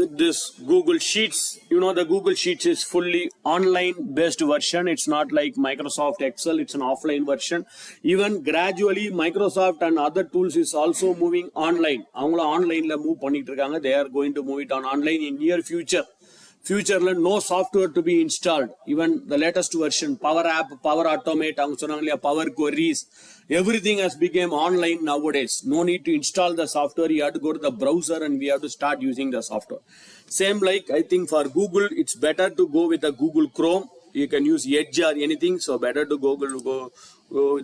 with this Google Sheets. You know, the Google Sheets is fully online based version. It's not like Microsoft Excel. It's an offline version. Even gradually Microsoft and other tools is also moving online. அவங்கள ஆன்லைன்ல move பண்ணிட்டு இருக்காங்க. They are going to move it on online in near future. Future no software to be installed. Even the latest version, Power App, Power Automate, Power Queries, everything has become online nowadays. No need to install the software. You have to go to the browser and we have to start using the software. Same like I think for Google, it's better to go with the Google Chrome. You can use Edge or anything. So better to go with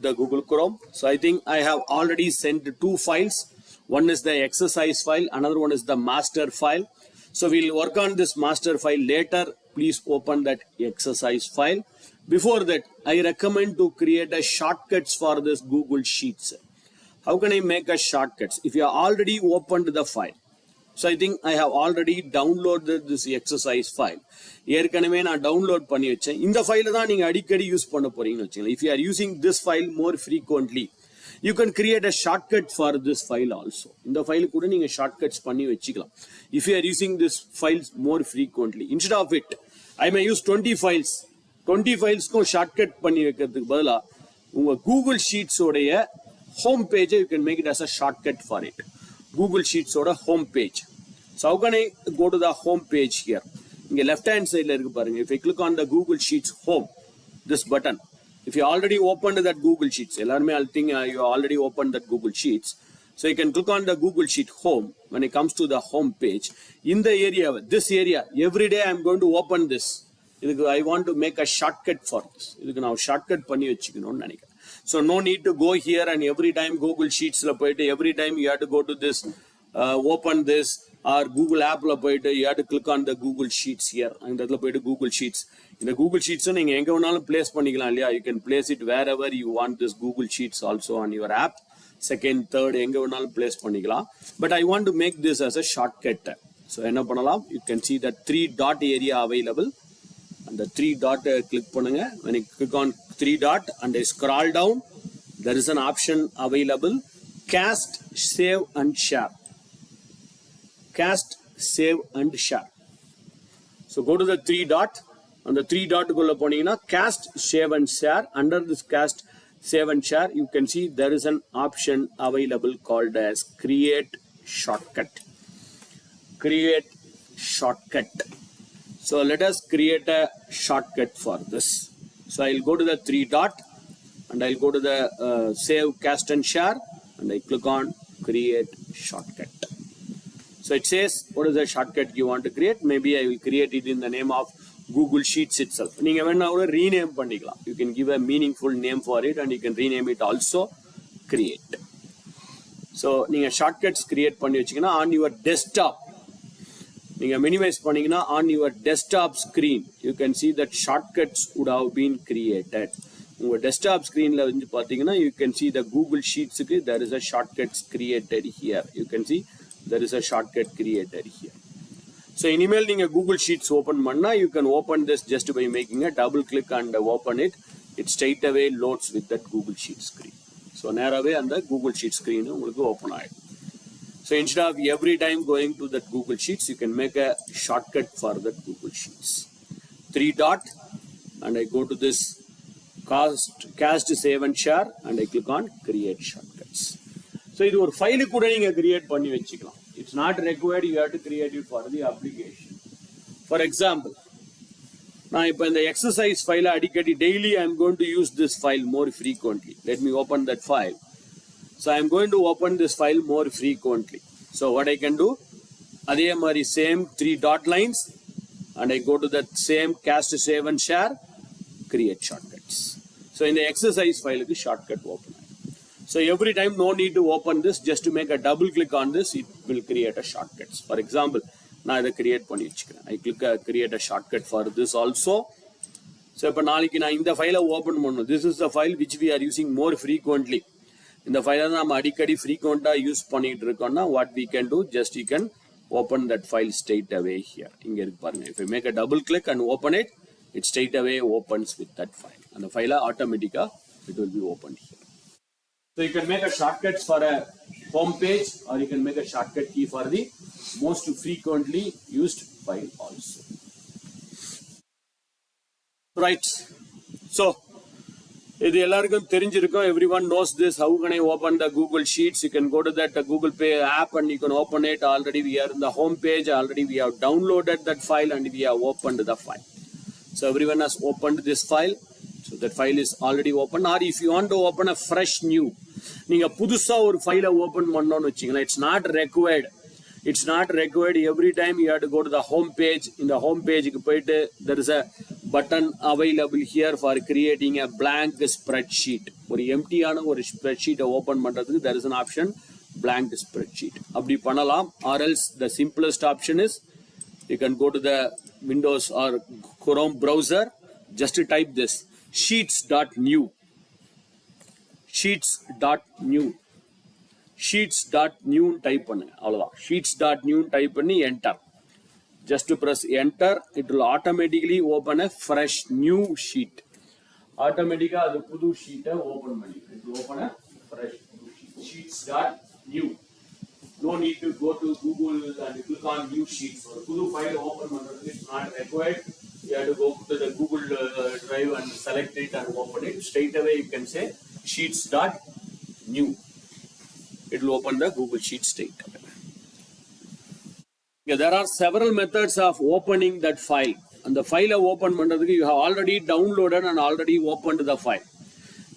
the Google Chrome. So I think I have already sent 2 files. One is the exercise file. Another one is the master file. So we'll work on this master file later. Please open that exercise file. Before that, I recommend to create a shortcuts for this Google Sheets. How can I make a shortcuts? If you have already opened the file. So I think I have already downloaded this exercise file. ஏற்கனவே நான் download பண்ணி வச்சேன். இந்த ஃபைலை தான் நீங்க அடிக்கடி use பண்ண போறீங்கன்னு வச்சுக்கோங்க. If you are using this file more frequently, you can create a shortcut for this file also. இந்த ஃபைல் கூட நீங்க shortcuts பண்ணி வச்சுக்கலாம். If you are using this files more frequently, instead of it, I may use 20 files. 20 files-க்கும் shortcut பண்ணி வைக்கிறதுக்கு பதிலா உங்க Google Sheets உடைய home page you can make it as a shortcut for it. Google Sheets oda home page. So how can I go to the home page here? இங்க left hand side இருக்கு பாருங்க. If I click on the Google Sheets home, this button. If you already opened that Google Sheets, எல்லாருமே I think you already opened that Google Sheets. So you can click on the Google Sheet home. When it comes to the home page, in the area, this area, every day I am going to open this. I want to make a shortcut for this. இதுக்கு நான் shortcut பண்ணி வச்சுக்கணும்னு நினைக்கிறேன். So no need to go here and every time Google Sheets la poite every time you have to go to this open this or Google app la poite you have to click on the Google Sheets here and adla poite Google Sheets. In the Google Sheets neenga enga venalum place panikalam illaya, you can place it wherever you want this Google Sheets also on your app, second third enga venalum place panikalam, but I want to make this as a shortcut. So enna pannalam, you can see that 3 dot area available and the 3 dot click பண்ணுங்க. When you click on 3 dot and I scroll down, there is an option available, cast, save and share. Cast, save and share. So go to the 3 dot and the 3 dot குள்ள போனீங்கன்னா cast, save and share. Under this cast, save and share, you can see there is an option available called as create shortcut. Create shortcut. So let us create a shortcut for this. So I'll go to the 3 dot and I'll go to the save, cast and share and I click on create shortcut. So it says what is the shortcut you want to create. Maybe I will create it in the name of Google Sheets itself. நீங்க வேணா கூட rename பண்ணிக்கலாம். You can give a meaningful name for it and you can rename it also create. So நீங்க shortcuts create பண்ணி வச்சீங்கன்னா on your desktop, நீங்க minimize பண்ணீங்கன்னா on your desktop screen you can see that shortcuts would have been created. உங்க desktop screenல வந்து பாத்தீங்கன்னா you can see the Google Sheets க்கு there is a shortcuts created here. You can see there is a shortcut created here. So இனிமேல் நீங்க Google Sheets open பண்ணா you can open this just by making a double click and open it. It straight away loads with that Google Sheets screen. So நேராவே அந்த Google Sheets screen உங்களுக்கு open ஆயிடும். So instead of every time going to that Google Sheets, you can make a shortcut for that Google Sheets. 3 dot and I go to this cast, save and share and I click on create shortcuts. So இது ஒரு file கூட நீங்க create பண்ணி வச்சுக்கலாம். It's not required you have to create it for the application. For example, நான் இப்போ இந்த exercise file அடிக்கடி daily I am going to use this file more frequently. Let me open that file. So I am going to open this file more frequently. So what I can do, அதே மாதிரி same 3 dot lines and I go to that same cast, save and share, create shortcuts. So in the exercise file க்கு shortcut open. So every time no need to open this, just to make a double click on this, it will create a shortcuts. For example, நான் இதை create பண்ணி வச்சுக்கிறேன். I click create a shortcut for this also. So இப்போ நாளைக்கு நான் இந்த ஃபைலை open பண்ணணும். This is the file which we are using more frequently. இந்த ஃபைலை தான் நம்ம அடிக்கடி frequently யூஸ் பண்ணிட்டு இருக்கோம்னா what we can do, just you can open that file straight away here. இங்க இருக்கு பாருங்க. If you make a double click and open it, it straight away opens with that file. அந்த ஃபைலை ஆட்டோமேட்டிக்கா it will be opened here. So you can make a shortcuts for a home page or you can make a shortcut key for the most frequently used file also. Right. So, இது எல்லாருக்கும் தெரிஞ்சிருக்கும். Everyone knows this. How can I open the Google Sheets? You can go to that Google Pay app and you can open it. Already we are in the home page. Already we have downloaded that file and we have opened the file. So everyone has opened this file. So that file is already open. Or if you want to open a fresh new, நீங்க புதுசா ஒரு ஃபைலை open பண்ணணும்னு வச்சீங்களா, it's not required. It's not required. Every time you have to go to the home page. In the home page, there is a button available here for creating a blank spreadsheet. ஒரு எம்டியான ஒரு ஸ்ப்ரெட்ஷீட்டை open பண்றதுக்கு there is an option blank spreadsheet. அப்படி பண்ணலாம். Or else the simplest option is you can go to the Windows or Chrome browser. Just type this sheets.new. Sheets.new. Sheets.new type பண்ணுங்க. அவ்வளவுதான். Sheets.new type பண்ணி enter. Just press enter. It will automatically open a fresh new sheet. Automatically அது புது sheet open பண்ணி. It will open a fresh new sheet. Sheets.new. No need to go to Google and click on new sheets. ஒரு புது file open பண்றதுக்கு it's not required. You have to go to the Google Drive and select it and open it. Straight away you can say sheets.new. It will open the Google Sheet straight away. Yeah, there are several methods of opening that file. And the file open பண்றதுக்கு you have already downloaded and already opened the file.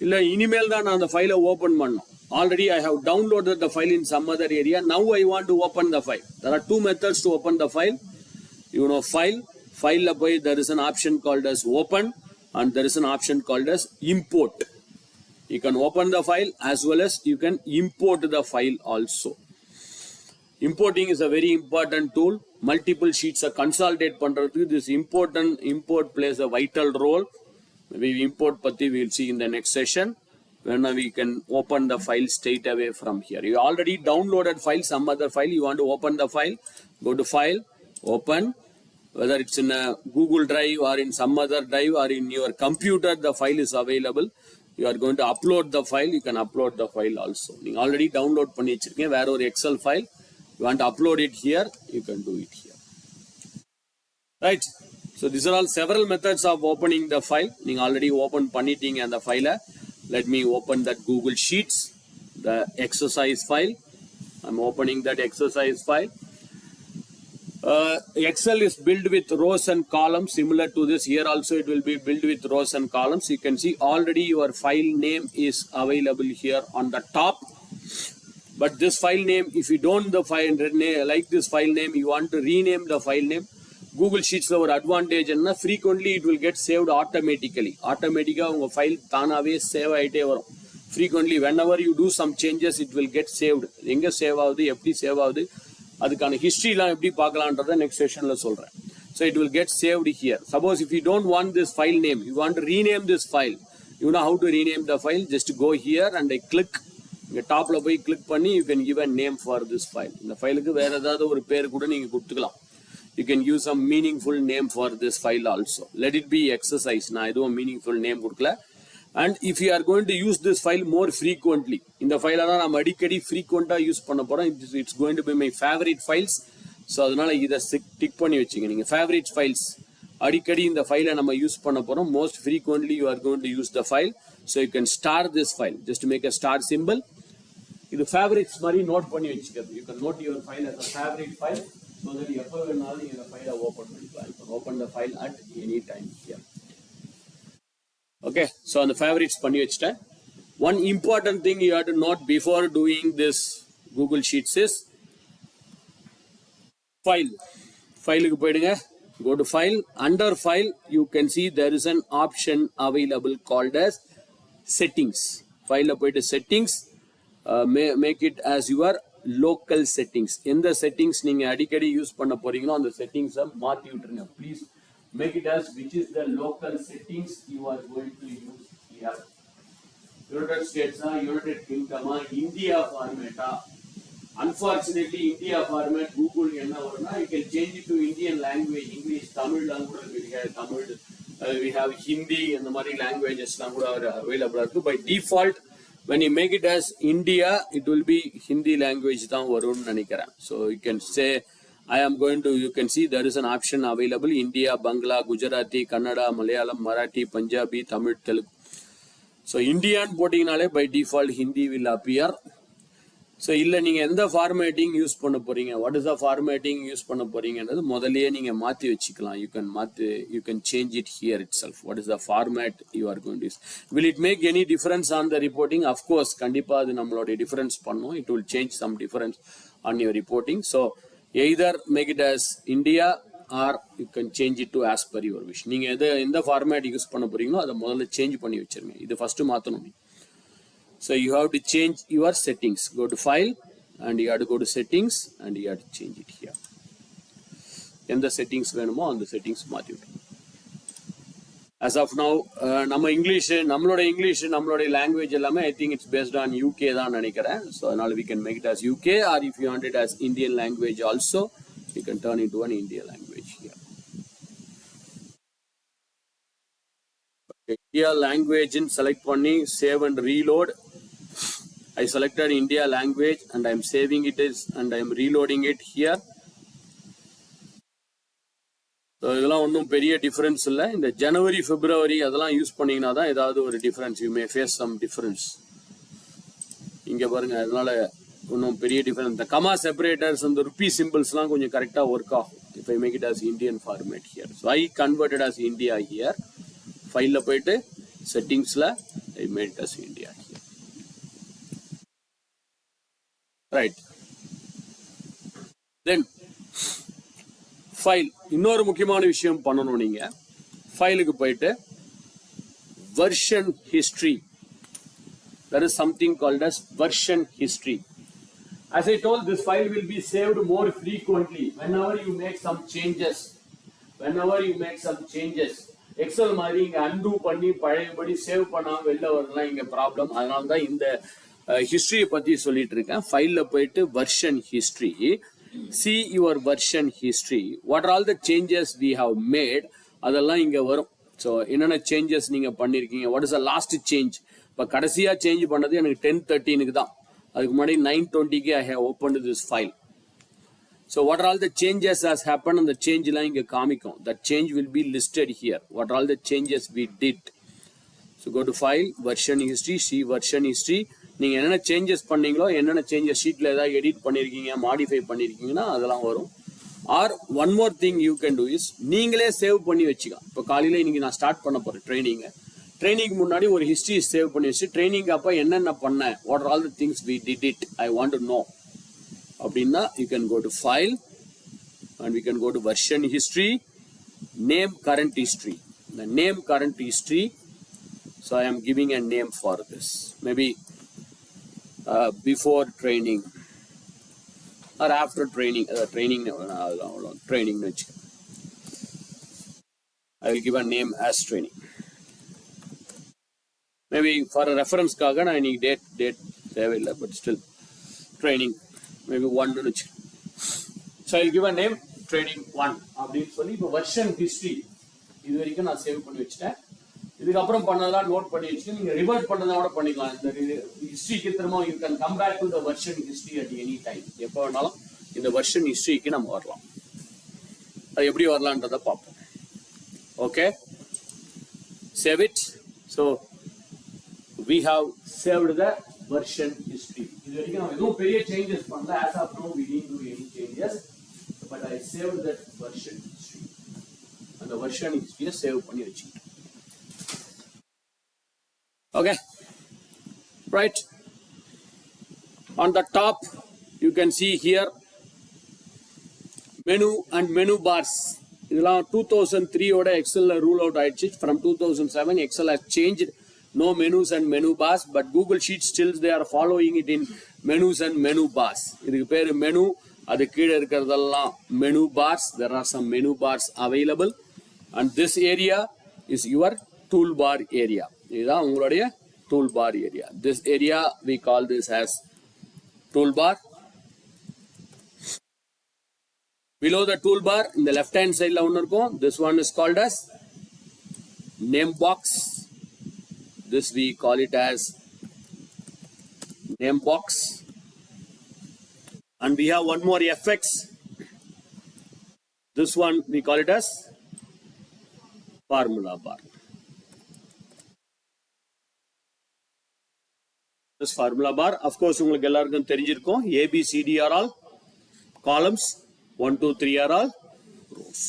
இல்ல இனிமேல் தான் நான் அந்த ஃபைலை open பண்ணணும். Already I have downloaded the file in some other area. Now I want to open the file. There are two methods to open the file. You know, file போய் there is an option called as open and there is an option called as import. You can open the file as well as you can import the file also. Importing is a very important tool. Multiple sheets are consolidate பண்றதுக்கு this import plays a vital role. Maybe import பத்தி we will see in the next session. When we can open the file straight away from here. You already downloaded file, some other file, you want to open the file, go to file, open, whether it's in a Google Drive or in some other drive or in your computer, the file is available. You are going to upload the file, you can upload the file also. You already download பண்ணி வச்சிருக்கீங்க வேற ஒரு Excel file, you want to upload it here, you can do it here. Right? So these are all several methods of opening the file. You already open பண்ணிட்டீங்க அந்த ஃபைலை. Let me open that Google Sheets, the exercise file. I'm opening that exercise file. Excel is built with rows and columns. Similar to this, here also it will be built with rows and columns. You can see already your file name is available here on the top. But this file name, if you don't like this file name, you want to rename the file name. Google Sheets ஒரு advantage என்ன, frequently it will get saved automatically. Automatically உங்க file தானாவே save ஆயிட்டே வரும். Frequently whenever you do some changes it will get saved. எங்க save ஆகுது, எப்படி save ஆகுது, அதுக்கான ஹிஸ்டரிலாம் எப்படி பார்க்கலாம்ன்றதை நெக்ஸ்ட் செஷன்ல சொல்றேன். So it will get saved here. Suppose if you don't want this file name, you want to rename this file. You know how to rename the file? Just go here and I click. இங்க டாப்ல போய் click பண்ணி you can give a name for this file. இந்த ஃபைலுக்கு வேற ஏதாவது ஒரு பேர் கூட நீங்க கொடுத்துக்கலாம். You can use some meaningful name for this file also. Let it be exercise. நான் எதுவும் meaningful name கொடுக்கல. And if you are going to use this file more frequently, இந்த ஃபைலை தான் நம்ம அடிக்கடி frequent யூஸ் பண்ண போறோம். It's going to be my favorite files. So அதனால இதை டிக் பண்ணி வச்சுங்க. நீங்க favorite files அடிக்கடி இந்த ஃபைலை நம்ம யூஸ் பண்ண போறோம். Most frequently you are going to use the file. So you can star this file. Just make a star symbol. இது favorites மாதிரி நோட் பண்ணி வச்சுக்கிறது. You can note your file as a favorite file. So that எப்போ வேணாலும் இந்த ஃபைலை open பண்ணிக்கலாம். You can open the file at any time here. Okay, so அந்த favorites பண்ணி வச்சிட்டேன். One important thing you have to note before doing this Google Sheets is file. ஃபைலுக்கு போயிடுங்க. Go to file. Under file, you can see there is an option available called as settings. File போயிட்டு settings. Make it as your local settings. எந்த settings நீங்க அடிக்கடி use பண்ண போறீங்களோ அந்த settings மாத்தி விட்டுருங்க. Please make it as which is the local settings you are going to use here. United States, United Kingdom, India format. Unfortunately, India format Google என்ன வரும்னா you can change it to Indian language. English, Tamil லாம் கூட இருக்கு. Tamil, we have Hindi இந்த மாதிரி languages லாம் கூட available இருக்கு. By default, when you make it as India, it will be Hindi language தான் வரும்னு நினைக்கிறேன். So you can say I am going to, you can see there is an option available: India, Bangla, Gujarati, Kannada, Malayalam, Marathi, Punjabi, Tamil, Telugu. So Indian போட்டிங்கனாலே by default Hindi will appear. So இல்லை நீங்கள் எந்த formatting use பண்ண போகிறீங்க, what is the formatting use பண்ண போகிறீங்கன்றது முதலையே நீங்கள் மாற்றி வச்சுக்கலாம். You can change it here itself. What is the format you are going to use. Will it make any difference on the reporting? Of course கண்டிப்பாக அது நம்மளுடைய டிஃபரன்ஸ் பண்ணும். It will change some difference on your reporting. So either make it as India are you can change it to as per your wish. நீங்கள் எந்த format use பண்ண போகிறீங்களோ அதை முதல்ல சேஞ்ச் பண்ணி வச்சிருங்க. இது ஃபஸ்ட்டு மாற்றணும். So you have to change your settings. Go to file and you have to go to settings and you have to change it here. எந்த செட்டிங்ஸ் வேணுமோ அந்த செட்டிங்ஸ் மாற்றி விட்டுருங்க. As of now நம்மளோட இங்கிலீஷ் நம்மளோட language எல்லாமே I think it's based on UK தான் நினைக்கிறேன். So அதனால we can make it as UK, or if you want it as Indian language also you can turn into an Indian language here. India language in select பண்ணி save and reload. I selected India language and I am saving it and I am reloading it here. So இதெல்லாம் ஒன்றும் பெரிய difference இல்லை. இந்த ஜனவரி பிப்ரவரி அதெல்லாம் use பண்ணீங்கன்னா தான் ஏதாவது ஒரு difference, you may face some difference. இங்கே பாருங்க, அதனால ஒன்றும் பெரிய டிஃபரன்ஸ். இந்த கமா செப்பரேட்டர்ஸ் அந்த ருப்பி சிம்பிள்ஸ்லாம் கொஞ்சம் கரெக்டாக ஒர்க் ஆகும். if I make it as Indian format here. So I converted as India here. ஃபைலில் போயிட்டு செட்டிங்ஸில் I made it as India here. Right. Then file, இன்னொரு முக்கியமான விஷயம் பண்ணணும். நீங்கள் ஃபைலுக்கு போயிட்டு version history. There is something called as version history. As I told, this file will be saved more frequently whenever you make some changes. Excel மாதிரி இங்கே undo பண்ணி பழையபடி சேவ் பண்ணாமல் வெளில வரலாம் இங்கே ப்ராப்ளம். அதனால தான் இந்த ஹிஸ்ட்ரியை பற்றி சொல்லிட்டு இருக்கேன். ஃபைலில் போயிட்டு version history, see your version history, what are all the changes we have made, அதெல்லாம் இங்கே வரும். ஸோ என்னென்ன சேஞ்சஸ் நீங்கள் பண்ணியிருக்கீங்க, what is the last change. இப்போ கடைசியாக சேஞ்ச் பண்ணது எனக்கு 10/13 தான். அதுக்கு முன்னாடி 9/20 I have opened this file. So what are all the changes has happened and the change line இங்க காமிக்கும். That change will be listed here. What are all the changes we did. So go to file, version history, see version history. நீங்க என்னென்ன changes பண்ணீங்களோ, என்னென்ன changes ஷீட்ல ஏதாவது edit பண்ணிருக்கீங்க, modify பண்ணிருக்கீங்கன்னா அதெல்லாம் வரும். Or one more thing you can do is, நீங்களே சேவ் பண்ணி வச்சுக்கலாம். இப்போ காலையில் இன்னைக்கு நான் ஸ்டார்ட் பண்ண போறேன் ட்ரைனிங்க்கு முன்னாடி ஒரு ஹிஸ்ட்ரி சேவ் பண்ணி வச்சு, ட்ரைனிங் அப்போ என்னென்ன பண்ணேன், what are all the things we did it, I want to know அப்படின்னா you can go to file and we can go to version history, name current history. The name current history, so I am giving a name for this, maybe before training or after training. Training I will give a name as training. Maybe for a reference kaga I need date தேவையில்லை, but still training maybe 1 to வச்சு. So I will give a name training 1 அப்படின்னு சொல்லி இப்போ version history இது வரைக்கும் நான் save பண்ணி வச்சுட்டேன். இதுக்கப்புறம் பண்ணதெல்லாம் நோட் பண்ணி வச்சுட்டு நீங்கள் ரிவர்ட் பண்ணதை கூட பண்ணிக்கலாம். இந்த ஹிஸ்ட்ரிக்கு திரும்ப you can come back to the version history at any time. எப்போ வேணாலும் இந்த வெர்ஷன் ஹிஸ்ட்ரிக்கு நம்ம வரலாம். அது எப்படி வரலான்றதை பார்ப்போம். Okay, save it. So we have saved the version history. இது வரைக்கும் நம்ம எதுவும் பெரிய சேஞ்சஸ் பண்ணல. as of now we didn't do any changes, but I saved that version history. அந்த version history சேவ் பண்ணி வச்சிட்டேன். Okay, right. On the top you can see here menu and menu bars. இதெல்லாம் 2003 ஓட எக்ஸல்ல rule out ஆயிடுச்சு. from 2007 excel has changed. No menus and menu bars, but Google Sheets still they are following it in menus and menu bars. இதுக்கு பேரு menu, அது கீழே இருக்கிறதெல்லாம் menu bars. There are some menu bars available, and this area is your toolbar area. இதுதான் உங்களுடைய toolbar area. This area we call this as toolbar. Below the toolbar in the left hand side la ஒன்னு இருக்கும். This one is called as name box. This we call it as name box. And we have one more FX. This one we call it as formula bar. This formula bar, of course, உங்களுக்கு எல்லாருக்கும் தெரிஞ்சிருக்கும். A, B, C, D are all columns. 1, 2, 3 are all rows.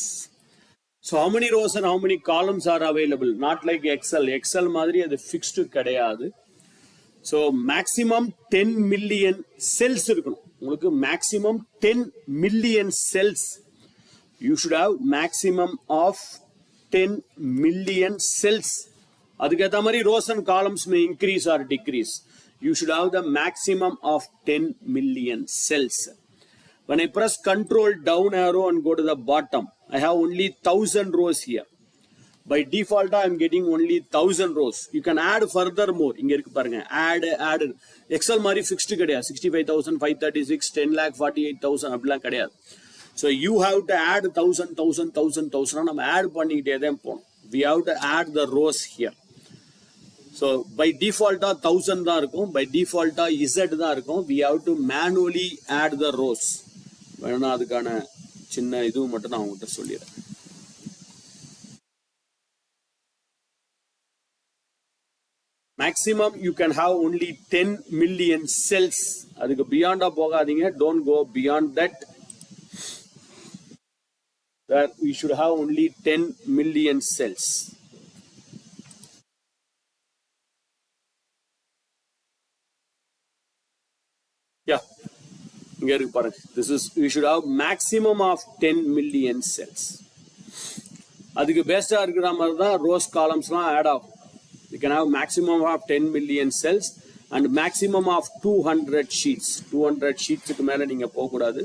So how many rows and how many columns are available? Not like Excel. Excel மாதிரி அது fixed கிடையாது. So maximum 10 million cells இருக்கணும். உங்களுக்கு maximum 10 million cells. You should have maximum of 10 million cells. அதுக்கேற்ற மாதிரி rows and columns may increase or decrease. You should have the maximum of 10 million cells. When I press Control down arrow and go to the bottom, I have only 1000 rows here. By default, I am getting only 1000 rows. You can add further more. இங்க இருக்கு பாருங்க. Add. Excel மாதிரி fixed கிடையாது. 65,536, 10,48,000 அப்படிலாம் கிடையாது. So you have to add 1000. நம்ம add பண்ணிக்கிட்டே தான் போகணும். We have to add the rows here. So by default 1000 தான் இருக்கும். By default Z தான் இருக்கும். We have to manually add the rows. வேணா அதுக்கான சின்ன இது மட்டும் நான் உங்ககிட்ட சொல்லிடுறேன். Maximum you can have only 10 million cells. அதுக்கு beyond போகாதீங்க. Don't go beyond that. That we should have only 10 million cells. Yeah. Here you parak. This is, we should have maximum of 10 million cells. அதுக்கு பெஸ்டா இருக்கிற மாதிரி தான் rows columnsலாம் add ஆகும். You can have maximum of 10 million cells and maximum of 200 sheets. 200 sheetsக்கு மேல நீங்க போக கூடாது.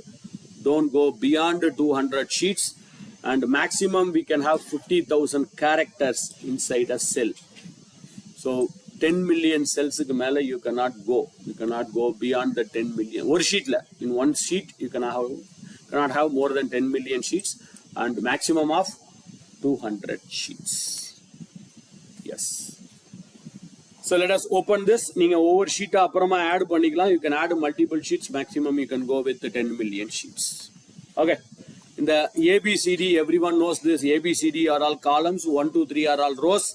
Don't go beyond 200 sheets. And maximum we can have 50,000 characters inside a cell. So 10 million cells மேல you cannot go beyond the 10 million. One sheet in one sheet you cannot have more than 10 million sheets and maximum of 200 sheets. Yes. So let us open this. நீங்க ஒவ்வொரு sheet அப்புறமா add பண்ணிக்கலாம். You can add multiple sheets. Maximum you can go with the 10 million sheets. Okay. In the ABCD, everyone knows this. ABCD are all columns. 1, 2, 3 are all rows.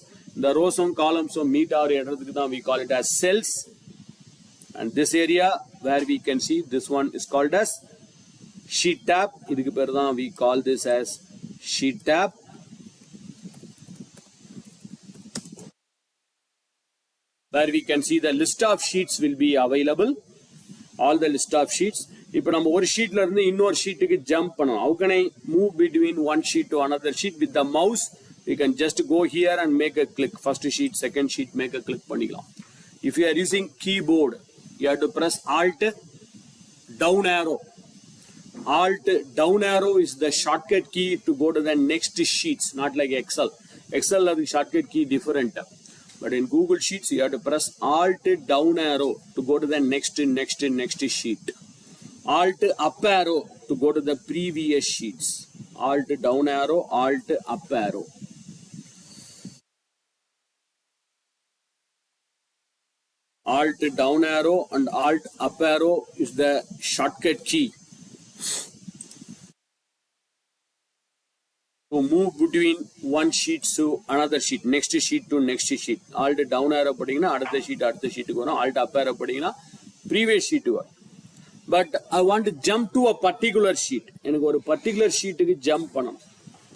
The rows and columns meet our இடத்துக்கு we call it as cells. And this area where we can see this one is called as sheet tab. இதுக்கு பேர் தான் we call this as sheet tab. Where we can see the list of sheets will be available. All the list of sheets. இப்போ நம்ம ஒரு ஷீட்ல இருந்து இன்னொரு ஷீட்டுக்கு jump பண்ணணும். How can I move between one sheet to another sheet? With the mouse, we can just go here and make a click. First sheet, second sheet, make a click பண்ணிக்கலாம். If you are using keyboard, you have to press Alt down arrow. Alt down arrow is the shortcut key to go to the next sheets, not like Excel. Excel the shortcut key different. But in Google Sheets, you have to press Alt down arrow to go to the next sheet. Alt up arrow to go to the previous sheets. Alt down arrow, Alt up arrow. Alt down arrow and Alt up arrow is the shortcut key to move between one sheet to another sheet, next sheet to next sheet. Alt down arrow padina, அடுத்த sheet க்கு வரும். Alt up arrow padina, previous sheet க்கு வரும். But I want to jump to a particular sheet. எனக்கு ஒரு particular sheet க்கு jump பண்ணணும்.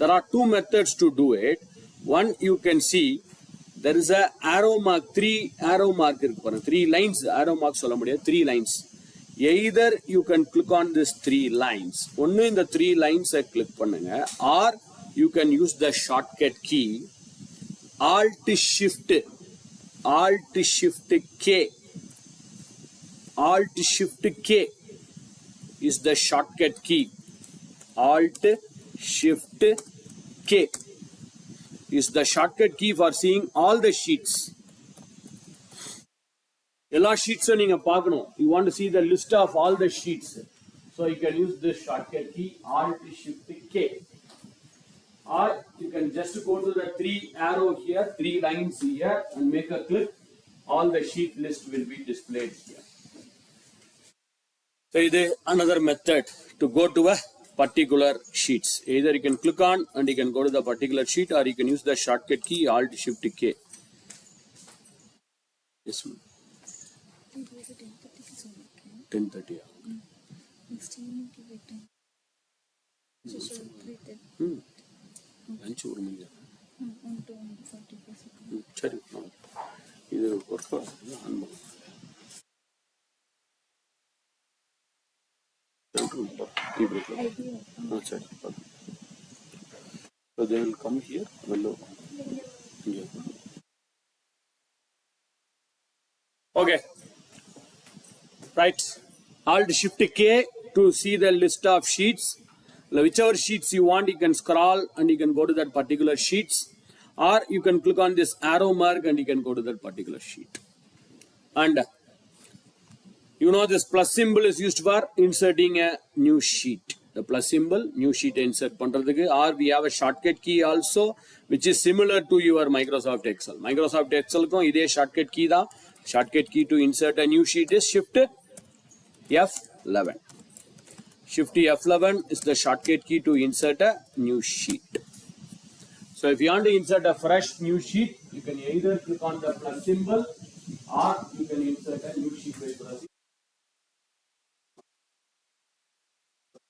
There are two methods to do it. One, you can see there is a arrow mark, 3 arrow mark இருக்கு பாருங்க. 3 lines, arrow mark சொல்ல முடியாது, 3 lines. Either you can click on this 3 lines. ஒன்னு இந்த 3 lines click பண்ணுங்க, or you can use the shortcut key Alt Shift K. Alt Shift K is the shortcut key. Alt Shift K is the shortcut key for seeing all the sheets. எல்லா sheets நீங்க பார்க்கணும். You want to see the list of all the sheets. So you can use this shortcut key Alt Shift K. Or you can just go to the 3 arrow here, 3 lines here and make a click. All the sheet list will be displayed here. So this is another method to go to a particular sheets. Either you can click on and you can go to the particular sheet, or you can use the shortcut key Alt Shift K. Yes, ma'am. 10:30. Next evening give it time. Lunch ஒரு மணி. 1 to 1:45 seconds. சரி, இது work on பண்ணு. So they will come here. Okay. Right. Alt Shift K to see the list of sheets. Whichever sheets you want, you can scroll and you can go to that particular sheets, or you can click on this arrow mark and you can go to that particular sheet. And you know this plus symbol is used for inserting a new sheet. The plus symbol, new sheet insert பண்றதுக்கு, or we have a shortcut key also, which is similar to your Microsoft Excel. Microsoft Excel க்கும் இதே shortcut key தான். Shortcut key to insert a new sheet is Shift F11. Shift F11 is the shortcut key to insert a new sheet. So if you want to insert a fresh new sheet, you can either click on the plus symbol, or you can insert a new sheet by pressing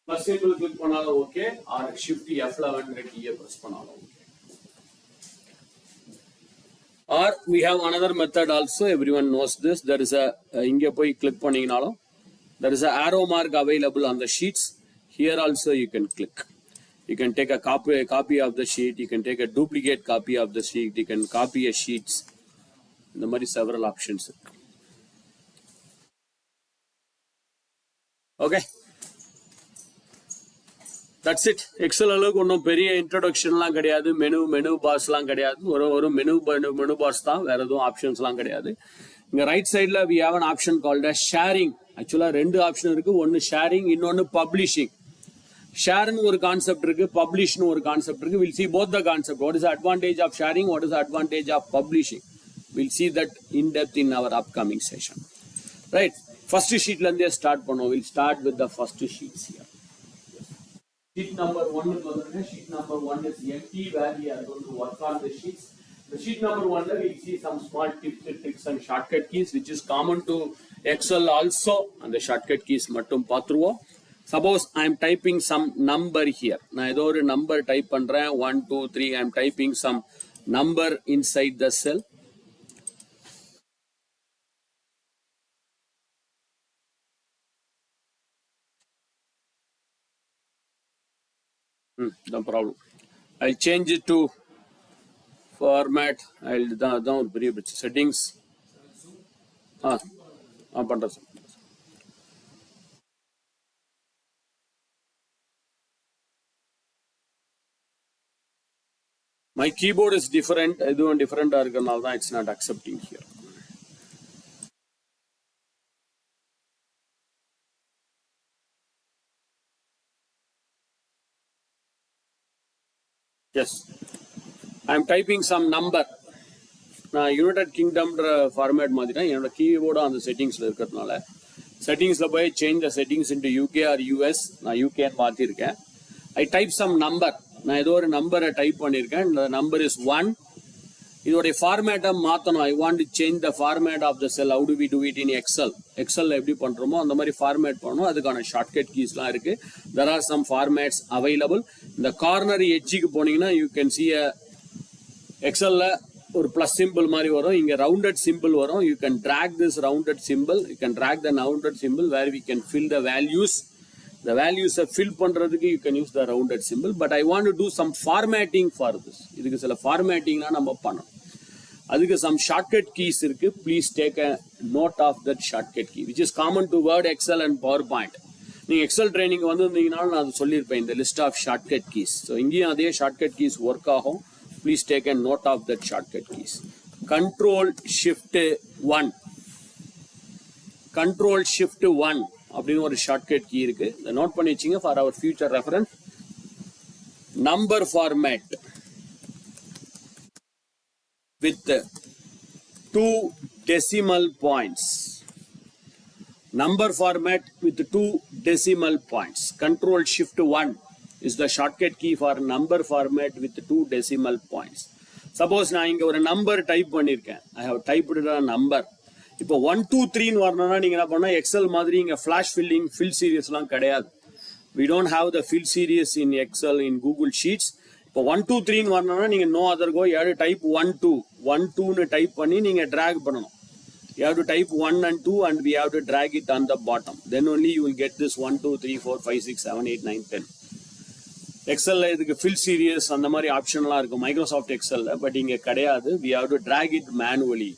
plus symbol click பண்ணாலும் okay, or Shift F11 key press பண்ணாலும் okay. Or we have another method also, everyone knows this. There is a இங்க போய் click பண்ணீங்கனாலும் there is a arrow mark available on the sheets. Here also you can click. You can take a copy of the sheet. You can take a duplicate copy of the sheet. You can copy a sheets. இந்த மாதிரி several options இருக்கு. Okay. That's it. Excel அளவுக்கு ஒன்றும் பெரிய இன்ட்ரோடக்ஷன்லாம் கிடையாது. Menu பார்ஸ்லாம் கிடையாது. ஒரு menu parse தான், வேற எதுவும் ஆப்ஷன்ஸ்லாம் கிடையாது. இங்க ரைட் சைடில் we have an option called as sharing. ஆக்சுவலா ரெண்டு ஆப்ஷன் இருக்கு. ஒன்னு ஷேரிங், இன்னொன்னு பப்ளிஷிங். ஷேர்னு ஒரு கான்செப்ட் இருக்கு, பப்ளிஷ்னு ஒரு கான்செப்ட் இருக்கு. We'll see both the concept. What is the advantage of sharing? What is the advantage of publishing? We'll see that in depth in our upcoming session. Right. First sheetல இருந்தே start பண்ணுவோம். We'll start with the first sheets here. Sheet number 1 is வந்துருங்க. Sheet number 1 is empty, where we are going to work on the sheets. The sheet number 1 we'll see some small tips, tricks and shortcut keys, which is common to Excel also. And the shortcut keys மட்டும் பார்த்துருவோம். Suppose I am typing some number here. நான் ஏதோ ஒரு number type பண்றேன். 1, 2, 3. I am typing some number inside the cell. No problem. I'll change it to format. I'll down settings. பண்றேன் sir. My keyboard is different. இதுவும் டிஃபரெண்டா இருக்கறனால தான் it's not accepting here. Yes, I am typing some number. நான் United கிங்டம்ன்ற format மாதிரி தான் என்னோட keyboard அந்த செட்டிங்ஸ்ல இருக்கிறதுனால செட்டிங்ஸ்ல போய் change the settings into UK or US. நான் யூகேன்னு மாத்திருக்கேன். I type some number. நான் ஏதோ ஒரு நம்பரை டைப் பண்ணியிருக்கேன். இந்த நம்பர் இஸ் 1. இதோடைய ஃபார்மேட்டை மாற்றணும். I want to change the format of the cell. How do we do it in Excel? எக்ஸல்ல எப்படி பண்றோமோ அந்த மாதிரி ஃபார்மேட் பண்ணணும். அதுக்கான ஷார்ட்கட் கீஸ்லாம் இருக்கு. There are some formats available. இந்த கார்னர் எட்ஜுக்கு போனீங்கன்னா யூ கேன் சி எக்ஸல்ல ஒரு பிளஸ் சிம்பிள் மாதிரி வரும். இங்க ரவுண்டட் சிம்பிள் வரும். You can drag this rounded symbol. You can drag the rounded symbol where we can fill the values. The values fill பண்றதுக்கு you can use the rounded symbol, but I want to do some formatting for this. இதுக்கு சில formattingனா நம்ம பண்ணணும். அதுக்கு some shortcut keys இருக்கு. Please take a note of that shortcut key, which is common to Word, Excel and PowerPoint. நீங்க Excel training வந்திருந்தீங்கன்னா நான் அது சொல்லியிருப்பேன் இந்த list of shortcut keys. So இங்கேயும் அதே ஷார்ட்கட் கீஸ் ஒர்க் ஆகும். Please take a note of that shortcut keys. Control Shift 1. Control Shift 1 அப்படின்னு ஒரு ஷார்ட்கட் கீ இருக்கு. இதை நோட் பண்ணி வச்சிங்க for our future reference. Number format with 2 decimal points. Number format with 2 decimal points. Control Shift 1 is the shortcut key for number format with 2 decimal points. Suppose நான் இங்க ஒரு number type பண்ணிருக்கேன். I have typed a number. இப்போ 1 2 3 ன்னு வரணும்னா நீங்க என்ன பண்ணா எக்ஸல் மாதிரி இங்க ஃபிளாஷ் ஃபில்லிங் ஃபில் சீரியஸ்லாம் கிடையாது. We don't have the fill series in Excel in Google Sheets. இப்போ 1 2 3 ன்னு வரணும்னா நீங்க no other go you have to type 1 2 1 2 ன்னு டைப் பண்ணி நீங்க drag பண்ணணும். You have to type 1 and 2 and we have to drag it on the bottom. Then only you will get this 1 2 3 4 5 6 7 8 9 10. எக்ஸல்ல இதுக்கு fill serious அந்த மாதிரி ஆப்ஷன்லாம் இருக்கும் Microsoft எக்ஸல்ல but இங்க கிடையாது. we have to drag it manually.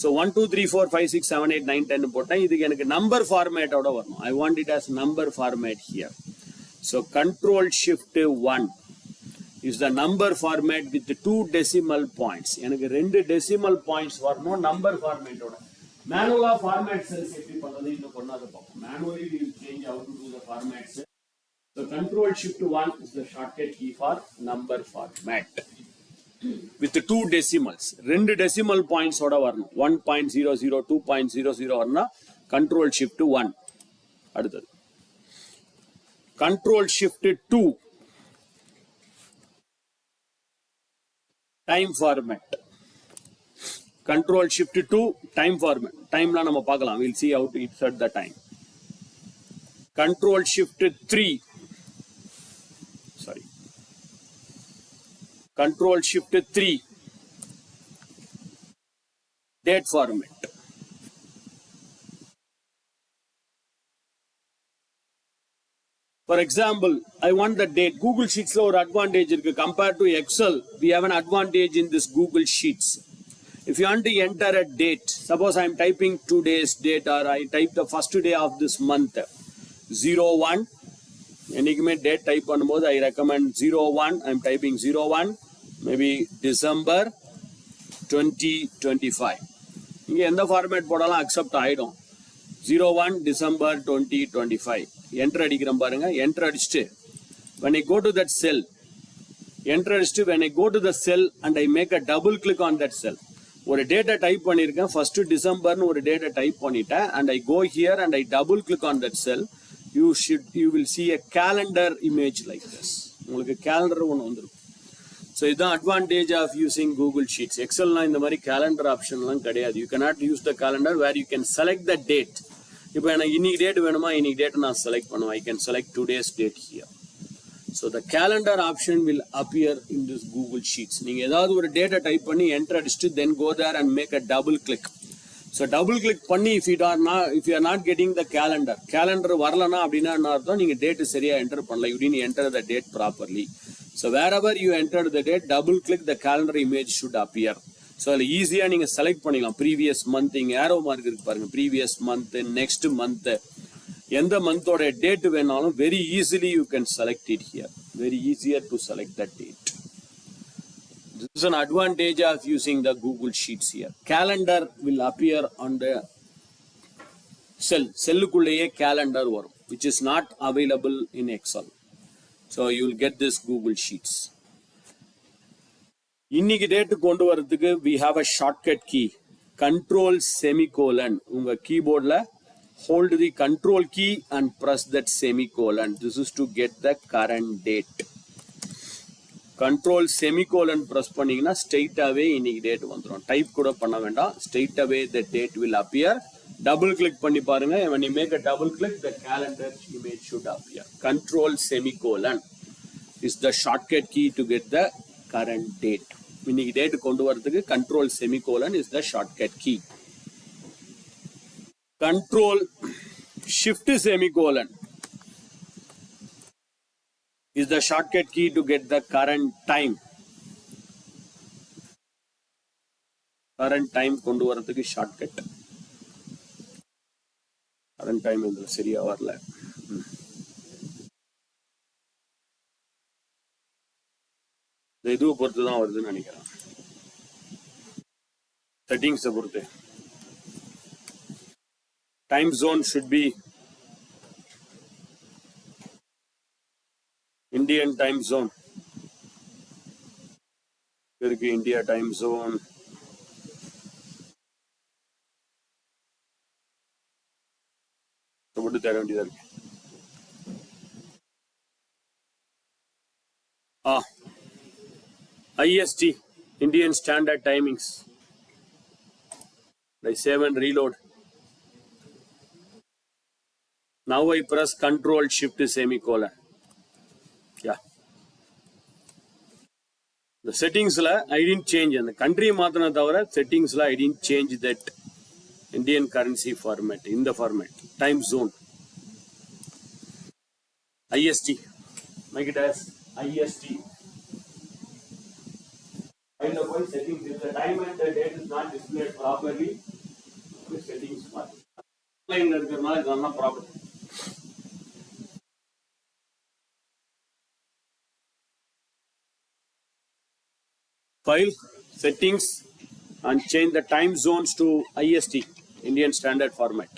So 1 2 3 4 5 6 7 8 9 10 போட்டேன். இதுக்கு எனக்கு number ஃபார்மேட்டோட வரணும். I want it as number format here. So Control Shift 1 is the number format with 2 decimal points. எனக்கு 2 decimal points வரணும் நம்பர் ஃபார்மேட்டோட. மேனுவலா ஃபார்மேட் செல்ஸ் எப்படி பண்றது இன்னும் கொண்டாத பார்ப்போம். Manually we will change how to do the formats. So Control Shift 1 is the shortcut key for number format with 2 decimals. 2 decimal points ஓட வரணும். 1.00 2.00 வரணும்னா Control Shift 1. அடுத்தது Control Shift 2 time format. Control Shift 2 time format. Timeலாம் நம்ம பார்க்கலாம். We'll see how to insert the time. Control Shift 3. Sorry. Control Shift 3 date format. For example, I want the date. Google Sheets lo or advantage compared to Excel. We have an advantage in this Google Sheets. If you want to enter a date, suppose I am typing today's date or I type the first day of this month 01. Enigme date type பண்ணும்போது I recommend 01. I am typing 01. Maybe December 2025. இங்க எந்த format போடாலும் accept ஆயிடும். 01 December 2025. Enter அடிக்கிறேன் பாருங்க. Enter அடிச்சுட்டு when I go to that cell, enter அடிச்சுட்டு when I go to the cell and I make a double click on that cell. ஒரு data type பண்ணிருக்கேன். First டிசம்பர்னு ஒரு டேட்டா டைப் பண்ணிட்டேன் and I go here and I double click on that cell. You will see a calendar image like this. உங்களுக்கு calendar ஒன்று வந்துடும். So இதுதான் advantage of using Google sheets. எக்ஸல்லாம் இந்த மாதிரி கேலண்டர் ஆப்ஷன்லாம் கிடையாது. You cannot use the calendar where you can select the date. இப்போ எனக்கு இன்னைக்கு டேட் வேணுமா, இன்னைக்கு டேட் நான் செலக்ட் பண்ணுவேன். I can select today's date here. So the calendar option will appear in this Google sheets. நீங்கள் ஏதாவது ஒரு டேட்டை டைப் பண்ணி என்டர் அடிச்சுட்டு then go there and make a double click. So double click பண்ணி if you are not getting the calendar வரலன்னா அப்படின்னா என்ன அர்த்தம், நீங்கள் டேட்டு சரியாக என்டர் பண்ணல. You did enter the date properly. So wherever you entered the date, double click the calendar image should appear. So அதில் ஈஸியாக நீங்கள் செலக்ட் பண்ணிக்கலாம். ப்ரீவியஸ் மந்த் இங்கே ஏரோ மார்க் இருக்கு பாருங்க. ப்ரீவியஸ் மந்த், நெக்ஸ்ட் மந்த், எந்த மந்தோட டேட் வேணாலும் very easily you can select it here. Very easier to select the date. This is an advantage of using the Google Sheets here. Calendar will appear on the cell. செல்லுக்குள்ளேயே calendar வரும், which is not available in Excel. So you will get this Google Sheets. இன்னைக்கு date கொண்டு வரதுக்கு we have a shortcut key. Control semicolon. உங்க கீபோர்ட்ல hold the control key and press that semicolon. This is to get the current date. Control semicolon press பண்ணீங்கன்னா straight away இன்னைக்கு date வந்துடும். Type கூட பண்ண வேண்டாம். Straight away the date will appear. Double click பண்ணி பாருங்க. When you make a double click, the calendar image should appear. Control semicolon is the shortcut key to get the current date. இன்னைக்கு date கொண்டு வரதுக்கு control semicolon is the shortcut key. Control shift semicolon is the shortcut key to get the current time. Current time கொண்டு வரதுக்கு shortcut. Current time இதுல சரியா வரல. இதுவை பொறுத்து தான் வருதுன்னு நினைக்கிறேன். செட்டிங்ஸை பொறுத்து. Time zone should be Indian time zone. இருக்கு இந்தியா டைம் ஜோன். போட்டு தர வேண்டியதா இருக்கு. Ah, IST, Indian Standard Timings. I save and reload. Now I press Control Shift semicolon. Yeah. The settings la I didn't change. And the country mathana thavara settings la I didn't change that Indian currency format in the format. Time zone. IST. Make it as IST. Find the point settings. If the time and the date is not displayed properly, the settings mark. Line இருக்கிறதுனால இது not problem. File settings and change the time zones to IST, Indian Standard Format.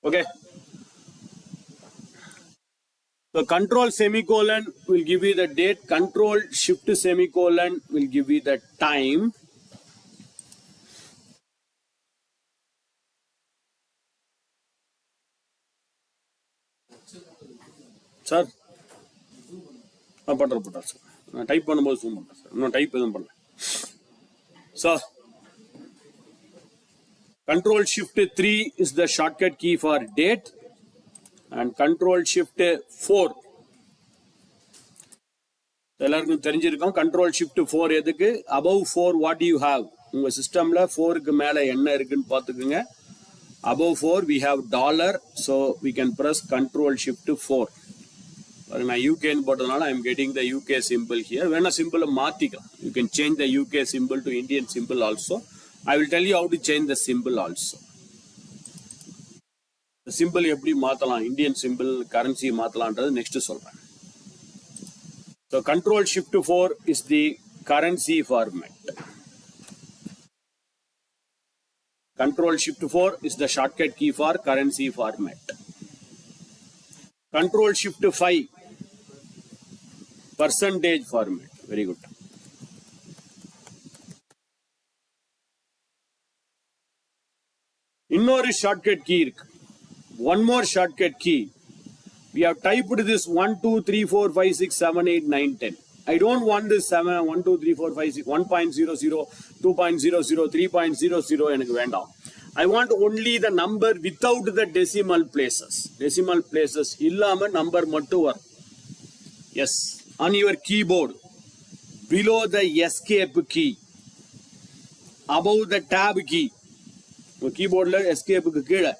Okay. So control semicolon will give you the date. Control shift semicolon will give you the time. Sir, பண்றேன் sir. நான் type பண்ணும்போது zoom பண்றேன் sir. இன்னும் type எதுவும் பண்ணல. So control shift 3 is the shortcut key for date and control shift 4 எல்லாருக்கும் தெரிஞ்சிருக்கும். Control shift 4 எதுக்கு? above 4 what you have. உங்க சிஸ்டம்ல 4க்கு மேல என்ன இருக்குன்னு பாத்துக்குங்க. above 4 we have dollar, so we can press control shift 4. நான் யூகேன்னு போட்டதுனால I am getting the UK symbol here. வேணா சிம்பிளை மாத்திக்கலாம். You can change the UK symbol to Indian symbol also. I will tell you how to change the symbol also. The symbol எப்படி மாத்தலாம், Indian simple currency மாத்தலாம்ன்றது next சொல்றேன். So control shift 4 is the currency format. Control shift 4 is the shortcut key for currency format. Control shift 5 percentage format. Very good. இன்னொரு shortcut key இருக்கு. One more shortcut key. We have typed this 1, 2, 3, 4, 5, 6, 7, 8, 9, 10. I don't want this 7, 1, 2, 3, 4, 5, 6, 1.00, 2.00, 3.00 எனக்கு வேண்டாம். I want only the number without the decimal places. Decimal places இல்லாம number மட்டும் வரும். Yes. On your keyboard, below the escape key, above the tab key. கீபோர்டில் எஸ்கேப்புக்கு கீழே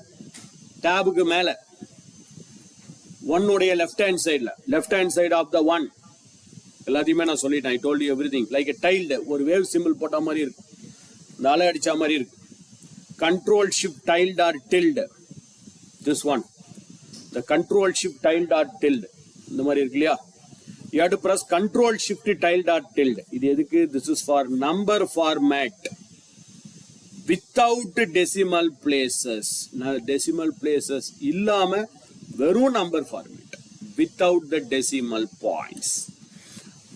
டேபுக்கு மேலே ஒன்னுடைய left hand side of the one எல்லாத்தையுமே நான் சொல்லிட்டேன். I told you everything. Like a tilde, ஒரு வேவ் சிம்பிள் போட்ட மாதிரி இருக்கும், இந்த அலை அடிச்ச மாதிரி இருக்கு. Control shift tilde or tilde, this one, the control shift tilde or tilde இந்த மாதிரி இருக்கு இல்லையா? You have to press control shift tilde or tilde. இது எதுக்கு? This is for number format without decimal places. Decimal places இல்லாம வெறும் number format, without the decimal points.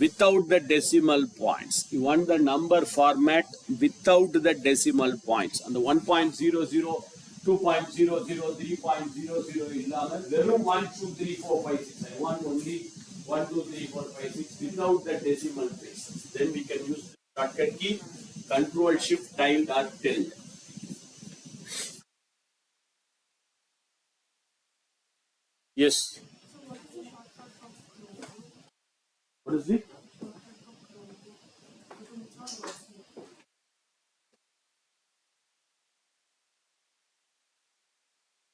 Without the decimal points. You want the number format without the decimal points. And the 1.00, 2.00, 3.00 இல்லாம வெறும் 1, 2, 3, 4, 5, 6. I want only 1, 2, 3, 4, 5, 6 without the decimal places. Then we can use the shortcut key control shift tilde or tilde. Yes. What is it?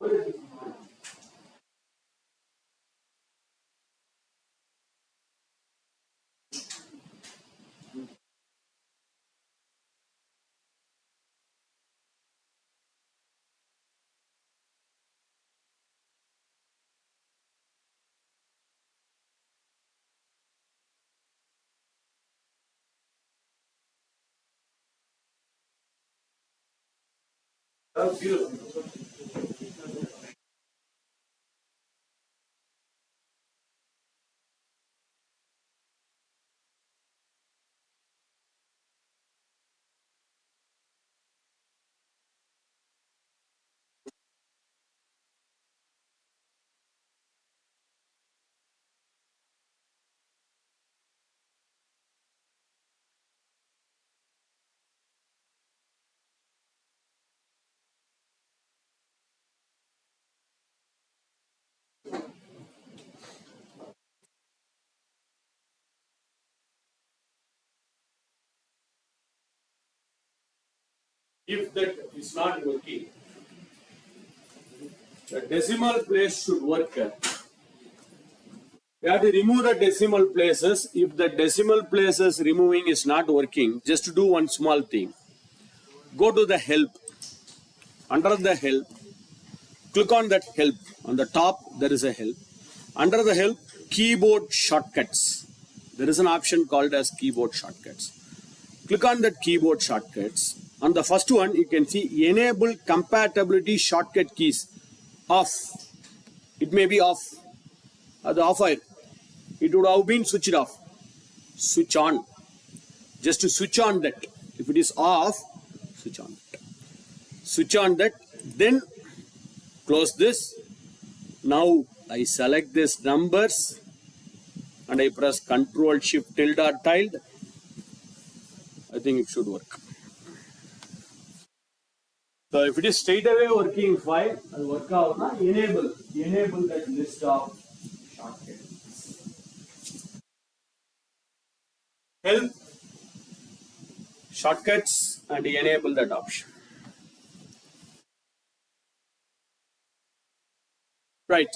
What is it? Zero. If that is not working, the decimal place should work. You have to remove the decimal places. If the decimal places removing is not working, just do one small thing. Go to the help. Under the help, click on that help. On the top, there is a help. Under the help, keyboard shortcuts. There is an option called as keyboard shortcuts. Click on that keyboard shortcuts. On the first one, you can see enable compatibility shortcut keys. Off. It may be off. The off fire. It would have been switched off. Switch on. Just to switch on that. If it is off, switch on that. Switch on that. Then close this. Now I select these numbers and I press Ctrl Shift tilde or tilde. I think it should work. So if it is straight away working fine, I'll work out now. Enable that list of shortcuts. Help, shortcuts, and enable that option. Right.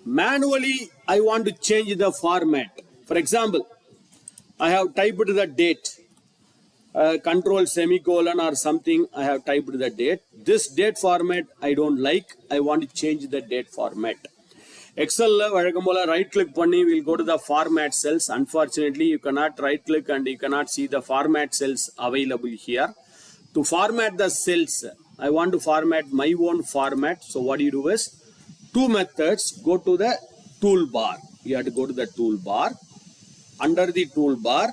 Manually, I want to change the format. For example, I have typed the date, control semicolon or something. I have typed the date. This date format I don't like. I want to change the date format. Excel right click panni will go to the format cells. Unfortunately, you cannot right click and you cannot see the format cells available here. To format the cells, I want to format my own format. So what you do is two methods. Go to the toolbar. You have to go to the toolbar. Under the toolbar,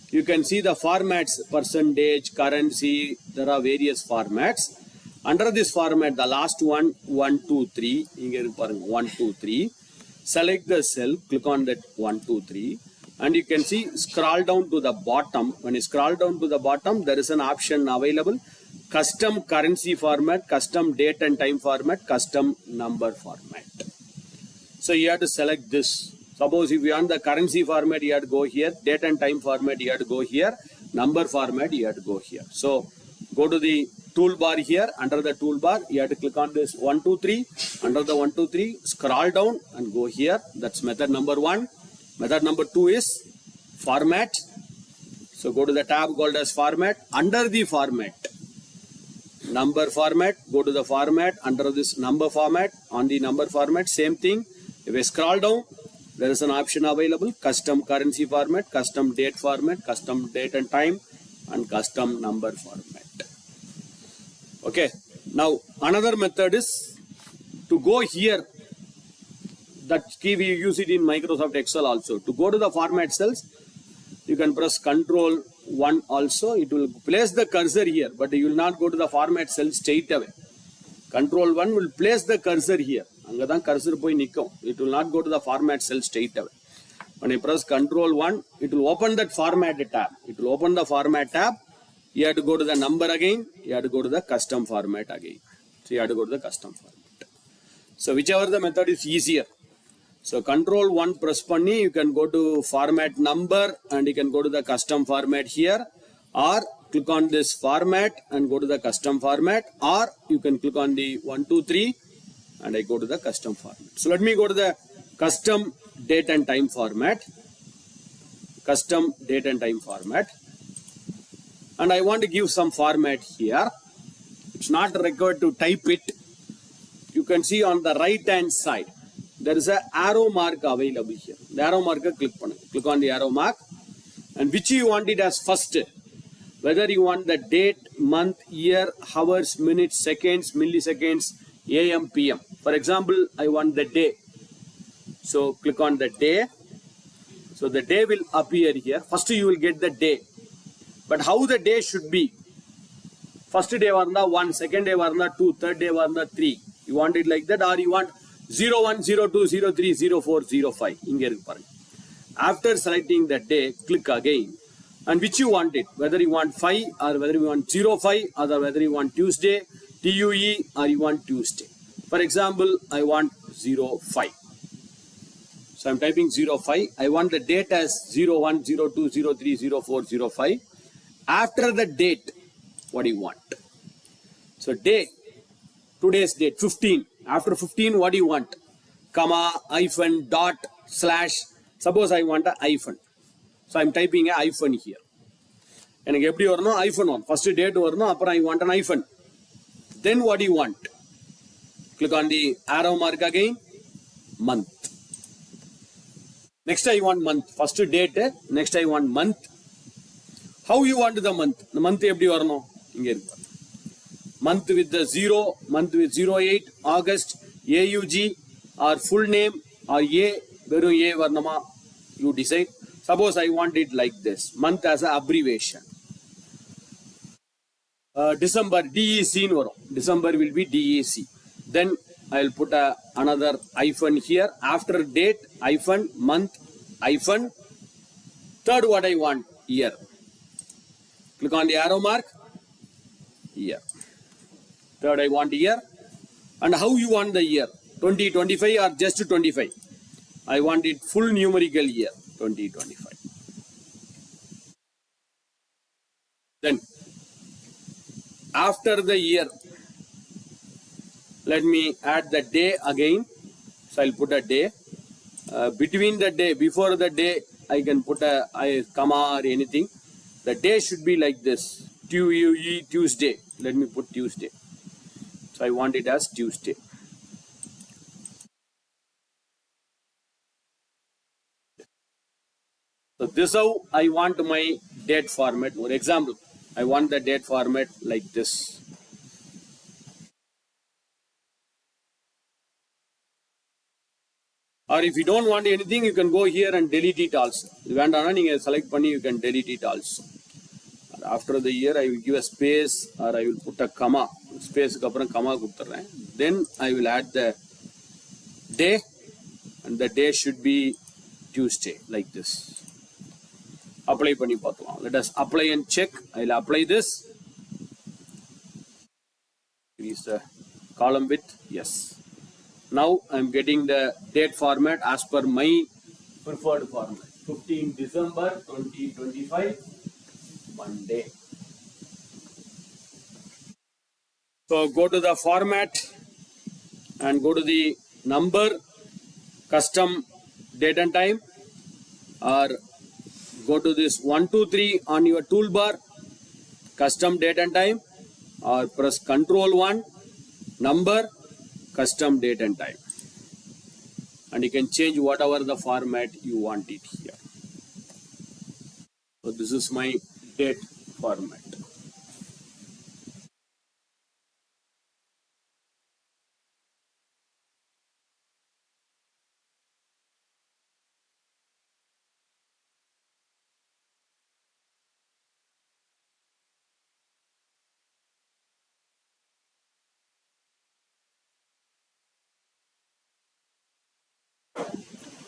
you can see the formats, percentage, currency. There are various formats. Under this format, the last one, 1, 2, 3. 1, 2, 3. Select the cell, click on that 1, 2, 3. And you can see, scroll down to the bottom. When you scroll down to the bottom, there is an option available. Custom currency format, custom date and time format, custom number format. So you have to select this. Suppose if you want the currency format, you have to go here. Date and time format, you have to go here. Number format, you have to go here. So go to the toolbar here. Under the toolbar, you have to click on this 1, 2, 3. Under the 1, 2, 3, scroll down and go here. That's method number 1. Method number 2 is format. So go to the tab called as format. Under the format, number format, go to the format. Under this number format, on the number format, same thing. If you scroll down, there is an option available. Custom currency format, custom date format, custom date and time, and custom number format. Okay. Now another method is to go here. That key we use it in Microsoft Excel also. To go to the format cells, you can press Control 1 also. It will place the cursor here, but you will not go to the format cell straight away. Control 1 will place the cursor here. Angadan cursor poi nikkum. It will not go to the format cell straight away. When I press Control 1, it will open that format tab. It will open the format tab. You have to go to the number again. You have to go to the custom format again. So you have to go to the custom format. So whichever the method is easier. So Control 1 press panni, you can go to format number and you can go to the custom format here, or click on this format and go to the custom format, or you can click on the 1, 2, 3 and I go to the custom format. So let me go to the custom date and time format. Custom date and time format. And I want to give some format here. It's not required to type it. You can see on the right hand side, there is an arrow mark available here. The arrow mark, click on the arrow mark. And which you want it as first. Whether you want the date, month, year, hours, minutes, seconds, milliseconds, AM, PM. For example, I want the day. So click on the day. So the day will appear here. First you will get the day. But how the day should be? First day varna 1, second day varna 2, third day varna 3. You want it like that, or you want 01, 02, 03, 04, 05. After selecting the day, click again. And which you want it, whether you want 5 or whether you want 05 or whether you want Tuesday, TUE or you want Tuesday. For example, I want 05. So I'm typing 05. I want the date as 01, 02, 03, 04, 05. After the date, what do you want? So day, today's date, 15. After 15, what do you want? Comma, hyphen, dot, slash. Suppose I want a hyphen. So I'm typing a hyphen here. எனக்கு எப்படி வரணும் ஐஃபன் வரும் first date வரணும் அப்புறம் I want an hyphen. Then what do you want? Click on the arrow mark again. Month. Next I want month. First date. Next I want month. How you want the month? The month எப்படி வரணும் இங்க இருக்கு. Month with the 0, month with 08, August, AUG or full name or A, வெறும் A வரணுமா? You decide. Suppose I want it like this. Month as an abbreviation. December, DEC ன்னு வரும். December will be DEC. Then I'll put another hyphen here. After date, hyphen, month, hyphen. Third, what I want, year. Click on the arrow mark. Year. Third, I want year. And how you want the year? 2025 or just 25? I want it full numerical year, 2025. Then, after the year, let me add the day again. So I'll put a day. Between the day, before the day, I can put a comma or anything. The day should be like this. Tuesday. Let me put Tuesday. So I want it as Tuesday. So this is how I want my date format. For example, I want the date format like this. Or if you don't want anything, you can go here and delete it also. Select pani, you can delete it also. After the year, I will give a space or I will put a comma. Space comma. Then I will add the day, and the day should be Tuesday like this. Apply பண்ணி பார்க்கலாம். Let us apply and check. I'll apply this. Increase the column width. Yes. Now I'm getting the date format as per my preferred format. 15 December 2025, Monday. So go to the format and go to the number, custom date and time, or go to this 1, 2, 3 on your toolbar, custom date and time, or press Control 1, number, custom date and time. And you can change whatever the format you want it here. So this is my date format.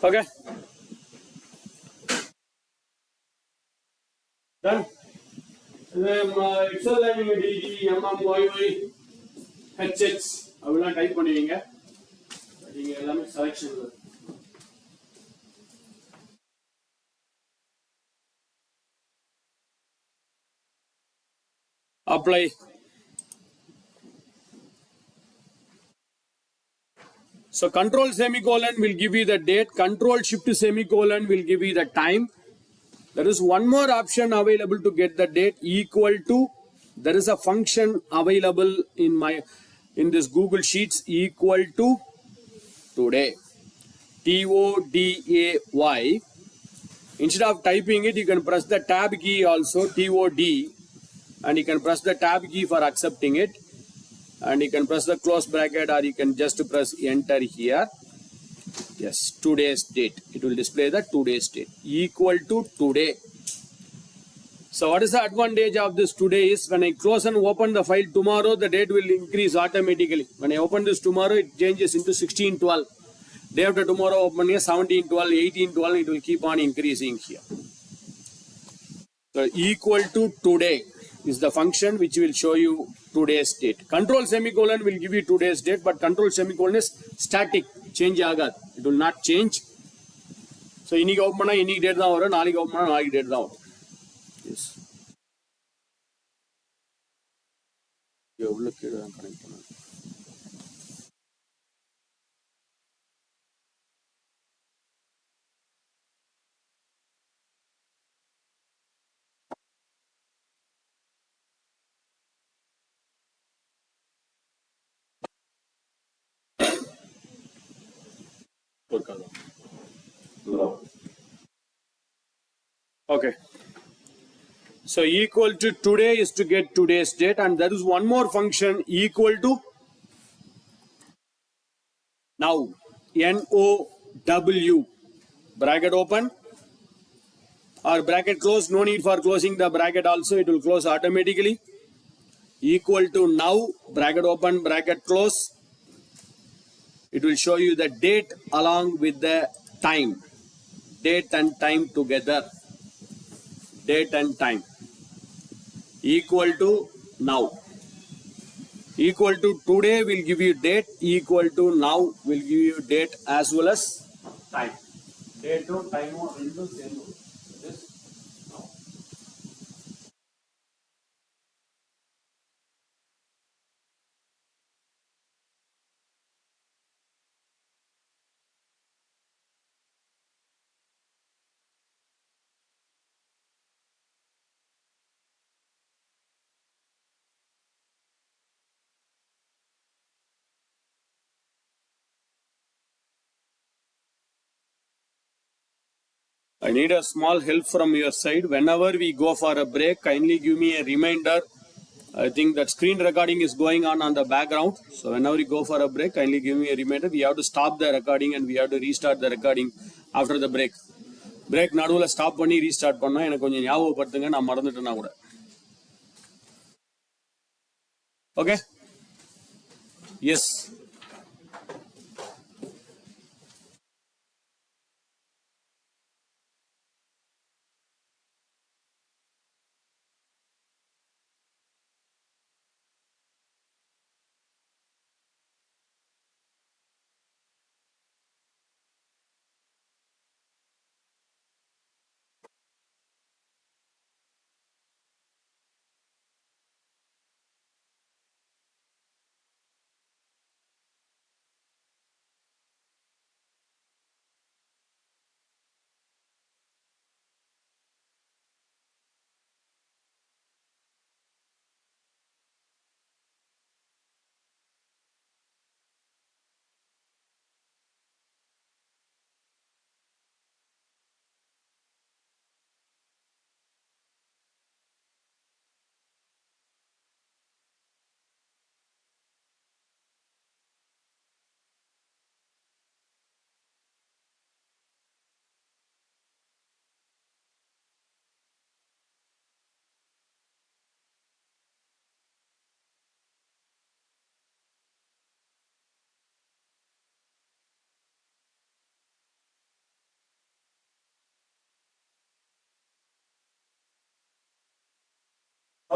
Okay. Done. Excel நீங்க DG, MMYY, HX அதெல்லாம் type பண்ணுவீங்க. நீங்க எல்லாமே selection. Apply. So control semicolon will give you the date. Control shift semicolon will give you the time. There is one more option available to get the date, equal to. There is a function available in this Google Sheets, equal to today. TODAY. Instead of typing it, you can press the tab key also, TOD, and you can press the tab key for accepting it. And you can press the close bracket, or you can just press enter here. Yes, today's date. It will display the today's date. Equal to today. So what is the advantage of this today is when I close and open the file tomorrow, the date will increase automatically. When I open this tomorrow, it changes into 16/12. Day after tomorrow, open here 17/12, 18/12, it will keep on increasing here. So equal to today is the function which will show you today's date. Control semicolon will give you today's date, but control semicolon is static. Change agad. It will not change. So இன்னைக்கு open பண்ணா இன்னைக்கு date தான் வரும், நாளைக்கு open பண்ணா நாளைக்கு date தான் வரும். Yes. எவ்வளோ கீழே தான் கனெக்ட் பண்ணணும். Okay. So equal to today is to get today's date, and there is one more function equal to now. NOW. Bracket open or bracket close. No need for closing the bracket also. It will close automatically. Equal to now. Bracket open, bracket close. It will show you the date along with the time. Date and time together. Date and time. Equal to now. Equal to today will give you date. Equal to now will give you date as well as time. Date to time rendu same. This now. I need a small help from your side. Whenever we go for a break, kindly give me a reminder. I think that screen recording is going on the background. So whenever we go for a break, kindly give me a reminder. We have to stop the recording and we have to restart the recording after the break. Break நடுவில் stop பண்ணி restart பண்ணா எனக்கு கொஞ்சம் ஞாபகப்படுத்துங்க, நான் மறந்துட்டேன்னா கூட. Okay, yes.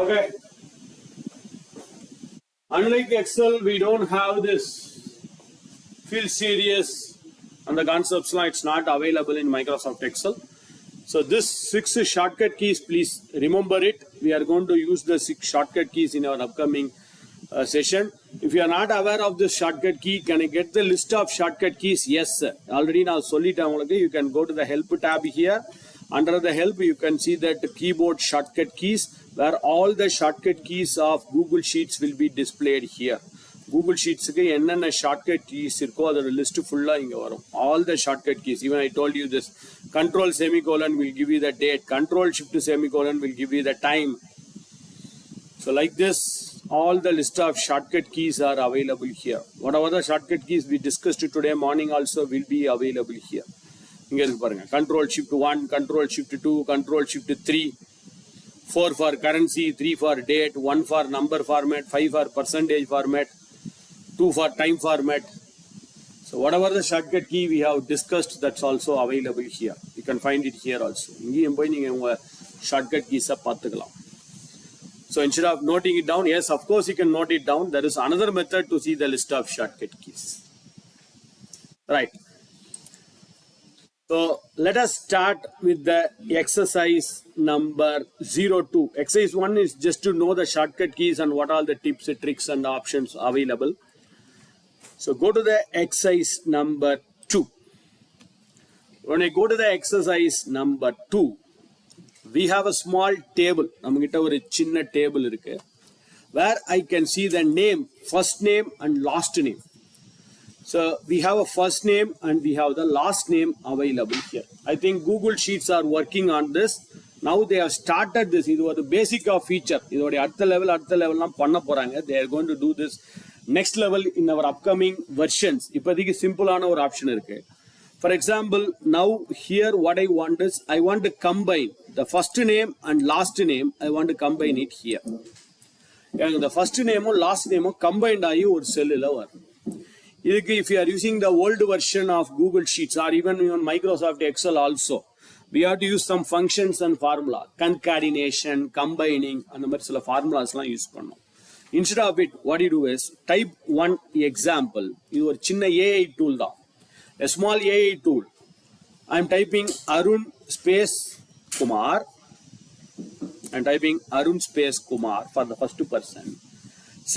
Okay. Unlike Excel, we don't have this field series and the concepts. It's not available in Microsoft Excel. So this 6 shortcut keys, please remember it. We are going to use the 6 shortcut keys in our upcoming session. If you are not aware of this shortcut key, can I get the list of shortcut keys? Yes, sir. Already now solid. You can go to the help tab here. Under the help, you can see that the keyboard shortcut keys, where all the shortcut keys of Google Sheets will be displayed here. Google Sheets என்னென்ன shortcut keys இருக்கோ அதோட list full-ஆ இங்க வரும். All the shortcut keys. Even I told you this. Control semicolon will give you the date. Control shift semicolon will give you the time. So like this, all the list of shortcut keys are available here. Whatever the shortcut keys we discussed today morning also will be available here. இங்க இருக்கு பாருங்க. Control shift 1, Control shift 2, Control shift 3, 4 for currency, 3 for date, 1 for number format, 5 for percentage format, 2 for time format. So whatever the shortcut key we have discussed, that's also available here. You can find it here also. இங்கேயும் போய் நீங்க உங்க shortcut keys பார்த்துக்கலாம். So instead of noting it down, yes, of course you can note it down. There is another method to see the list of shortcut keys. Right. So let us start with the exercise number 02. Exercise 1 is just to know the shortcut keys and what are the tips, tricks and options available. So go to the exercise number 2. When I go to the exercise number 2, we have a small table. நம்மகிட்ட ஒரு சின்ன table இருக்கு, where I can see the name, first name and last name. So we have a first name and we have the last name available here. I think Google Sheets are working on this. Now they have started this. இது ஒரு basic of feature. இதோட அடுத்த level பண்ண போறாங்க. They are going to do this next level in our upcoming versions. இப்போதைக்கு சிம்பிளான ஒரு option இருக்கு. For example, now here what I want is, I want to combine the first name and last name. I want to combine it here. The first name or last name combined ஆகி ஒரு செல்லில் வரும். If you are using the old version of Google Sheets or even Microsoft Excel also, we have to use some functions and formula, concatenation, combining, and the மாதிரி formulas use பண்ணோம். Instead of it, what you do is type one example. இது ஒரு சின்ன AI tool தான். A small AI tool. I am typing Arun space Kumar. I am typing Arun space Kumar for the first person.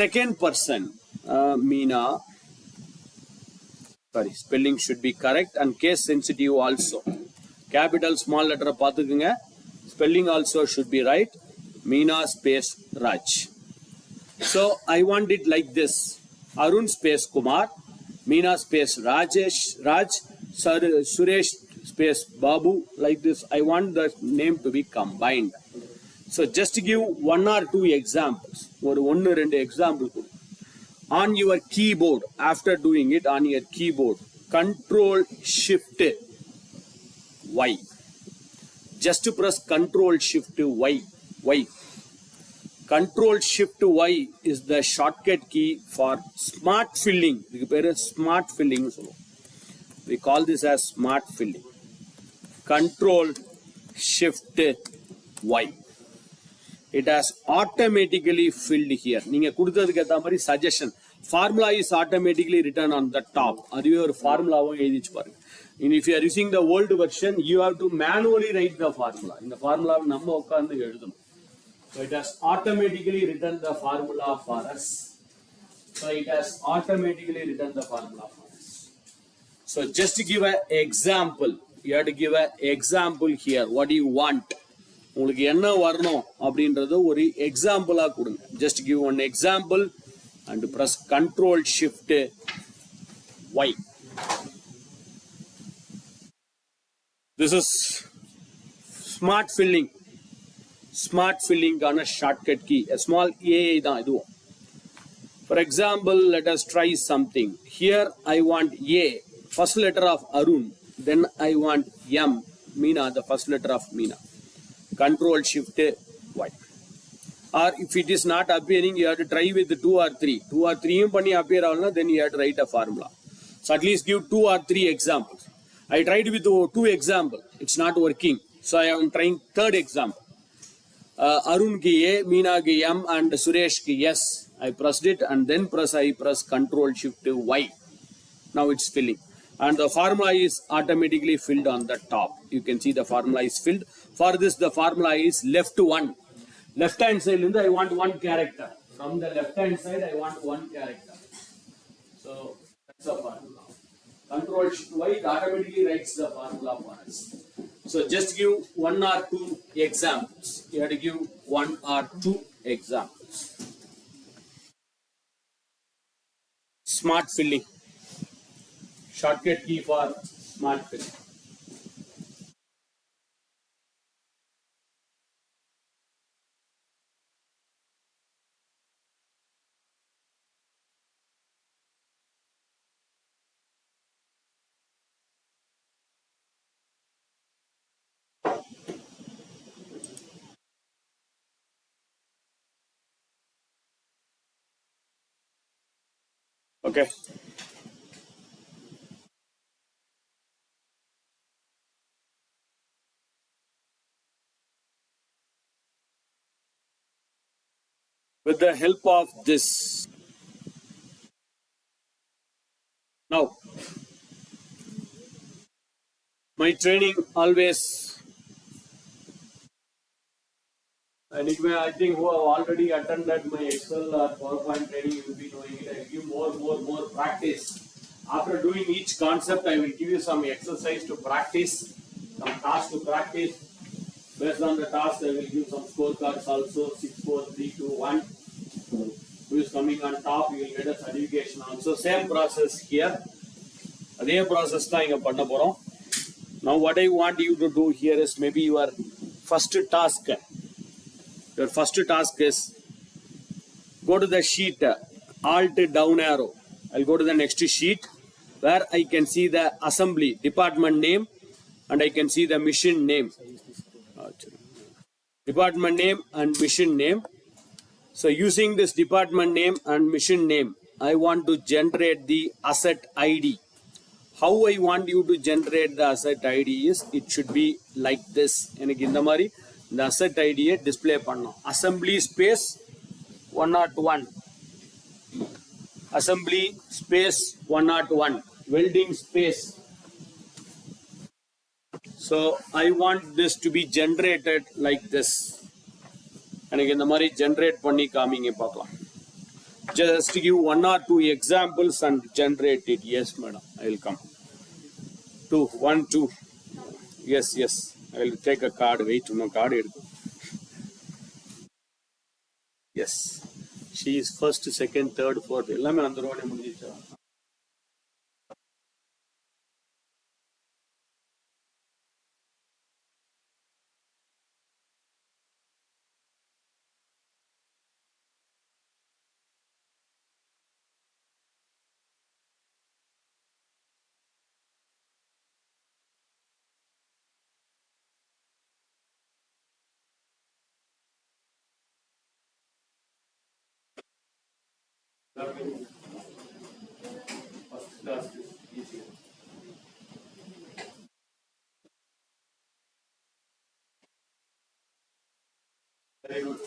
Second person, Meena. Sorry, spelling should be correct and case sensitive also. Capital small letter பார்த்துக்குங்க. Spelling also should be right. Meena space Raj. So I want it like this. Arun space Kumar, Meena space Rajesh, Raj, Suresh space Babu, like this. I want the name to be combined. So just give one or two examples. Or one or two examples. On your keyboard, after doing it on your keyboard, Control Shift Y. Just to press Control Shift Y. Y. Control Shift Y is the shortcut key for smart filling. Smart filling. We call this as smart filling. Control Shift Y. It has automatically filled here. நீங்க கொடுத்ததுக்கு ஏத்த மாதிரி suggestion. Formula is automatically written on the top. அதுவே ஒரு ஃபார்முலாவும் எழுதிச்சு பாருங்க. If you are using the old version, you have to manually write the formula. இந்த ஃபார்முலாவை நம்ம உட்கார்ந்து எழுதணும். So it has automatically written the formula for us. So it has automatically written the formula for us. So just to give an example, you have to give an example here. What do you want? உங்களுக்கு என்ன வரணும் அப்படின்றத ஒரு எக்ஸாம்பிளா கொடுங்க. Just give one example and press Control Shift Y. This is smart filling. Smart filling on a shortcut key. A small AI தான் இதுவும். For example, let us try something. Here I want A, first letter of Arun. Then I want M, Meena, the first letter of Meena. Control Shift Y. Or if it is not appearing, you have to try with 2 or 3. 2 or 3 பண்ணி appear ஆகலனா, then you have to write a formula. So at least give 2 or 3 examples. I tried with 2 examples. It's not working. So I am trying third example. Arun ki A, Meena ki M and Suresh ki S. I pressed it and then I press Control Shift Y. Now it's filling. And the formula is automatically filled on the top. You can see the formula is filled. For this, the formula is left 1. Left hand side, I want 1 character. From the left hand side, I want 1 character. So that's the formula. Control Shift Y automatically writes the formula for us. So just give 1 or 2 examples. You have to give 1 or 2 examples. Smart filling. Shortcut key for smart filling. Okay. With the help of this, now My training always. Anyway, I think who have already attended my Excel or PowerPoint training, you will be knowing it. I will give more practice. After doing each concept, I will give you some exercise to practice, some task to practice. Based on the task, I will give some scorecards also. 6, 4, 3, 2, 1. Who is coming on top, you will get a certification also. Same process here. அதே process தான் இங்க பண்ண போறோம். Now what I want you to do here is maybe your first task. Your first task is go to the sheet, alt down arrow. I'll go to the next sheet where I can see the assembly department name and I can see the mission name. Department name and mission name. So using this department name and mission name, I want to generate the asset ID. How I want you to generate the asset ID is it should be like this. எனக்கு இந்த மாதிரி இந்த asset ID display பண்ணணும். Assembly space 101. Assembly space 101. Welding space. So I want this to be generated like this. எனக்கு இந்த மாதிரி generate பண்ணி காமிங்க பார்க்கலாம். Just give 1 or 2 examples and generate it. Yes, madam. I will come. 2, 1, 2. Yes. I will take a card. Wait, no card. Yes. She is first, second, third, fourth. எல்லாமே அந்த ரோட முடிஞ்சிச்சா? First class is easier. Very good.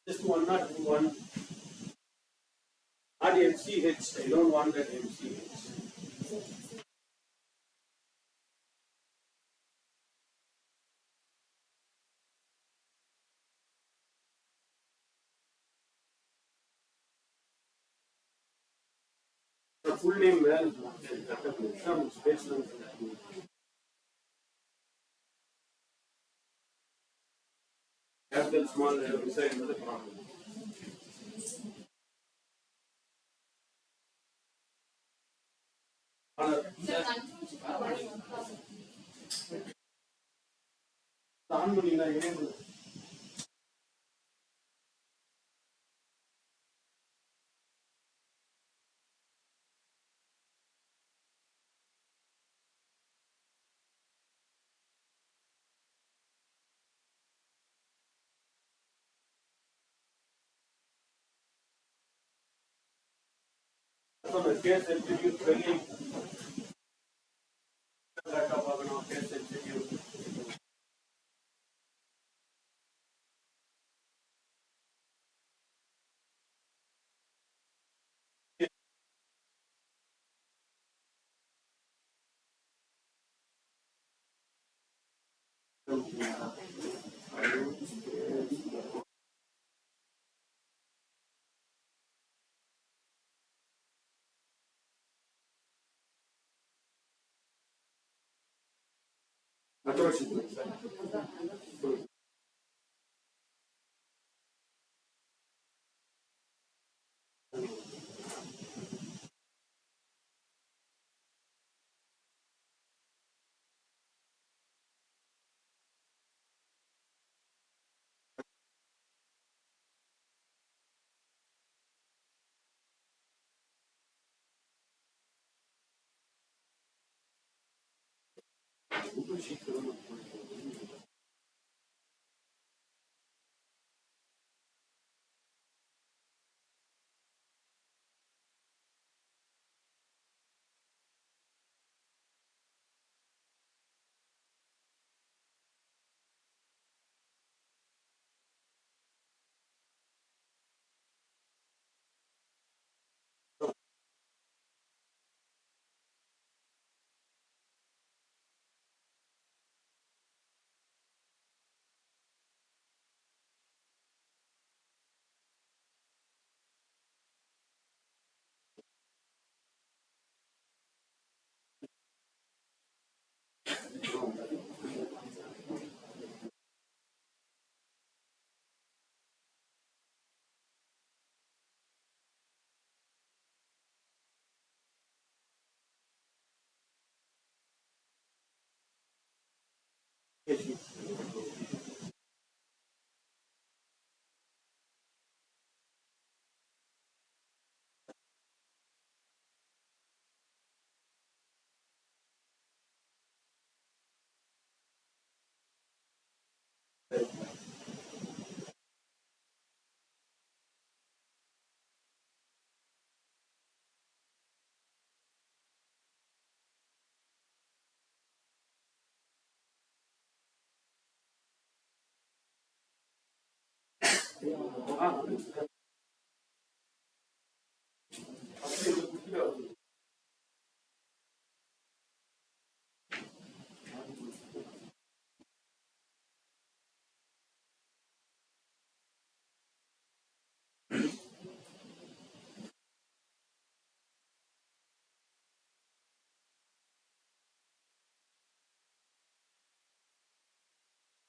Just 1 or 2, 1. Not MCH. I don't want that MCH. The full name well, some space. Capital small beside another problem. Sanmina ಏನು case execute training backup ಆಗணும் case execute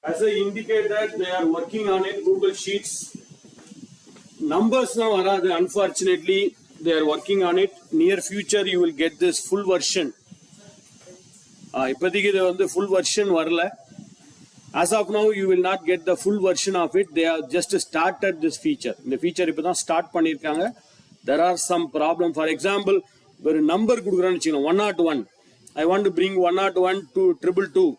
As I indicated, they are working on it. Google Sheets. Numbers now are unfortunately they are working on it. Near future you will get this full version. இப்போதைக்கு இது வந்து full version வரல. As of now you will not get the full version of it. They have just started this feature. இந்த feature இப்போ தான் start பண்ணியிருக்காங்க. There are some problem. For example, ஒரு number கொடுக்குறேன்னு வச்சுக்கோங்க 101. I want to bring 101 to 222.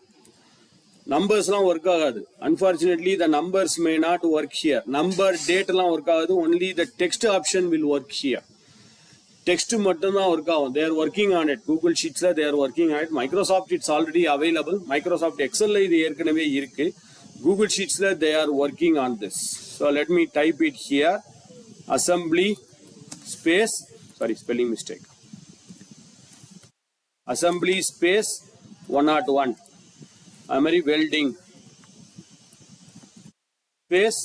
நம்பர்ஸ்லாம் work ஆகாது. Unfortunately the numbers may not work here. Number டேட்லாம் ஒர்க் ஆகாது. Only the text option will work here. Text மட்டும்தான் work ஆகும். They're working on it. Google ஷீட்ஸில் they're working on it. Microsoft it's already available. Microsoft எக்ஸலில் இது ஏற்கனவே இருக்கு. Google ஷீட்ஸில் they are working on this. So let me type it here. Assembly space spelling mistake. Assembly space 101. அது மாதிரி welding space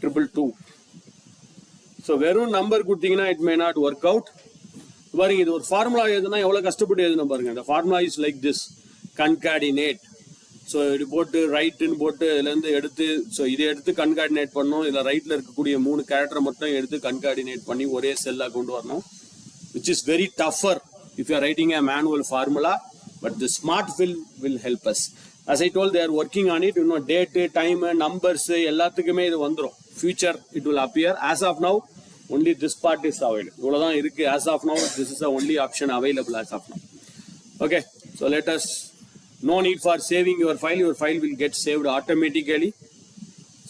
222. So வெறும் number கொடுத்தீங்கன்னா it may not work out. பாருங்க, இது ஒரு ஃபார்முலா எழுதுனா எவ்வளோ கஷ்டப்பட்டு எழுதுனா பாருங்க. இந்த formula is like this கன்கார்டினேட். So இது போட்டு ரைட்டுன்னு போட்டு இதுலேருந்து எடுத்து இதை எடுத்து கன்கார்டினேட் பண்ணணும். இதில் ரைட்டில் இருக்கக்கூடிய 3 கேரக்டரை மட்டும் எடுத்து கன்கார்டினேட் பண்ணி ஒரே செல்லாக கொண்டு வரணும். Which is very tougher if you are writing a manual formula, but the smart fill will help us. As I told, they are working on it. Date, time, numbers, எல்லாத்துக்குமே இது வந்துரும். Future it will appear. As of now, only this part is available. இவ்வளவுதான் இருக்கு. As of now, this is the only option available as of now. Okay, so let us. No need for saving your file. Your file will get saved automatically.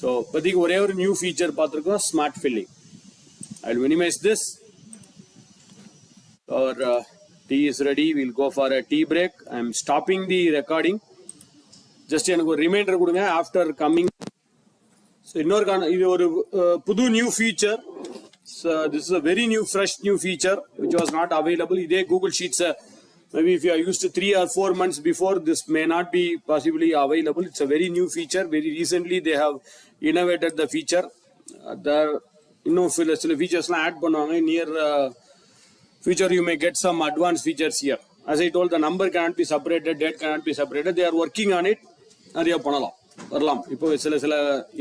So, இப்போதைக்கு ஒரே ஒரு new feature பார்த்துருக்கோம், smart filling. I will minimize this. Our tea is ready. We'll go for a tea break. I'm stopping the recording. Just எனக்கு ஒரு reminder கொடுங்க after coming. So இன்னொரு இது ஒரு புது new feature. This is a very new fresh new feature which was not available. இதே Google sheets maybe if you are used to 3 or 4 months before, this may not be possibly available. It's a very new feature. Very recently they have innovated the feature. இன்னும் சில ஃபீச்சர்ஸ்லாம் add பண்ணுவாங்க. Near future you may get some advanced features here. As I told, the number cannot be separated, date cannot be separated. They are working on it. நிறைய பண்ணலாம் வரலாம். இப்போ சில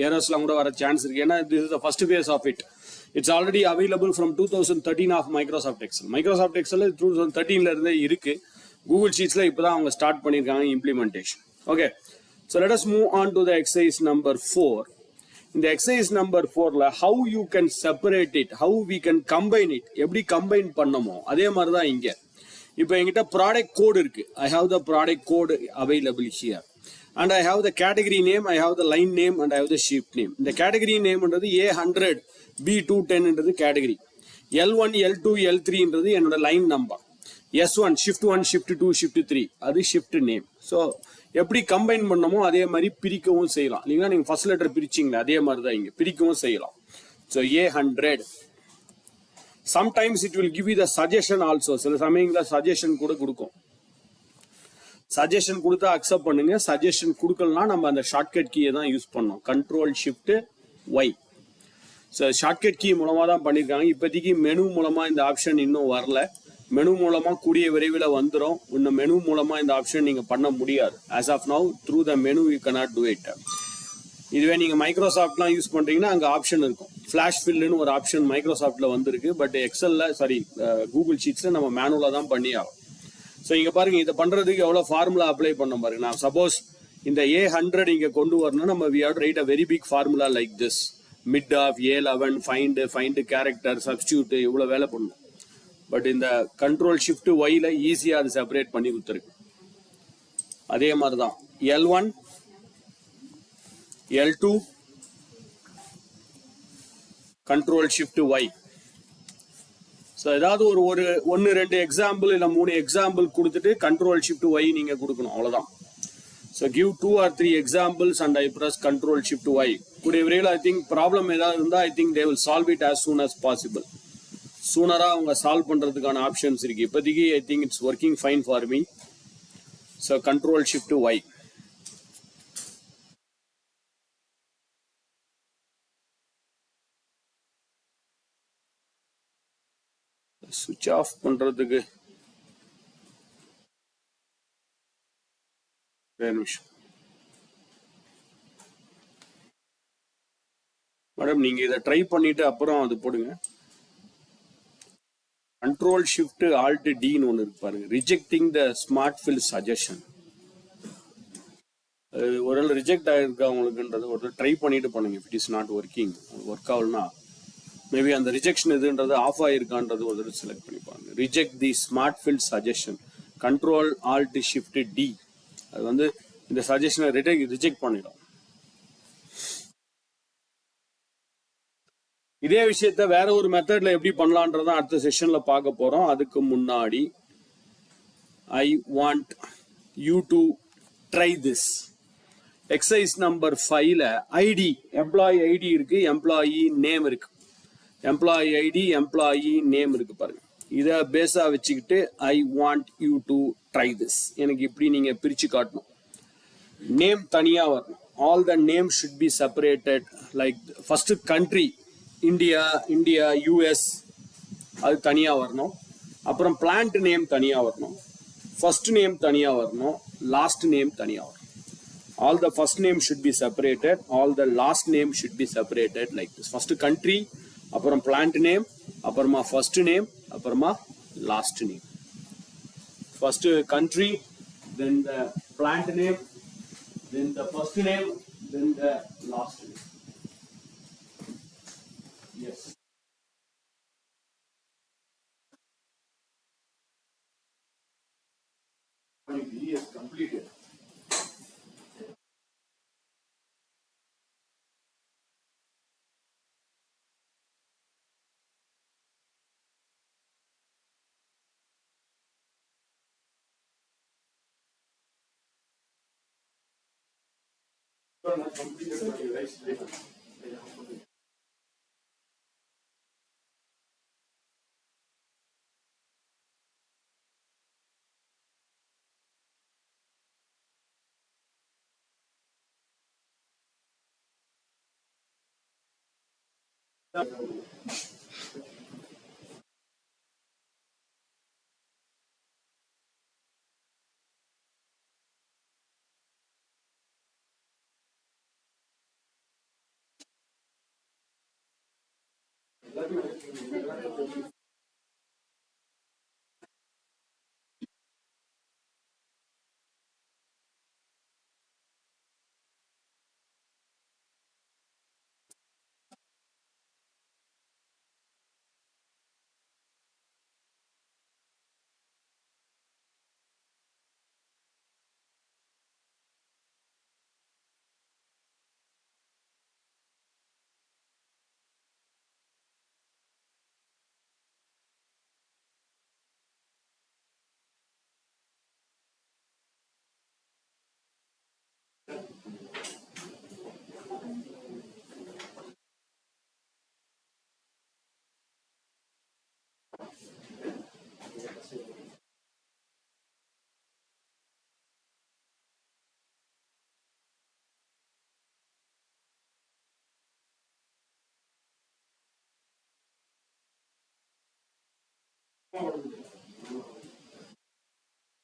எரர்ஸ்லாம் கூட வர சான்ஸ் இருக்கு. ஏன்னா this is the first phase of it. It's already available from 2013 of Microsoft Excel. Microsoft Excel 2013ல இருந்தே இருக்கு. Google Sheetsல இப்பதான் அவங்க ஸ்டார்ட் பண்ணிருக்காங்க implementation. Okay, so let us move on to the exercise number 4. இந்த exercise number 4ல how you can separate it, how we can combine it, எப்படி combine பண்ணமோ அதே மாதிரி தான் இங்க. இப்போ என்கிட்ட ப்ராடக்ட் கோட் இருக்கு. I have the product code available here. And I have the category name, I have the line name, and I have the sheet name. இந்த category nameன்றது A100, B210ன்றது category. L1, L2, L3ன்றது என்னோட line number. S1, shift 1, shift 2, shift 3 அது shift name. So எப்படி combine பண்ணமோ அதே மாதிரி பிரிக்கவும் செய்யலாம். இல்லைங்களா, நீங்கள் ஃபர்ஸ்ட் லெட்டர் பிரிச்சிங்களா அதே மாதிரி தான் இங்கே பிரிக்கவும் செய்யலாம். So A100. Sometimes it will give you the suggestion also. சில சமயங்களில் சஜஷன் கூட கொடுக்கும். சஜஷன் கொடுத்தா அக்செப்ட் பண்ணுங்க. சஜஷன் கொடுக்கலாம் நம்ம அந்த ஷார்ட்கட் கீயை தான் யூஸ் பண்ணோம். Control shift Y. So shortcut key மூலமாக தான் பண்ணியிருக்காங்க. இப்போதைக்கு மெனு மூலமாக இந்த ஆப்ஷன் இன்னும் வரல. மெனு மூலமாக கூடிய விரைவில் வந்துடும். இன்னும் மெனு மூலமாக இந்த ஆப்ஷன் நீங்கள் பண்ண முடியாது. As of now through the menu you cannot do it. இதுவே நீங்கள் மைக்ரோசாஃப்ட்லாம் யூஸ் பண்ணுறீங்கன்னா அங்கே ஆப்ஷன் இருக்கும். ஃப்ளாஷ் ஃபில்லுன்னு ஒரு ஆப்ஷன் மைக்ரோசாஃப்ட்டில் வந்துருக்கு. பட் எக்ஸலில் கூகுள் ஷீட்ஸில் நம்ம மேனுவலாக தான் பண்ணி ஆகும். ஸோ இங்கே பாருங்கள், இதை பண்ணுறதுக்கு எவ்வளோ ஃபார்முலா அப்ளை பண்ண பாருங்க. நான் சப்போஸ் இந்த A100 இங்க கொண்டு வரணும் நம்ம we have to write a very big formula like this. Mid of A11 find character substitute இவ்வளவு வேலை பண்ணணும். பட் இந்த கண்ட்ரோல் ஷிஃப்ட் ஒய்ல ஈஸியா அது செப்பரேட் பண்ணி கொடுத்துருக்கு. அதே மாதிரி தான் L1 L2 control shift Y. So ஏதாவது ஒரு ஒன்று ரெண்டு எக்ஸாம்பிள் இல்லை 3 எக்ஸாம்பிள் கொடுத்துட்டு கண்ட்ரோல் ஷிஃப்ட் ஒய் நீங்க கொடுக்கணும், அவ்வளோதான். So give 2 or 3 examples and I press control shift Y. கூடிய விரைவில் ஐ திங்க் ப்ராப்ளம் ஏதாவது இருந்தால் I think they will solve it as soon as possible. சூனராக அவங்க சால்வ் பண்ணுறதுக்கான ஆப்ஷன்ஸ் இருக்கு. இப்போதைக்கு I think it's working fine for me. So control shift Y. சுவிட்ச் ஆஃப் பண்றதுக்கு நிமிஷம் மேடம், நீங்க இதை ட்ரை பண்ணிட்டு அப்புறம் அது போடுங்க. கண்ட்ரோல் ஷிஃப்ட் ஆல்ட் டின்னு ஒன்று இருக்கு பாருங்க, rejecting the smart fill suggestion. ஒரு ரிஜெக்ட் ஆகிருக்கா உங்களுக்குன்றது ஒரு ட்ரை பண்ணிட்டு பண்ணுங்க. It is not working, work ஆகலனா மேபி அந்த ரிஜெக்ஷன் எதுன்றது ஆஃப் ஆயிருக்கான்றது ஒரு தடவை செலக்ட் பண்ணிப்பாங்க. Reject the smart fill suggestion, control alt shift D. அது வந்து இந்த சஜஷனை ரிஜெக்ட் பண்ணிடும். இதே விஷயத்த வேற ஒரு மெத்தட்ல எப்படி பண்ணலான்றதான் அடுத்த செஷன்ல பார்க்க போறோம். அதுக்கு முன்னாடி I want you to try this exercise number 5ல ஐடி, எம்ப்ளாயி ஐடி இருக்கு, எம்ப்ளாயி நேம் இருக்கு. எம்ப்ளாயி ஐடி எம்ப்ளாயி நேம் இருக்கு பாருங்க. இதை பேஸா வச்சுக்கிட்டு I want you to try this, எனக்கு இப்படி நீங்க பிரிச்சு காட்டணும். நேம் தனியா வரணும். All the name should be separated. Like first country India US அது தனியா வரணும். அப்புறம் பிளான்ட் நேம் தனியா வரணும். ஃபர்ஸ்ட் நேம் தனியா வரணும். லாஸ்ட் நேம் தனியா வரணும். All the first name should be separated. All the last name should be separated like this. First country, அப்புறம் plant name, அப்புறமா first name, அப்புறமா last name. First country, then the plant name, then the first name, then the last name. Yes. Yes, completed.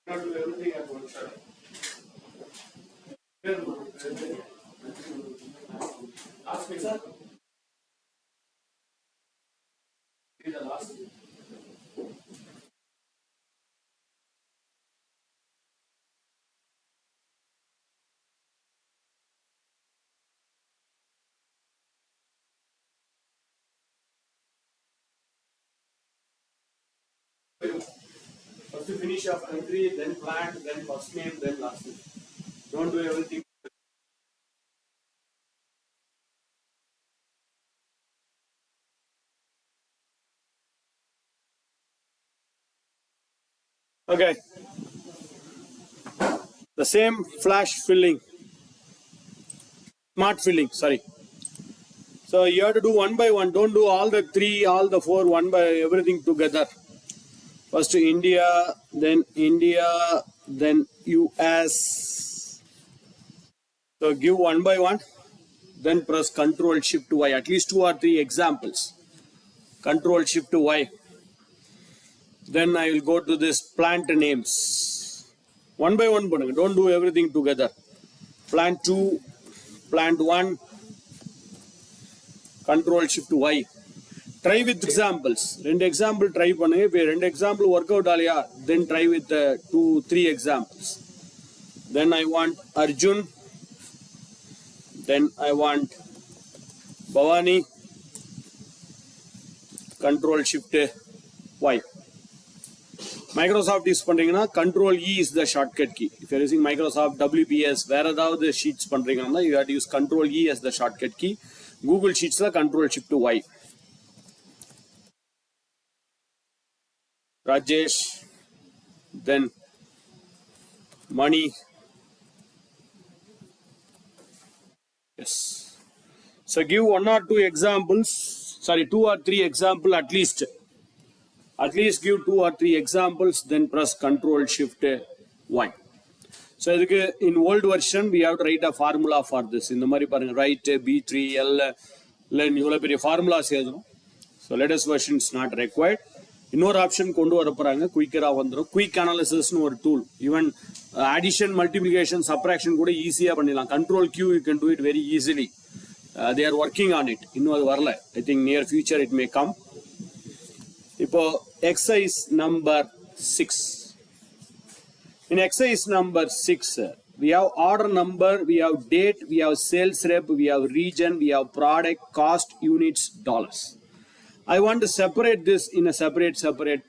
Not do everything at one shot. Last week, sir. The last week. First finish of country, then plant, then first name, then last name. Don't do everything. Okay. The same flash filling, smart filling, sorry. So you have to do one by one. Don't do all the three, all the four, one by everything together. First India, then US. So give one by one, then press Control Shift Y. At least 2 or 3 examples. Control Shift Y. Then I will go to this plant names. One by one, don't do everything together. Plant 2, plant 1, Control Shift Y. Try with examples. Two example try பண்ணுங்க. இப்போ 2 example work out ஆலையா, then try with 2-3 examples. Then I want Arjun. Then I want Bhavani. Control Shift Y. Microsoft use பண்றீங்கன்னா Control E is the shortcut key. If you are using Microsoft WPS, வேற ஏதாவது sheets பண்றீங்கன்னா you have to use Control E as the shortcut key. Google Sheetsல Control Shift Y. Rajesh, then Money. Yes. So give 1 or 2 examples. Sorry, 2 or 3 example at least. At least give 2 or 3 examples, then press Control Shift Y. So in old version, we have to write a formula for this. In the mari write B3L, then you will have formula. So latest version is not required. இன்னொரு option கொண்டு வர போறாங்க, குயிக்கரா வந்துடும். Quick அனாலிசிஸ்னு ஒரு tool. Even addition, multiplication, subtraction கூட ஈஸியா பண்ணிடலாம். Control Q you can do it very easily. They are working on it. இன்னும் அது வரல. I think near future it may come. இப்போ exercise number 6. In exercise number 6, we have order number, we have date, we have sales rep, we have region, we have product, cost, units, dollars. I want to separate this in a separate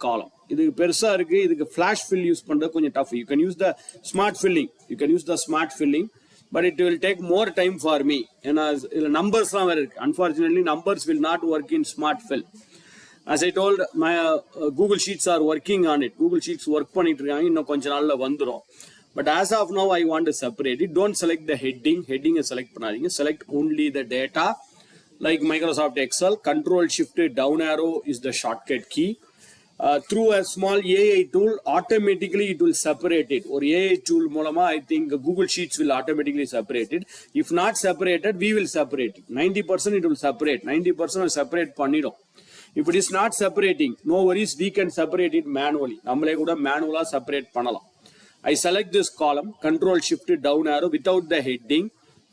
column. இது பெருசா இருக்கு. இதுக்கு flash fill use பண்றது கொஞ்சம் tough. You can use the smart filling. But it will take more time for me. ஏன்னா நம்பர்ஸ்லாம் வேற இருக்கு. Unfortunately, numbers will not work in smart fill. As I told, my Google Sheets are working on it. Google Sheets work பண்ணிட்டு இருக்காங்க. இன்னும் கொஞ்ச நாள்ல வந்துரும். But as of now, I want to separate it. Don't select the heading. Heading select பண்ணாதீங்க. Select only the data. Like Microsoft Excel, Control Shift down arrow is the shortcut key. Through a small AI tool, automatically it will separate it. Or AI tool மூலமா, I think Google Sheets will automatically separate it. If not separated, we will separate it. 90% it will separate. 90% will separate பண்ணிடும். If it is not separating, no worries, we can separate it manually. நம்மளே கூட manually separate பண்ணலாம். I select this column, Control Shift down arrow without the heading.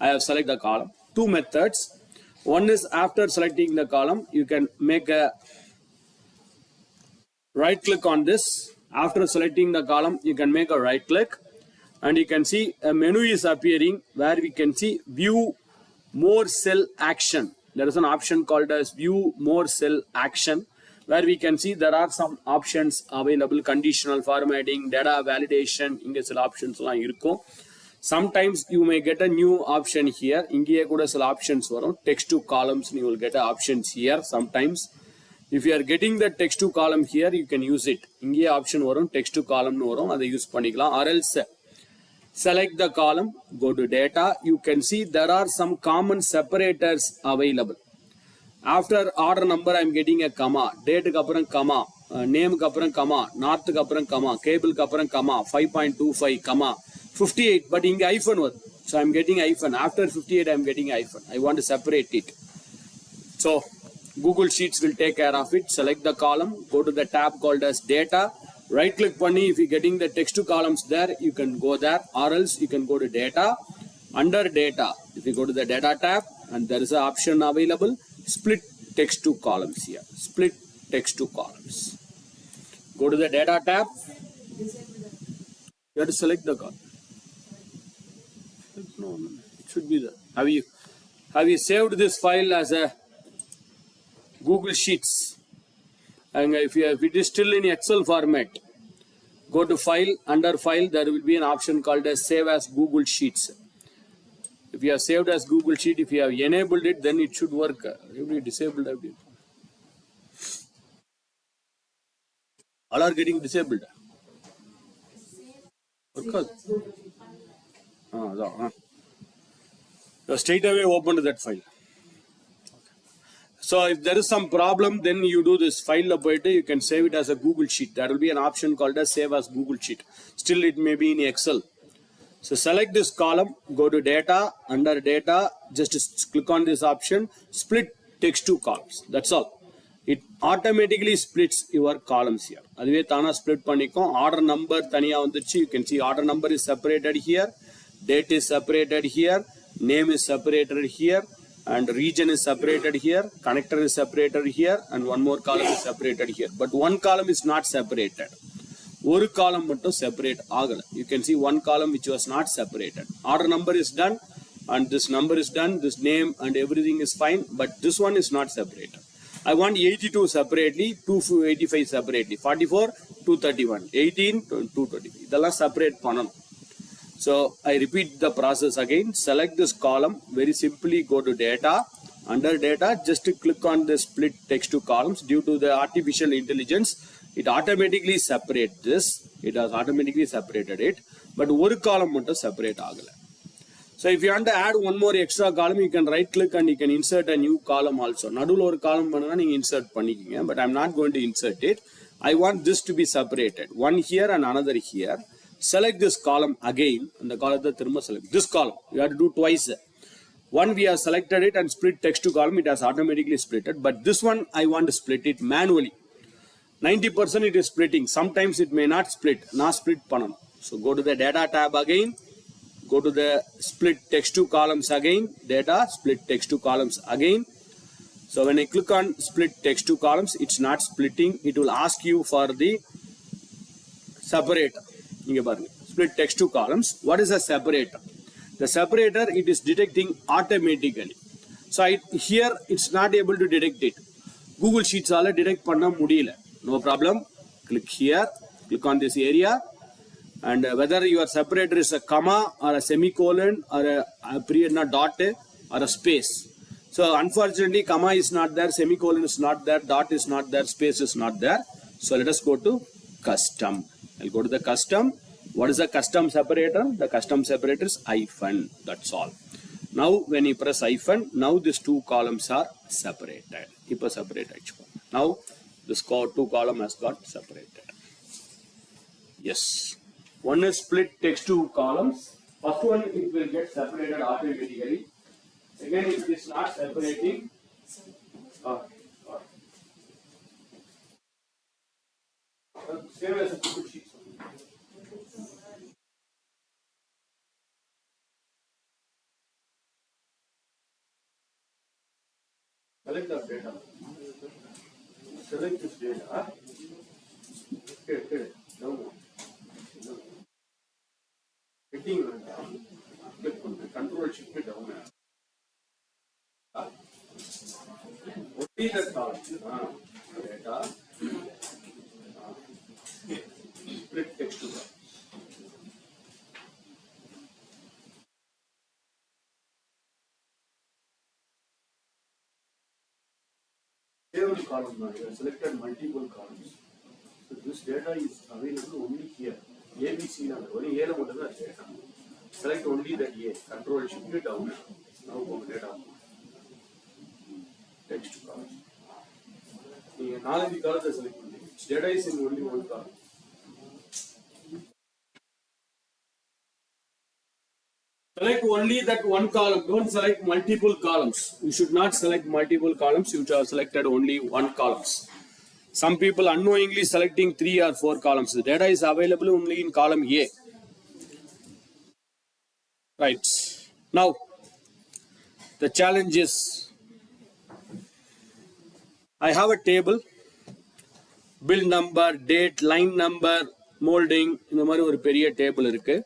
I have select the column. 2 methods. One is after selecting the column, you can make a right click on this. After selecting the column, you can make a right click and you can see a menu is appearing where we can see view more cell action. There is an option called as view more cell action where we can see there are some options available: conditional formatting, data validation. Inge சில options எல்லாம் இருக்கும். Sometimes you may get a new option here. இங்கேயே கூட சில options வரும். Text to columns, you will get options here sometimes. If you are getting the text to column here, you can use it. இங்கேயே option வரும், text to column வரும், அதை use பண்ணிக்கலாம். Or else select the column, go to data. You can see there are some common separators available. After order number, I am getting a comma. Date க்கு அப்புறம் comma, name க்கு அப்புறம் comma, north க்கு அப்புறம் comma, cable க்கு அப்புறம் comma, 5.25 comma, 58. But இங்க hyphen வரும். So I am getting hyphen. After 58, I am getting hyphen. I want to separate it. So Google Sheets will take care of it. Select the column, go to the tab called as data. Right click பண்ணி, if you getting the text to columns there, you can go there, or else you can go to data. Under data, if you go to the data tab, and there is an option available, split text to columns here. Split text to columns. Go to the data tab. You have to select the column. No, it should be there. Have you saved this file as a Google Sheets? And if it is still in Excel format, go to File, under File, there will be an option called as Save as Google Sheets. If you have saved as Google Sheet, if you have enabled it, then it should work. If you disabled it, all are getting disabled. Because straight away open to that file. So if there is some problem, then you do this file operator, you can save it as a Google Sheet. There will be an option called as Save as Google Sheet. Still, it may be in Excel. So select this column, go to Data, under Data, just click on this option, split text to columns. That's all. It automatically splits your columns here. Adve thana split pannikom. Order number thaniya vanduchu. You can see order number is separated here, date is separated here, name is separated here, and region is separated here, connector is separated here, and one more column is separated here. But one column is not separated. One column mattum separate agala. You can see one column which was not separated. Order number is done, and this number is done, this name and everything is fine, but this one is not separated. I want 82 separately, 285 separately, 44, 231, 18, 225. Idella separate pananum. So I repeat the process again. Select this column. Very simply go to Data. Under Data, just click on the split text to columns. Due to the artificial intelligence, it automatically separates this. It has automatically separated it. But one column mattum separate agala. So if you want to add one more extra column, you can right click and you can insert a new column also. Nadula or column insert pannikinga, but I'm not going to insert it. I want this to be separated. One here and another here. Select this column again, and the column select this column. You have to do twice. One we have selected it and split text to column, it has automatically splitted. But this one I want to split it manually. 90% it is splitting. Sometimes it may not split. Not split panam. So go to the Data tab again. Go to the split text to columns again. Data, split text to columns again. So when I click on split text to columns, it's not splitting. It will ask you for the separator. Split text to columns. What is a separator? The separator, it is detecting automatically. So here it's not able to detect it. Google Sheets all detect panna mudiyala. No problem. Click here. Click on this area. And whether your separator is a comma or a semicolon or a period dot or a space. So unfortunately, comma is not there, semicolon is not there, dot is not there, space is not there. So let us go to custom. I'll go to the custom. What is the custom separator? The custom separator is hyphen. That's all. Now when you press hyphen, now these two columns are separated. Keep a separate. Now this two column has got separated. Yes. One is split text to columns. First one it will get separated automatically. Again, if it is not separating, save as a Google Sheet. Select the data. Select this data. Okay. Down. Heading. Click on the control shift down. Only the column. Data. Split text to column. Save column now. You have selected multiple columns. So this data is available only here. ABC now. Only here data. Select only that A. Control shift down. Now go to data. Text to column. The knowledge column is selected. Data is in only one column. Select only that one column. Don't select multiple columns. You should not select multiple columns. You should have selected only one columns. Some people unknowingly selecting 3 or 4 columns. The data is available only in column A. Right. Now, the challenge is, I have a table, bill number, date, line number, molding, in the ஒரு பெரிய table இருக்கு.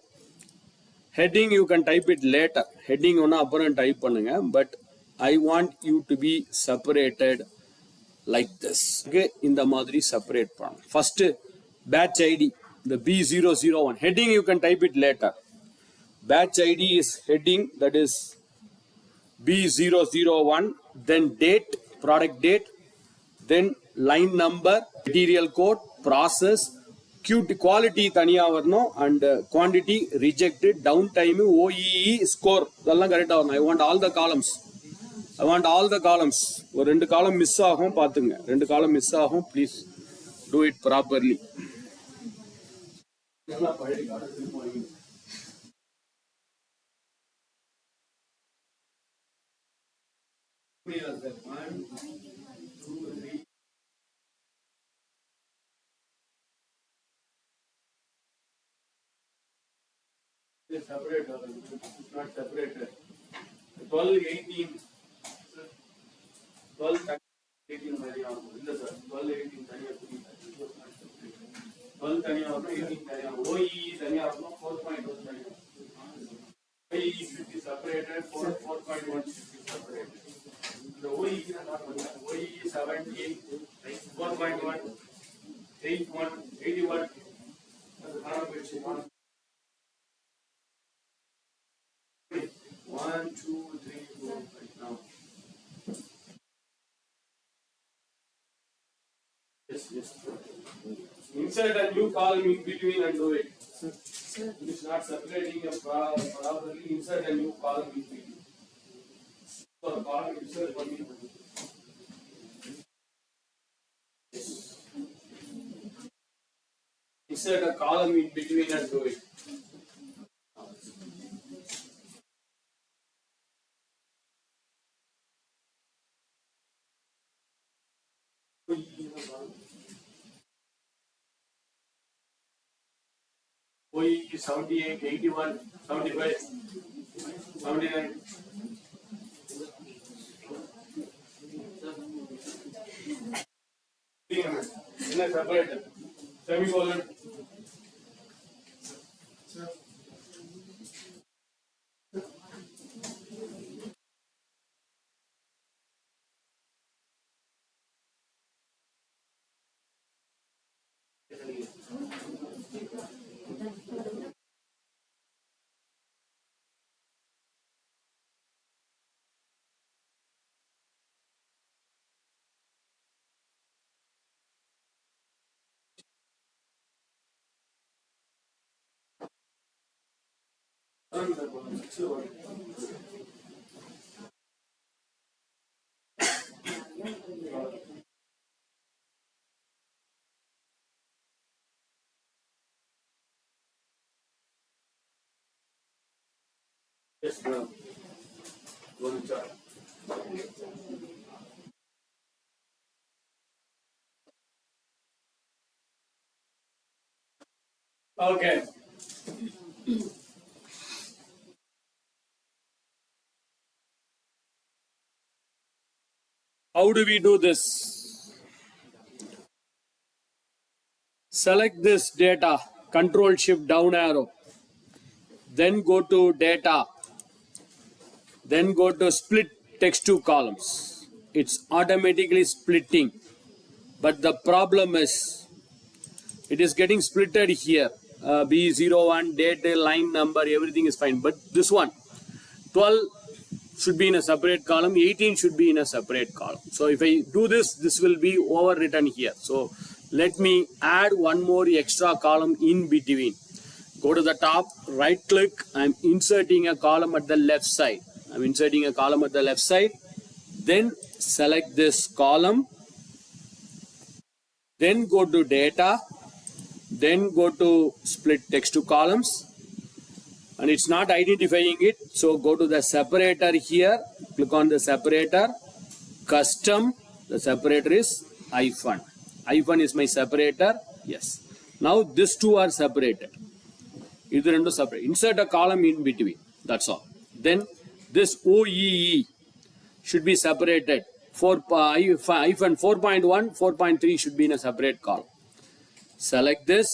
Heading you can type it later. Heading ஒண்ணா அப்புறம் type பண்ணுங்க. But I want you to be separated like this. Okay, இந்த மாதிரி separate பண்ணணும். First batch ID, the B001 heading you can type it later. Batch ID is heading, that is B001, then date, product date, then line number, material code, process, quality தனியா வரணும், and quantity, rejected, downtime, OEE, score இதெல்லாம் கரெக்டா வரணும். I want all the columns. ஒரு ரெண்டு காலம் miss ஆகும், பாத்துங்க. ரெண்டு காலம் மிஸ் ஆகும். Please do it properly. Separate or not separated. 12, 18, 12, 18 தனியா வரும். இல்ல சார், 12, 18 தனியா புரியுது. 12 தனியா வரும், 18 தனியா வரும். OEE தனியா வரும், 4.1 தனியா வரும். OEE should be separated, 4.1 should be separated. The OEE is not one. OEE 17, 4.1, 81, 81. That's the column which is 1, 2, 3, 4, 5 now. Yes. Insert a new column in between and do it. It is not separating a properly. Insert a new column in between. So the column insert one in between. Yes. Insert a column in between and do it. OE 78, 81, 75, 79. Separated. Semicolon. Yes, bro. One chart. Okay. How do we do this? Select this data, Control Shift down arrow, then go to data, then go to split text to columns. It's automatically splitting, but the problem is it is getting splitted here. B01, date, line number, everything is fine, but this one 12 should be in a separate column, 18 should be in a separate column. So if I do this, this will be overwritten here. So let me add one more extra column in between. Go to the top, right click, I'm inserting a column at the left side. Then select this column, then go to data, then go to split text to columns, and it's not identifying it. So go to the separator here, click on the separator, custom, the separator is hyphen. Hyphen is my separator, yes. Now these two are separated. Either into separate. Insert a column in between, that's all. Then this OEE should be separated. Hyphen 4.1, 4.3 should be in a separate column. Select this,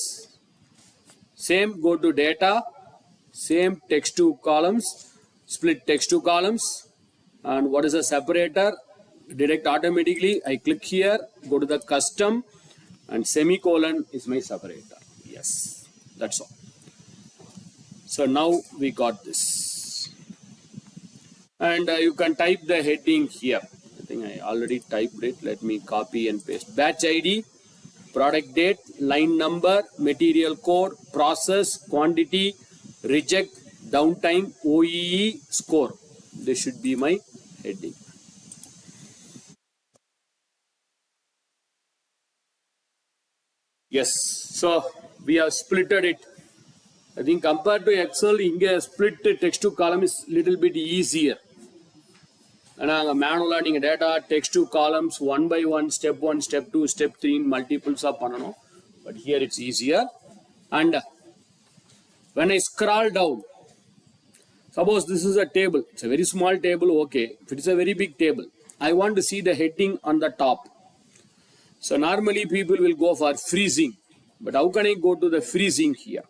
same, go to data, same text to columns, split text to columns, and what is a separator? direct automatically. I click here, go to the custom, and semicolon is my separator. Yes, that's all. So now we got this. And you can type the heading here. I think I already typed it. Let me copy and paste. Batch ID, product date, line number, material code, process, quantity, reject, downtime, OEE, score. This should be my heading. Yes, so we have splitted it. I think compared to Excel, inge split text to column is little bit easier. And manual data text to columns one by one, step 1, step 2, step 3 multiples of panano. But here it's easier. And when I scroll down, suppose this is a table. It's a very small table, okay. If it's a very big table, I want to see the heading on the top. So normally people will go for freezing. But how can I go to the freezing here?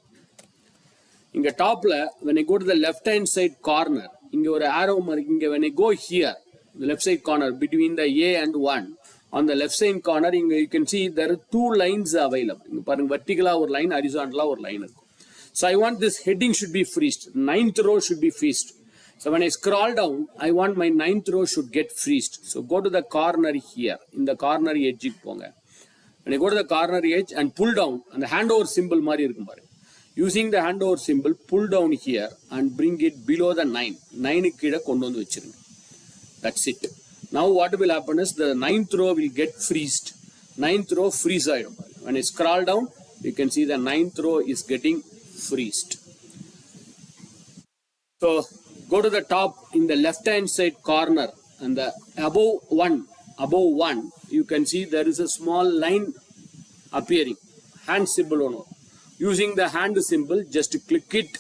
In the top, when I go to the left hand side corner, in your arrow mark, when I go here, the left side corner between the A and 1, on the left side corner, you can see there are 2 lines available. Vertical or line, horizontal or line. So I want this heading should be freezed. 9th row should be freezed. So when I scroll down, I want my 9th row should get freezed. So go to the corner here, in the corner edge. When I go to the corner edge and pull down, and the handover symbol mari irukum paru. Using the handover symbol, pull down here and bring it below the 9. 9 kida kondu vandu vechirunga. That's it. Now what will happen is the 9th row will get freezed. 9th row freeze item. When I scroll down, you can see the 9th row is getting freezed. So go to the top in the left hand side corner and the above one, you can see there is a small line appearing. Hand symbol on. Using the hand symbol, just click it,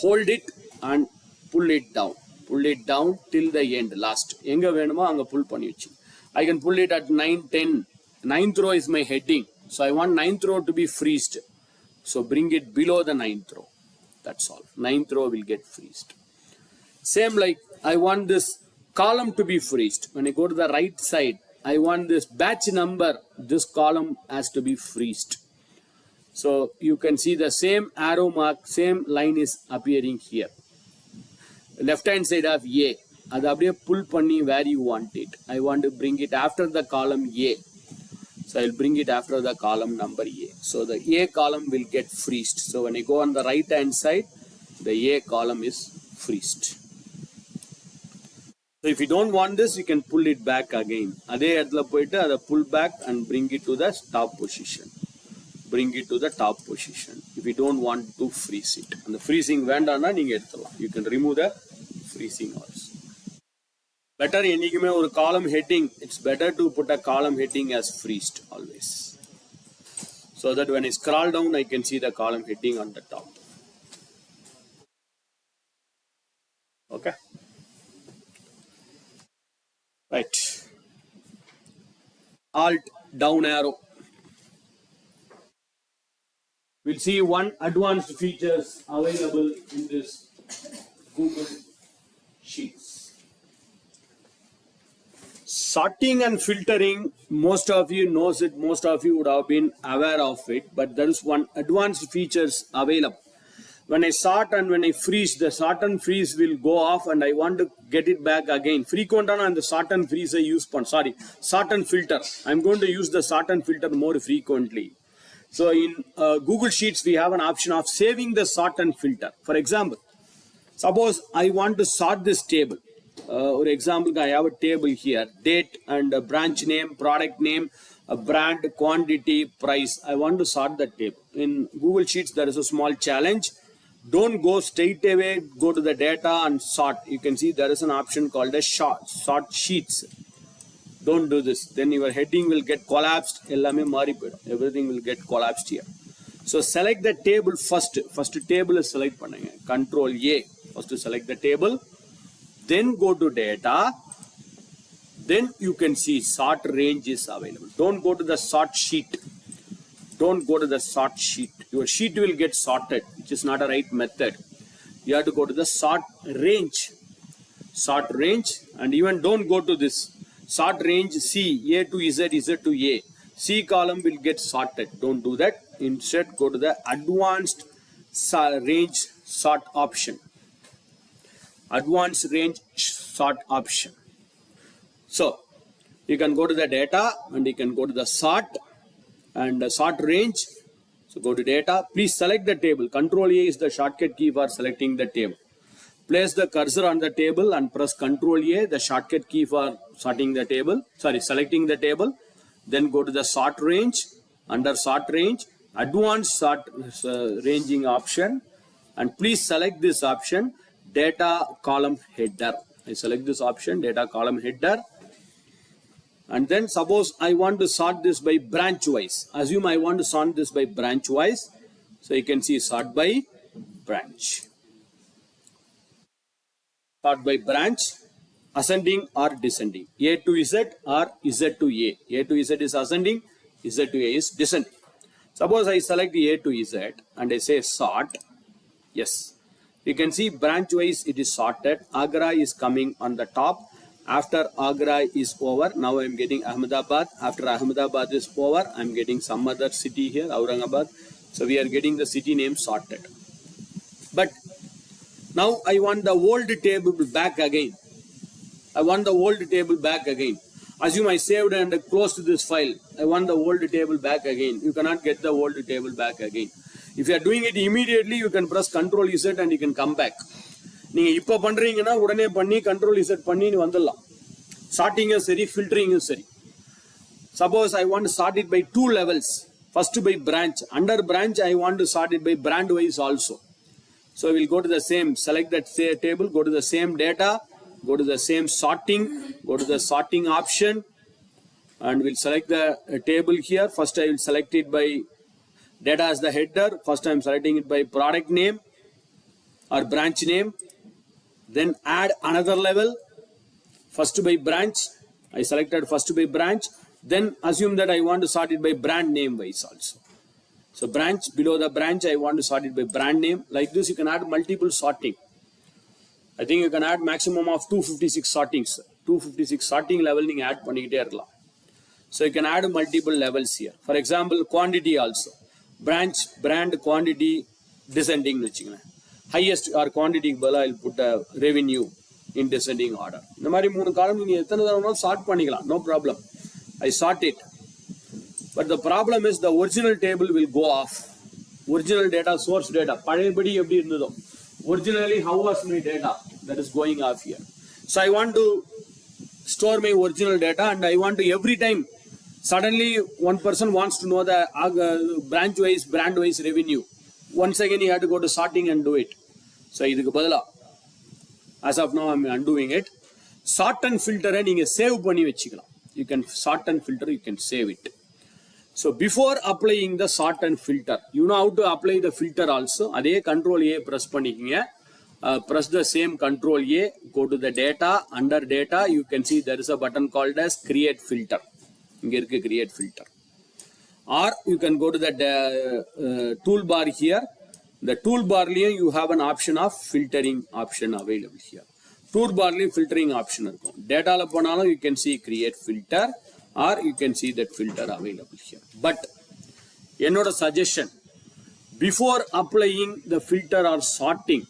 hold it and pull it down. Pull it down till the end, last. Enga venuma anga pull panni vechi. I can pull it at 9, 10. 9th row is my heading. So I want 9th row to be freezed. So bring it below the 9th row. That's all. 9th row will get freezed. Same like I want this column to be freezed. When I go to the right side, I want this batch number. This column has to be freezed. So you can see the same arrow mark, same line is appearing here. Left hand side of A. Adu அப்படியே pull பண்ணி where you want it. I want to bring it after the column A. So I'll bring it after the column number A. So the A column will get freezed. So when I go on the right hand side, the A column is freezed. So if you don't want this, you can pull it back again. அதே இடத்துல போயிட்டு அதை pull back and bring it to the top position. Bring it to the top position. If you don't want to freeze it. And the freezing வேண்டாம்னா நீங்க எடுத்துடலாம். You can remove the freezing also. Better என்னைக்குமே ஒரு column heading, it's better to put a column heading as freezed always. So that when I scroll down, I can see the column heading on the top. Okay. Right. Alt down arrow. We'll see one advanced features available in this Google Sheets. Sorting and filtering, most of you knows it, most of you would have been aware of it, but there is one advanced features available. When I sort and when I freeze, the sort and freeze will go off and I want to get it back again. Frequent and the sort and freeze I use, sort and filter. I'm going to use the sort and filter more frequently. So in Google Sheets, we have an option of saving the sort and filter. For example, suppose I want to sort this table. For example, I have a table here, date and branch name, product name, brand, quantity, price. I want to sort the table. In Google Sheets, there is a small challenge. Don't go straight away, go to the data and sort. You can see there is an option called a sort sheets. Don't do this. Then your heading will get collapsed. Everything will get collapsed here. So select the table first. First table is select pannunga. Control A. First select the table. Then go to data. Then you can see sort range is available. Don't go to the sort sheet. Don't go to the sort sheet. Your sheet will get sorted, which is not a right method. You have to go to the sort range. Sort range, and even don't go to this. Sort range C, A to Z, Z to A. C column will get sorted. Don't do that. Instead, go to the advanced range sort option. Advanced range sort option. So, you can go to the data and you can go to the sort and the sort range. So, go to data. Please select the table. Control A is the shortcut key for selecting the table. Place the cursor on the table and press Control A, the shortcut key for selecting the table. Then go to the sort range. Under sort range, advanced sort ranging option. And please select this option, data column header. I select this option, data column header. And then suppose I want to sort this by branch wise. Assume I want to sort this by branch wise. So you can see sort by branch. Sort by branch, ascending or descending. A to Z or Z to A. A to Z is ascending, Z to A is descending. Suppose I select A to Z and I say sort. Yes. You can see branch wise it is sorted. Agra is coming on the top. After Agra is over, now I am getting Ahmedabad. After Ahmedabad is over, I am getting some other city here, Aurangabad. So we are getting the city name sorted. But now I want the old table back again. Assume I saved and closed this file. I want the old table back again. You cannot get the old table back again. If you are doing it immediately, you can press Control Z and you can come back. நீங்க இப்ப பண்றீங்கன்னா உடனே பண்ணி control Z பண்ணி வந்துடலாம். Sorting சரி, filtering சரி. Suppose I want to sort it by two levels. First by branch. Under branch, I want to sort it by brand wise also. So we'll go to the same, select that table, go to the same data, go to the same sorting, go to the sorting option, and we'll select the table here. First I will select it by data as the header. First I am selecting it by product name or branch name. Then add another level, first by branch. I selected first by branch. Then assume that I want to sort it by brand name wise also. So branch, below the branch, I want to sort it by brand name. Like this, you can add multiple sorting. I think you can add maximum of 256 sortings. 256 sorting level you add பண்ணிக்கிட்டே இருக்கலாம். So you can add multiple levels here. For example, quantity also. Branch, brand, quantity, descending. Highest or quantity, I'll put a revenue in descending order. இந்த மாதிரி மூணு காலம் நீங்க எத்தனை தடவை chart பண்ணிக்கலாம். No problem. I sort it. But the problem is the original table will go off. Original data, source data. பழையபடி எப்படி இருந்ததோ. Originally, how was my data? That is going off here. So I want to store my original data and I want to every time, suddenly one person wants to know the branch wise, brand wise revenue. Once again, you have to go to sorting and do it. So இதுக்கு பதிலா, as of now, I'm undoing it. Sort and filter நீங்க save பண்ணி வச்சுக்கலாம். You can sort and filter, you can save it. So before applying the sort and filter, you know how to apply the filter also. அதே Control A press பண்ணிக்கங்க. Press the same Control A, go to the data. Under data, you can see there is a button called as create filter. இங்க இருக்கு create filter. Or you can go to the toolbar here. The toolbar you have an option of filtering option available here. Toolbar filtering option இருக்கும். Data you can see create filter or you can see that filter available here. But என்னோட suggestion, before applying the filter or sorting,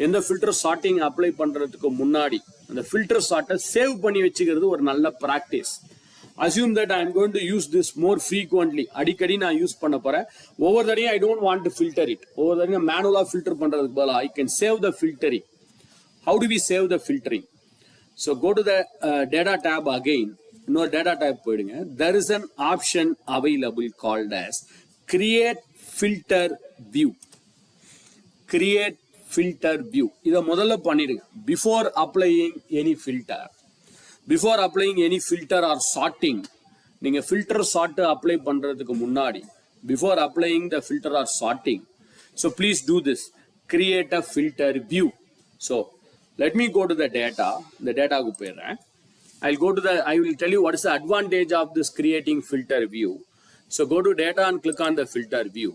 எந்த filter sorting apply பண்றதுக்கு முன்னாடி அந்த filter sorter save பண்ணி வச்சுக்கிறது ஒரு நல்ல practice. Assume that I am going to use this more frequently. அடிக்கடி நான் யூஸ் பண்ண போறேன். Over the day I don't want to filter it. Over the day manual filter பண்றதுக்கு பதிலா I can save the filtering. How do we save the filtering? So go to the data tab again. No data tab போயிடுங்க. There is an option available called as create filter view. Create filter view. இத முதல்ல பண்ணிடுங்க. Before applying any filter. Before applying any filter or sorting, நீங்க filter sort apply பண்றதுக்கு முன்னாடி, before applying the filter or sorting, so please do this. Create a filter view. So let me go to the data. The data க்கு போயிடுறேன். I will tell you what is the advantage of this creating filter view. So go to data and click on the filter view.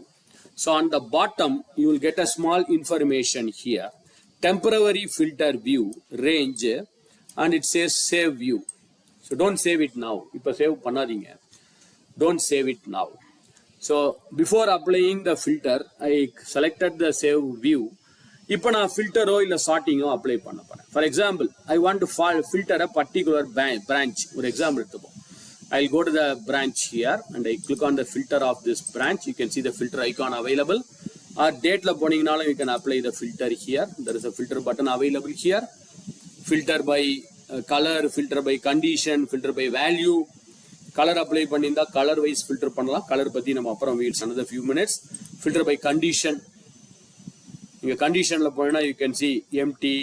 So on the bottom, you will get a small information here. Temporary filter view, range, and it says save view. So don't save it now. இப்போ save பண்ணாதீங்க. Don't save it now. So before applying the filter, I selected the save view. இப்போ நான் ஃபில்டரோ இல்லை சார்ட்டிங்கோ apply பண்ண போகிறேன். For example, I want to filter a particular branch. ஒரு example எடுத்துப்போம். I'll go to the branch here and I click on the filter of this branch. You can see the filter icon available. Or date la poningnalu you can apply the filter here. There is a filter button available here. Filter by color, filter by condition, filter by value. Color apply பண்ணிருந்தா color wise filter பண்ணலாம். Color பத்தி நம்ம அப்புறம் we'll another few minutes. Filter by condition. இங்க conditionல போனா you can see empty,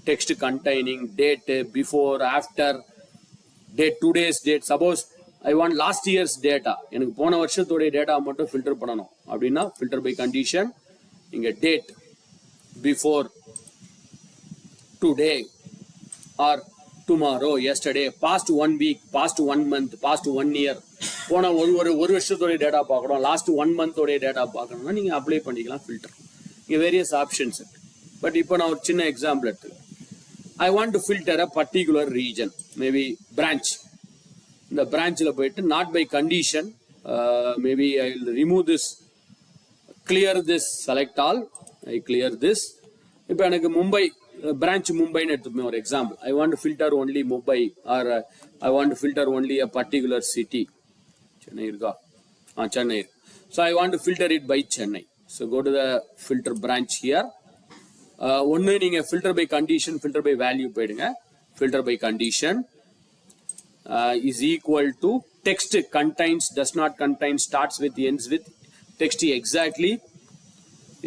text containing, date, before, after, date, today's date. Suppose I want last year's data. எனக்கு போன வருஷத்தோட டேட்டா மட்டும் ஃபில்டர் பண்ணணும் அப்படின்னா filter by condition. இங்க date, before, today or tomorrow, yesterday, past 1 week, past 1 month, past 1 year. போன ஒரு வருஷத்தோட டேட்டா பார்க்கணும், லாஸ்ட் 1 month டேட்டா பார்க்கணும்னா நீங்க அப்ளை பண்ணிக்கலாம் ஃபில்டர். இங்க வேரியஸ் ஆப்ஷன்ஸ் இருக்கு. பட் இப்போ நான் ஒரு சின்ன எக்ஸாம்பிள் எடுத்துக்கிறேன். I want to filter a particular region, maybe branch. இந்த பிரான்ச்ல போயிட்டு not by condition, maybe I will remove this, clear this, select all, I clear this. இப்போ எனக்கு மும்பை branch மும்பைன்னு எடுத்துப்போம் ஒரு example. I want to filter only Mumbai or I want to filter only a particular city. Chennai இருக்கா? Chennai. So I want to filter it by Chennai. So go to the filter branch here. ஒன்று நீங்கள் filter by condition, filter by value போயிடுங்க. Filter by condition is equal to text contains, does not contain, starts with, ends with, text exactly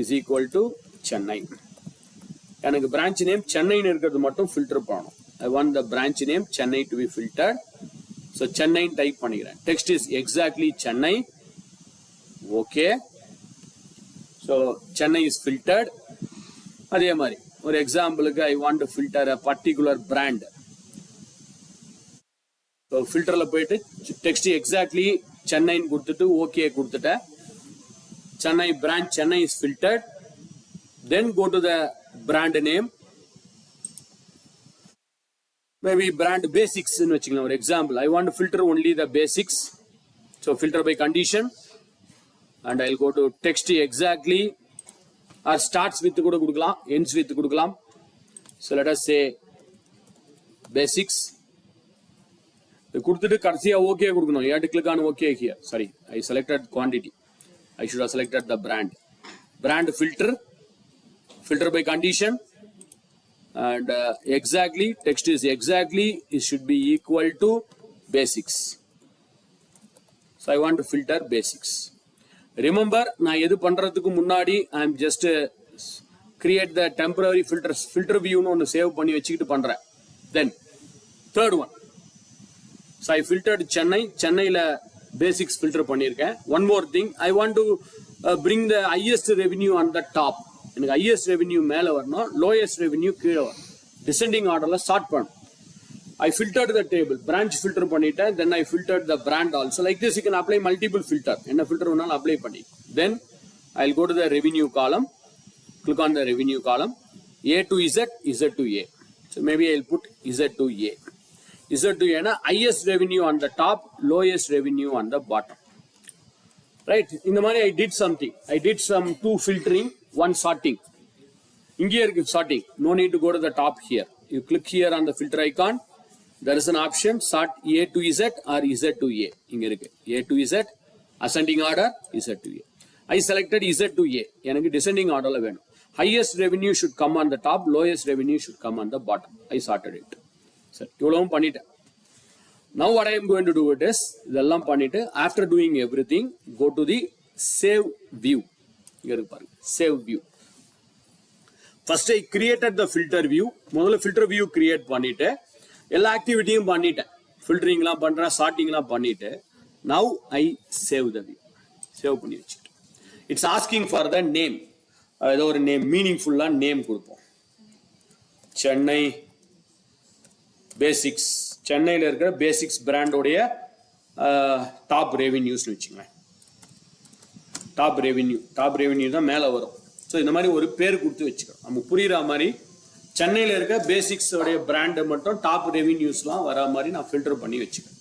is equal to Chennai. எனக்கு branch name சென்னைன்னு இருக்கிறது மட்டும் filter பண்ணணும். I want the branch name Chennai to be filtered. So Chennai type பண்ணிக்கிறேன். Text is exactly Chennai. Okay. So Chennai is filtered. அதே மாதிரி ஒரு எக்ஸாம்பிளுக்கு I want to filter a particular brand. So filterல போயிட்டு text exactly சென்னைன்னு கொடுத்துட்டு okay கொடுத்துட்டேன். Chennai branch Chennai is filtered. Then go to the brand name. Maybe brand basics in வச்சுக்கலாம் ஒரு example. I want to filter only the basics. So filter by condition. And I'll go to text exactly. Or starts with கூட கொடுக்கலாம், ends with கொடுக்கலாம். So let us say basics. கொடுத்துட்டு கடைசியா okay கொடுக்கணும். You have to click on OK here. Sorry, I selected quantity. I should have selected the brand. Brand filter. Filter by condition. And exactly, text is exactly, it should be equal to basics. So I want to filter basics. Remember, நான் எது பண்றதுக்கு முன்னாடி I am just create the temporary filter view னு ஒன்னு save பண்ணி வச்சிட்டு பண்றேன். Then third one. So I filtered Chennai. சென்னையில basics filter பண்ணிருக்கேன். One more thing, I want to bring the highest revenue on the top. எனக்கு highest revenue மேல வரணும், lowest revenue கீழே வரணும். Descending orderல sort பண்ணணும். I filtered the table, branch filter பண்ணிட்டேன். Then I filtered the brand also. Like this you can apply multiple filter. என்ன filter வேணாலும் apply பண்ணி. Then I'll go to the revenue column. Click on the revenue column. A to Z, Z to A. So maybe I'll put Z to A. Z to A na highest revenue on the top, lowest revenue on the bottom. Right? In the money I did something. I did some 2 filtering, 1 sorting. இங்கே இருக்கு sorting. No need to go to the top here. You click here on the filter icon. There is an option sort A to Z or Z to A. இங்க இருக்கு A to Z, ascending order Z to A. I selected Z to A. எனக்கு descending orderல வேணும். Highest revenue should come on the top, lowest revenue should come on the bottom. I sorted it. சரி, இவ்வளவும் பண்ணிட்டேன். Now what I am going to do it is, இதெல்லாம் பண்ணிட்டு after doing everything, go to the save view. இங்க இருக்கு பாருங்க, save view. First I created the filter view. முதல்ல filter view create பண்ணிட்டு எல்லா ஆக்டிவிட்டியும் பண்ணிட்டேன். ஃபில்டரிங்லாம் பண்றேன், சார்ட்டிங்லாம் பண்ணிட்டு now I save the view. Save பண்ணி வச்சுட்டு it's asking for the name. ஏதோ ஒரு நேம், மீனிங்ஃபுல்லா நேம் கொடுப்போம். சென்னை பேசிக்ஸ், சென்னையில் இருக்கிற பேசிக்ஸ் பிராண்டோடைய டாப் ரெவென்யூஸ்னு வச்சுங்களேன். டாப் ரெவென்யூ தான் மேலே வரும். ஸோ இந்த மாதிரி ஒரு பேர் கொடுத்து வச்சுக்கிறோம். நமக்கு புரியுற மாதிரி சென்னையில் இருக்க பேசிக்ஸ் உடைய பிராண்டு மட்டும் டாப் ரெவென்யூஸ்லாம் வர மாதிரி நான் ஃபில்டர் பண்ணி வச்சுக்கேன்.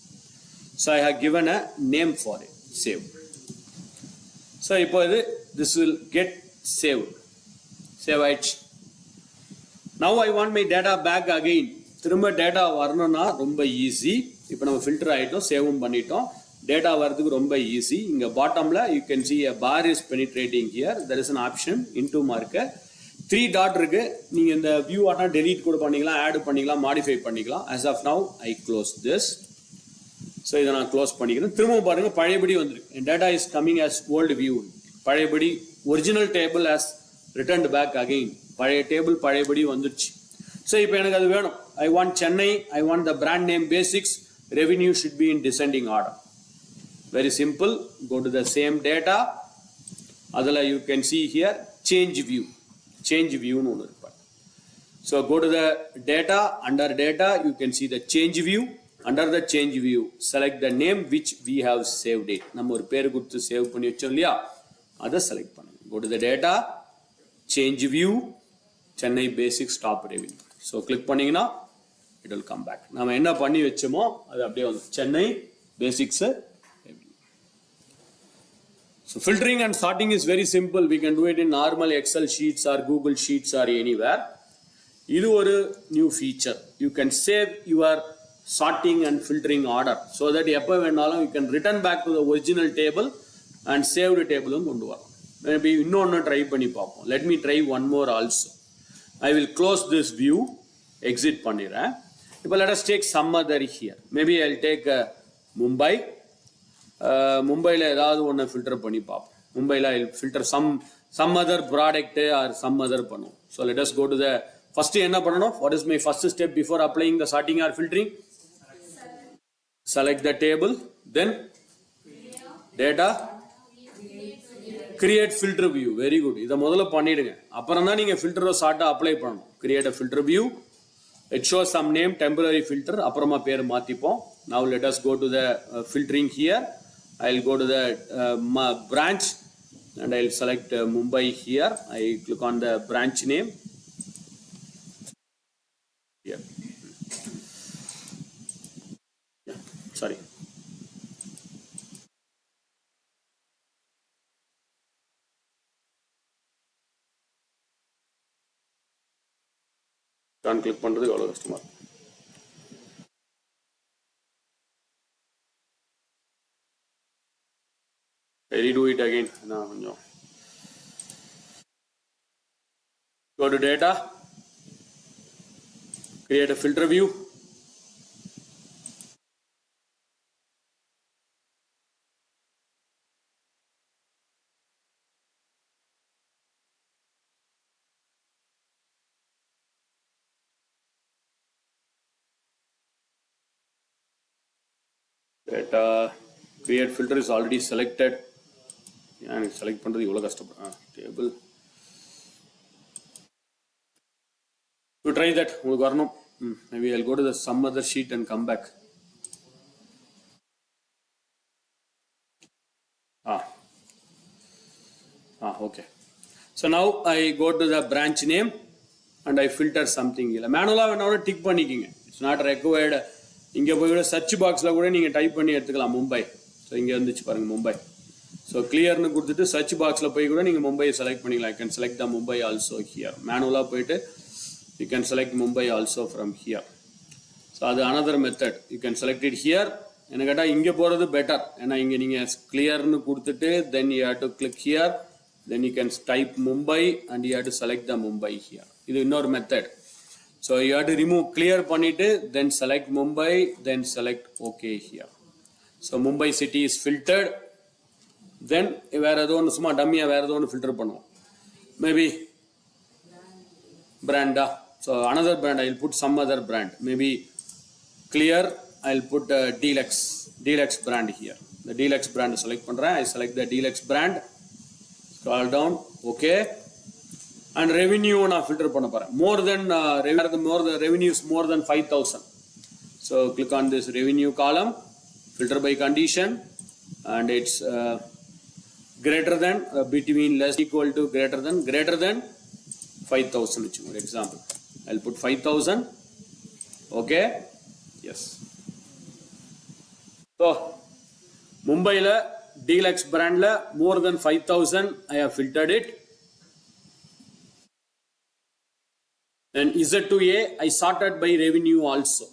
So I have given a name for it, save. So இப்போ இது திஸ் வில் கெட் சேவ் ஆயிடுச்சு. Now I want my data back again. திரும்ப டேட்டா வரணும்னா ரொம்ப ஈஸி. இப்போ நம்ம ஃபில்டர் ஆகிட்டோம், சேவும் பண்ணிட்டோம். டேட்டா வரதுக்கு ரொம்ப ஈஸி. இங்கே பாட்டமில் you can C a bar is penetrating here. there is an option into marker. 3 dot இருக்கு. நீங்கள் இந்த வியூ ஆனால் டெலீட் கூட பண்ணிக்கலாம், ஆட் பண்ணிக்கலாம், மாடிஃபை பண்ணிக்கலாம். as of now I close this. So இதை நான் க்ளோஸ் பண்ணிக்கிறேன். திரும்ப பாருங்கள், பழையபடி வந்துருக்கு. என் data is coming as old view. பழையபடி original table as returned back again. பழைய டேபிள் பழையபடி வந்துடுச்சு. ஸோ இப்போ எனக்கு அது வேணும். I want Chennai, I want the brand name basics, revenue should be in descending order. Very simple. Go to the same data. அதில் you can see here change view. Change வியூன்னு ஒன்று இருப்பார். So go to the data, under data you can see the change view. Under the change view select the name which we have saved it. நம்ம ஒரு பேர் கொடுத்து save பண்ணி வச்சோம் இல்லையா, அதை செலக்ட் பண்ணுங்க. Go to the data, change view, Chennai basics top revenue. So click பண்ணிங்கன்னா இட் வில் கம் பேக். நம்ம என்ன பண்ணி வச்சோமோ அது அப்படியே வந்து Chennai basics revenue. So filtering and sorting is very simple. We can do it in normal Excel sheets or Google sheets or anywhere. இது ஒரு new feature. You can save your sorting and filtering order so that எப்போ வேணாலும் you can return back to the original table and saved டேபிளும் கொண்டு வரலாம். Maybe இன்னொன்று try பண்ணி பார்ப்போம். Let me try one more also. I will close this view, exit பண்ணிடுறேன். இப்போ let us take some other here. Maybe I'll take Mumbai. மும்பையில் ஏதாவது ஒன்று ஃபில்டர் பண்ணி பார்ப்போம். மும்பையில் I'll filter some other product or some other பண்ணுவோம். So let us go to the first என்ன பண்ணணும்? What is my first step before applying the sorting or filtering? Select the table, then data, create filter view. Very good. இதை முதல்ல பண்ணிடுங்க. அப்புறம் தான் நீங்கள் ஃபில்டரை ஷார்ட்டாக அப்ளை பண்ணணும். create a filter view. It shows some name, temporary filter. அப்புறமா பேர் மாற்றிப்போம். Now let us go to the filtering here. I'll go to the branch and I'll select Mumbai here. I click on the branch name. Here. Yeah. Sorry. Click பண்றது எவ்வளவு கஷ்டமா இருக்கு. I redo it again. கொஞ்சம் go to data, create a filter view. Data create filter is already selected. எனக்கு select பண்ணுறது இவ்வளோ கஷ்டப்படுறேன். Table to try that உங்களுக்கு வரணும். Maybe I'll go to the some other sheet and come back. Okay. So now I go to the branch name and I filter something. இல்லை மேனுவலாக வேணாலும் tick பண்ணிக்கிங்க. It's not required. இங்கே போய் கூட search பாக்ஸில் கூட நீங்கள் டைப் பண்ணி எடுத்துக்கலாம் மும்பை. ஸோ இங்கே வந்துச்சு பாருங்கள் மும்பை. ஸோ கிளியர்னு கொடுத்துட்டு சர்ச் பாக்ஸில் போய் கூட நீங்கள் மும்பையை செலக்ட் பண்ணிக்கலாம். You can select the Mumbai also here. மேனுவலாக போயிட்டு you can select Mumbai also from here. So அது another method. You can select it here. என்ன கேட்டால் இங்கே போகிறது பெட்டர். ஏன்னா இங்கே நீங்கள் கிளியர்னு கொடுத்துட்டு then you have to click here. Then you can type Mumbai and you have to select the Mumbai here. இது இன்னொரு method. So you have to remove clear பண்ணிட்டு then select Mumbai, then select OK here. So Mumbai city is filtered. Then வேற ஏதோ ஒன்று சும்மா டம்மியா வேற ஏதோ ஒன்று ஃபில்டர் பண்ணுவோம். Maybe brand. So another brand, I'll put some other brand. Maybe clear, I'll put Deluxe brand here. The Deluxe brand select பண்றேன். I select the Deluxe brand. Scroll down. Okay. And revenue நான் filter பண்ண போறேன். the revenue is more than 5,000. So click on this revenue column, filter by condition, and it's greater than, between, less, equal to, greater than 5,000. For example, I'll put 5,000. Okay, yes. So Mumbai la deluxe brand la more than 5,000 I have filtered it. And Z2A I sorted by revenue also.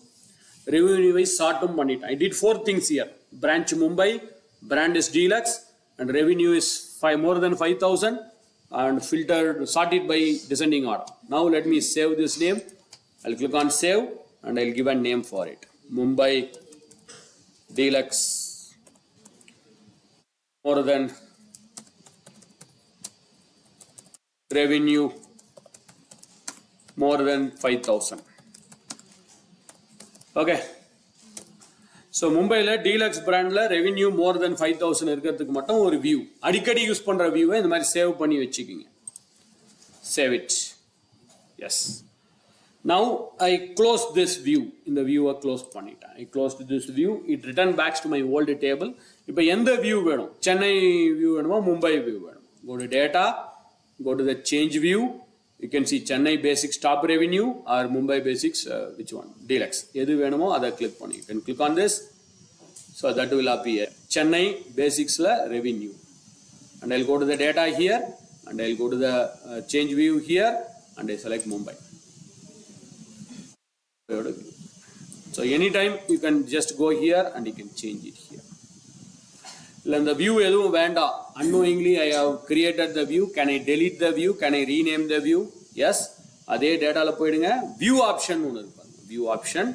Revenue wise sortum பண்ணிட்டேன். I did 4 things here. Branch Mumbai, brand is deluxe, and revenue is more than 5,000, and filtered sorted by descending order. Now let me save this name. I'll click on save and I'll give a name for it. Mumbai deluxe more than revenue more than 5,000. Okay. So மும்பையில் deluxe பிராண்டில் revenue more தென் 5,000 இருக்கிறதுக்கு மட்டும் ஒரு view, அடிக்கடி use பண்ணுற வியூவை இந்த மாதிரி சேவ் பண்ணி வச்சுக்கிங்க. Save it. Yes. Now I close this view. இந்த வியூவை க்ளோஸ் பண்ணிட்டேன். I close this view. It return backs to my old table. இப்போ எந்த வியூ வேணும்? சென்னை வியூ வேணுமா, மும்பை வியூ வேணும்? Go to data, go to the change view. You can see Chennai basics top revenue or Mumbai basics, which one? Deluxe. எது வேணுமோ அதை click பண்ணி. You can click on this. So that will appear. Chennai basics la revenue. And I'll go to the data here and I'll go to the change view here and I select Mumbai. So anytime you can just go here and you can change it here. இந்த view எதுவும் வேண்டாம். unknowingly I have created the view. Can I delete the view? Can I rename the view? Yes. அதே டேட்டால போயிடுங்க. View option ஒன்று இருப்பாங்க. View option.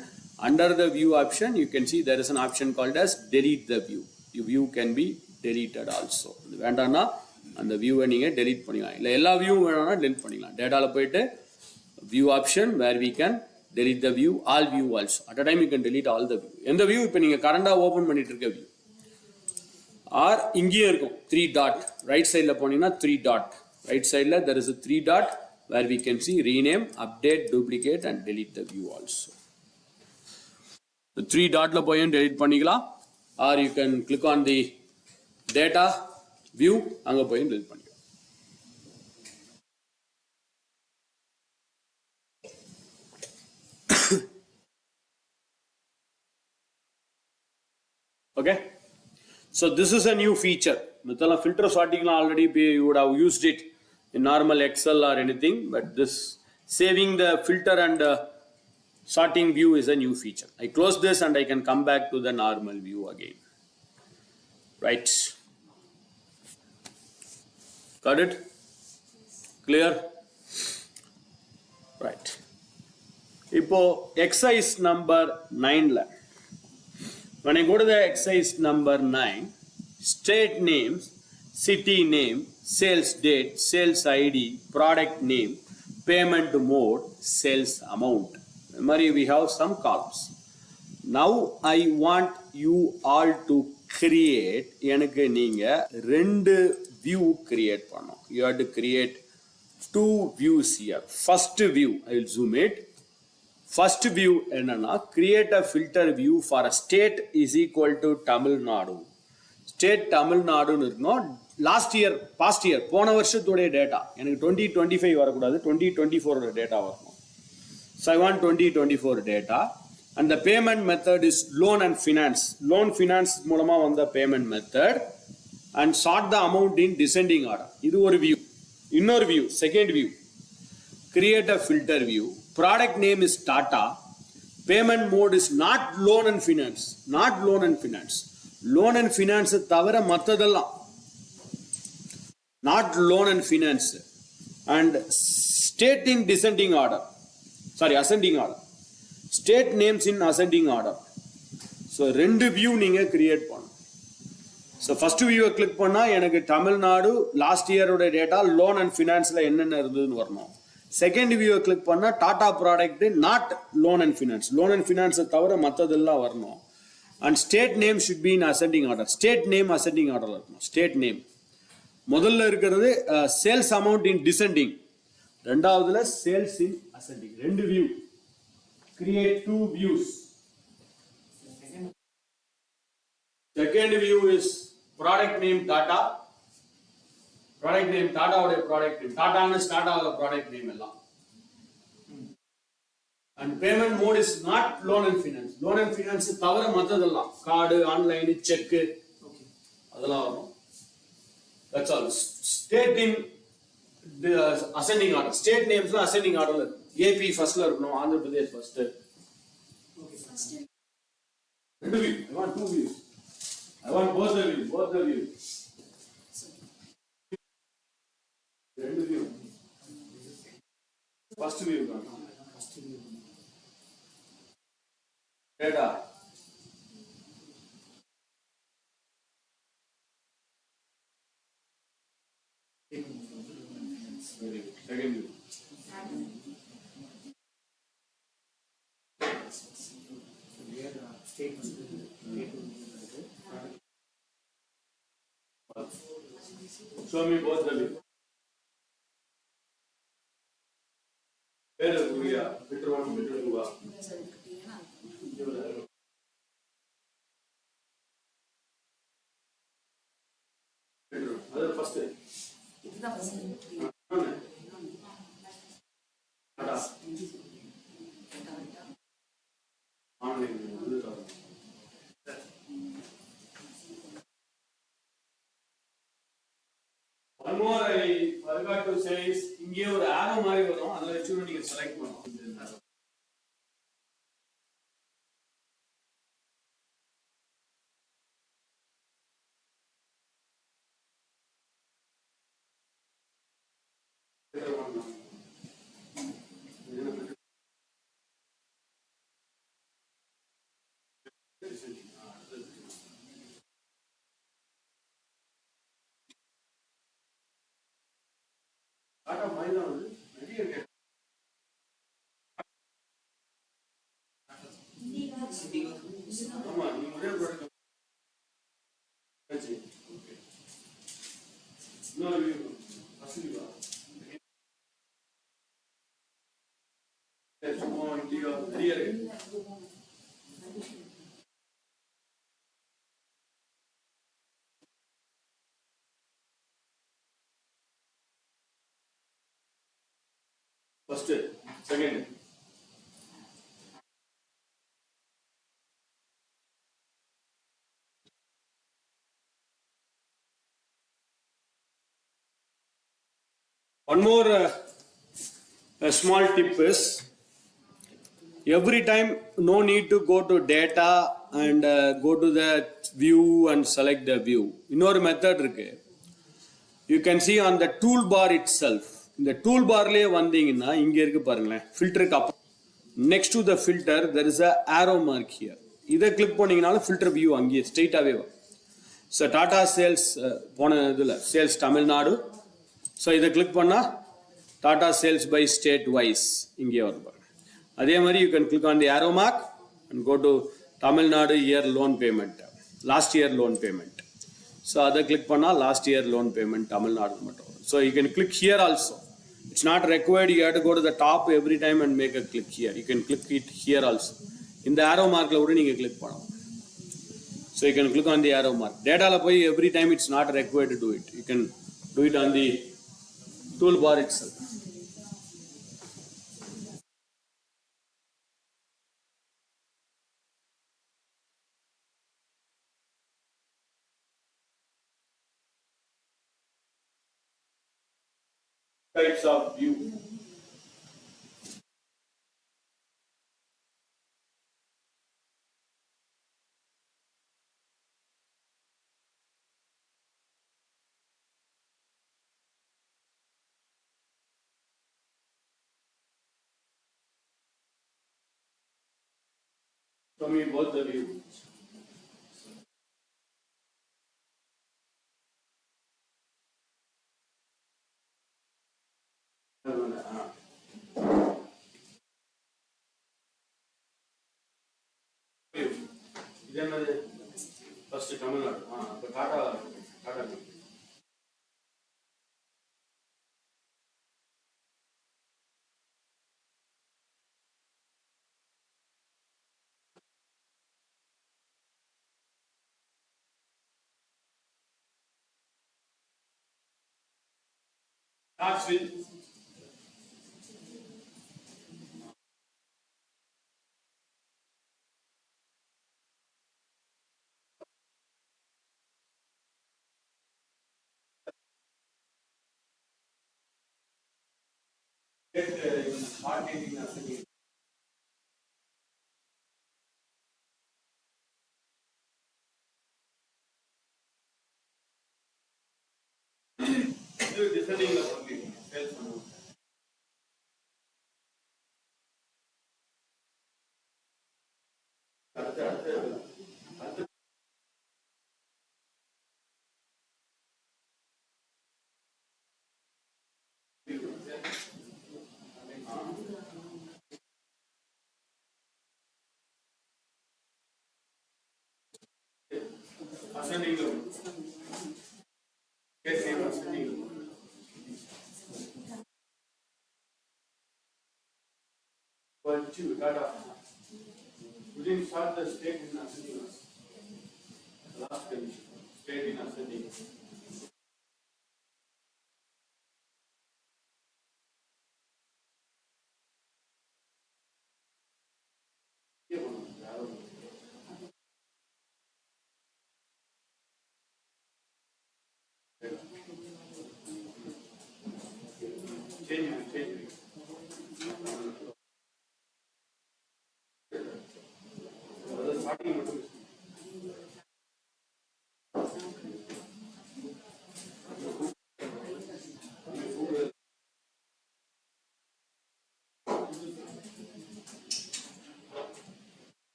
Under the view option you can see there is an option called as delete the view. Your view can be deleted also. இது வேண்டாம்னா அந்த வியூவை நீங்க delete பண்ணிக்கலாம். இல்லை எல்லா வியூவும் வேணும்னா delete பண்ணிக்கலாம். டேட்டால போயிட்டு view option where we can delete the view, all view also. At a time you can delete all the view. எந்த வியூ இப்போ நீங்க கரண்டா ஓபன் பண்ணிட்டு இருக்க வியூ ஆர் இங்கேயே இருக்கும் 3 dot. ரைட் சைடில் போனீங்கன்னா 3 dot. ரைட் சைடில் there is a 3 dot where we can see rename, update, duplicate and delete the view also. The 3 dotல போயும் delete பண்ணிக்கலாம். Or you can click on the data view, அங்கே போயும் delete பண்ணிக்கலாம். Okay. So this is a new feature. Mithila filter sorting already you would have used it in normal Excel or anything, but this saving the filter and sorting view is a new feature. I close this and I can come back to the normal view again. Right. Got it? Clear? Right. Ipo exercise number 9 when I go to the exercise number 9, state names, city name, sales date, sales ID, product name, payment mode, sales amount. We have some columns. Now I want you all to create எனக்கு நீங்க ரெண்டு view create பண்ணணும். You have to create 2 views here. First view, I will zoom it. First view என்னன்னா create a filter view for a state is equal to Tamil Nadu. State Tamil Nadu இருக்கணும். Last year, past year, போன வருஷத்துடைய data எனக்கு 2025 வரக்கூடாது, 2024 data வரணும். So I want 2024 data. And the payment method is loan and finance. Loan finance மூலமாக வந்த payment method and sort the amount in descending order. இது ஒரு வியூ. இன்னொரு view, second view, create a filter view. Product name is Tata. Payment mode is not loan and finance. Not loan and finance. Loan and finance தவிர மற்றதெல்லாம் not loan and finance. And state in descending order. Sorry, ascending order. State names in ascending order. So ரெண்டு view நீங்க create பண்ணணும். So first வியூவை click பண்ணா எனக்கு Tamil Nadu last இயரோட data loan and ஃபினான்ஸ்ல என்னென்ன இருந்ததுன்னு வரணும். செகண்ட் வியூவை கிளிக் பண்ணா data product not loan and finance. Loan and ஃபினான்ஸை தவிர மற்றதெல்லாம் வரணும். And state name should be in ascending order. State name ascending ஆர்டர்ல இருக்கணும். ஸ்டேட் நேம் முதல்ல இருக்கிறது சேல்ஸ் அமௌண்ட் இன் டிசெண்டிங், ரெண்டாவதுல சேல்ஸ் இன் அசெண்டிங். ரெண்டு view. Create 2 views. Second view is product name Tata. Product name Tata உடைய product name. Tata னு start ஆகுற product name எல்லாம். And payment mode is not loan and finance. Loan and finance தவிர மற்றதெல்லாம் card online check அதெல்லாம் வரும். That's all. State in the ascending order. State names ascending order. AP first ல இருக்கணும், Andhra Pradesh first. Two view. I want two views. I want both the view. Both the view. Two view. First view. Data. Second view. Show me both the view. Where is Guria? Bitter one, bitter two. Other first. One more I forgot to say is இங்கே ஒரு arrow மாதிரி வரும், அதை வச்சு நீங்க select பண்ணணும். Art of mind on it. Come on, you never. No, you. Let's move on to your rear. First, second. One more a small tip is every time no need to go to data and go to the view and select the view. இன்னொரு method இருக்கு. You can see on the toolbar itself. இந்த toolbarலயே வந்தீங்கன்னா இங்க இருக்கு பாருங்களேன், ஃபில்டருக்கு அப்புறம் next to the filter there is a arrow mark here. இதை click பண்ணீங்கனாலும் ஃபில்டர் வியூ அங்கேயே ஸ்ட்ரெயிட்டாவே வரும். ஸோ டாடா சேல்ஸ் போன இதில் சேல்ஸ் தமிழ்நாடு. ஸோ இதை கிளிக் பண்ணால் data sales by state wise இங்கே வரும் பாருங்க. அதே மாதிரி you can click on the arrow mark and go to Tamil Nadu year loan payment, last year loan payment. So அதை கிளிக் பண்ணால் last year loan payment Tamil Nadu மட்டும் வரும். So you can click here also. It's not required you have to go to the top every time and make a click here. You can click it here also. In the arrow mark la oru neenga click pannalam. So you can click on the arrow mark. Data la poi every time it's not required to do it. You can do it on the toolbar itself. Types of view. Show me both the view. ಇದೆನ್ನದು first Tamil Nadu. Data data starts with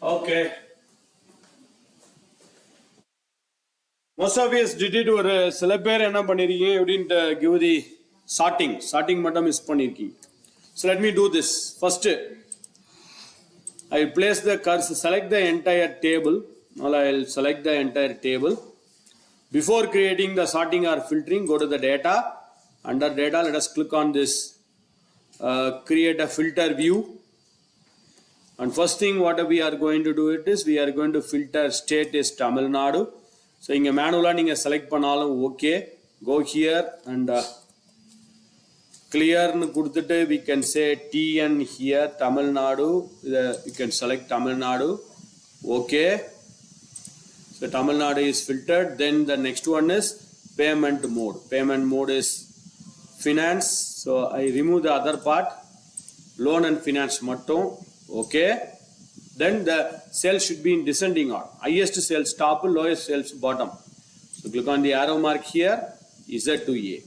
Okay. Most of us did it ஒரு சில பேர் என்ன பண்ணிருக்கீங்க அப்படின்ட்டு give the sorting மட்டும் miss பண்ணிருக்கீங்க. So let me do this. First, I will place the cursor, select the entire table. Now I will select the entire table. Before creating the sorting or filtering, go to the data. Under data, let us click on this create a filter view. And first thing what we are going to do it is we are going to filter state is Tamil Nadu. So inga manually neenga select பண்ணாலும் okay. Go here and clear nu கொடுத்துட்டு we can say TN here Tamil Nadu. You can select Tamil Nadu. Okay. So Tamil Nadu is filtered. Then the next one is payment mode. Payment mode is finance. So I remove the other part. Loan and finance mattum. Okay. Then the cell should be in descending order. Highest cells top, lowest cells bottom. So click on the arrow mark here. Z to A.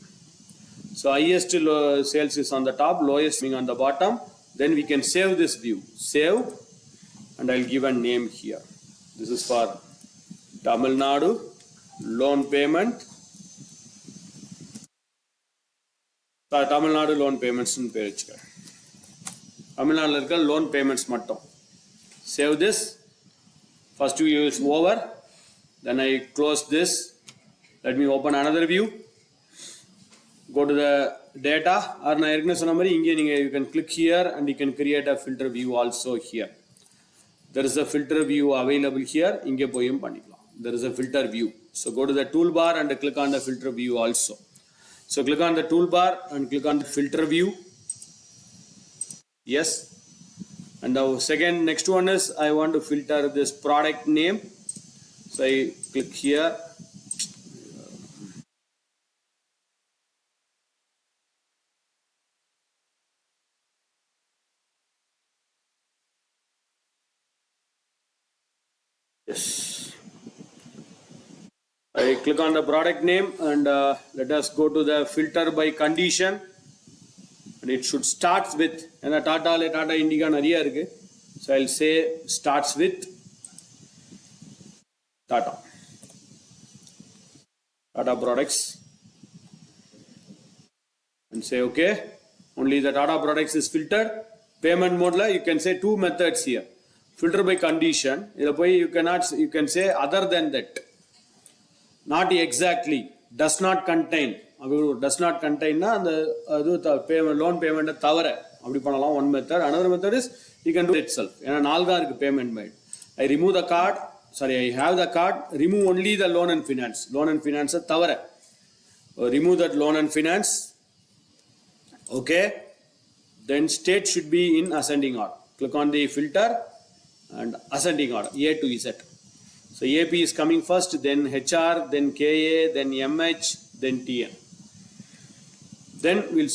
So highest cells is on the top, lowest being on the bottom. Then we can save this view. Save, and I'll give a name here. This is for Tamil Nadu loan payment. Tamil Nadu loan payments in page. Tamil Nadu loan payments mattum. Save this. First view is over. Then I close this. Let me open another view. Go to the data. Or you can click here and you can create a filter view also here. There is a filter view available here. There is a filter view. So go to the toolbar and click on the filter view also. So click on the toolbar and click on the filter view. Yes. And the second next one is I want to filter this product name. So I click here. Yes. I click on the product name and let us go to the filter by condition. And it should start with Tata Indica nariya irukku. So I'll say starts with Tata products and say okay. Only the Tata products is filtered. Payment mode la you can say two methods here. Filter by condition. You can say other than that. Not exactly. Does not contain. Does not contain na the payment loan payment தவிர அப்படி பண்ணலாம் one method. Another method is you can do it itself. ஏன்னா நாலு தான் இருக்கு payment made. I remove the card. I have the card. Remove only the loan and finance. Loan and finance தவிர. Remove that loan and finance. Okay. Then state should be in ascending order. Click on the filter and ascending order. A to Z. So AP is coming first, then HR, then KA, then MH, then TN. Then we'll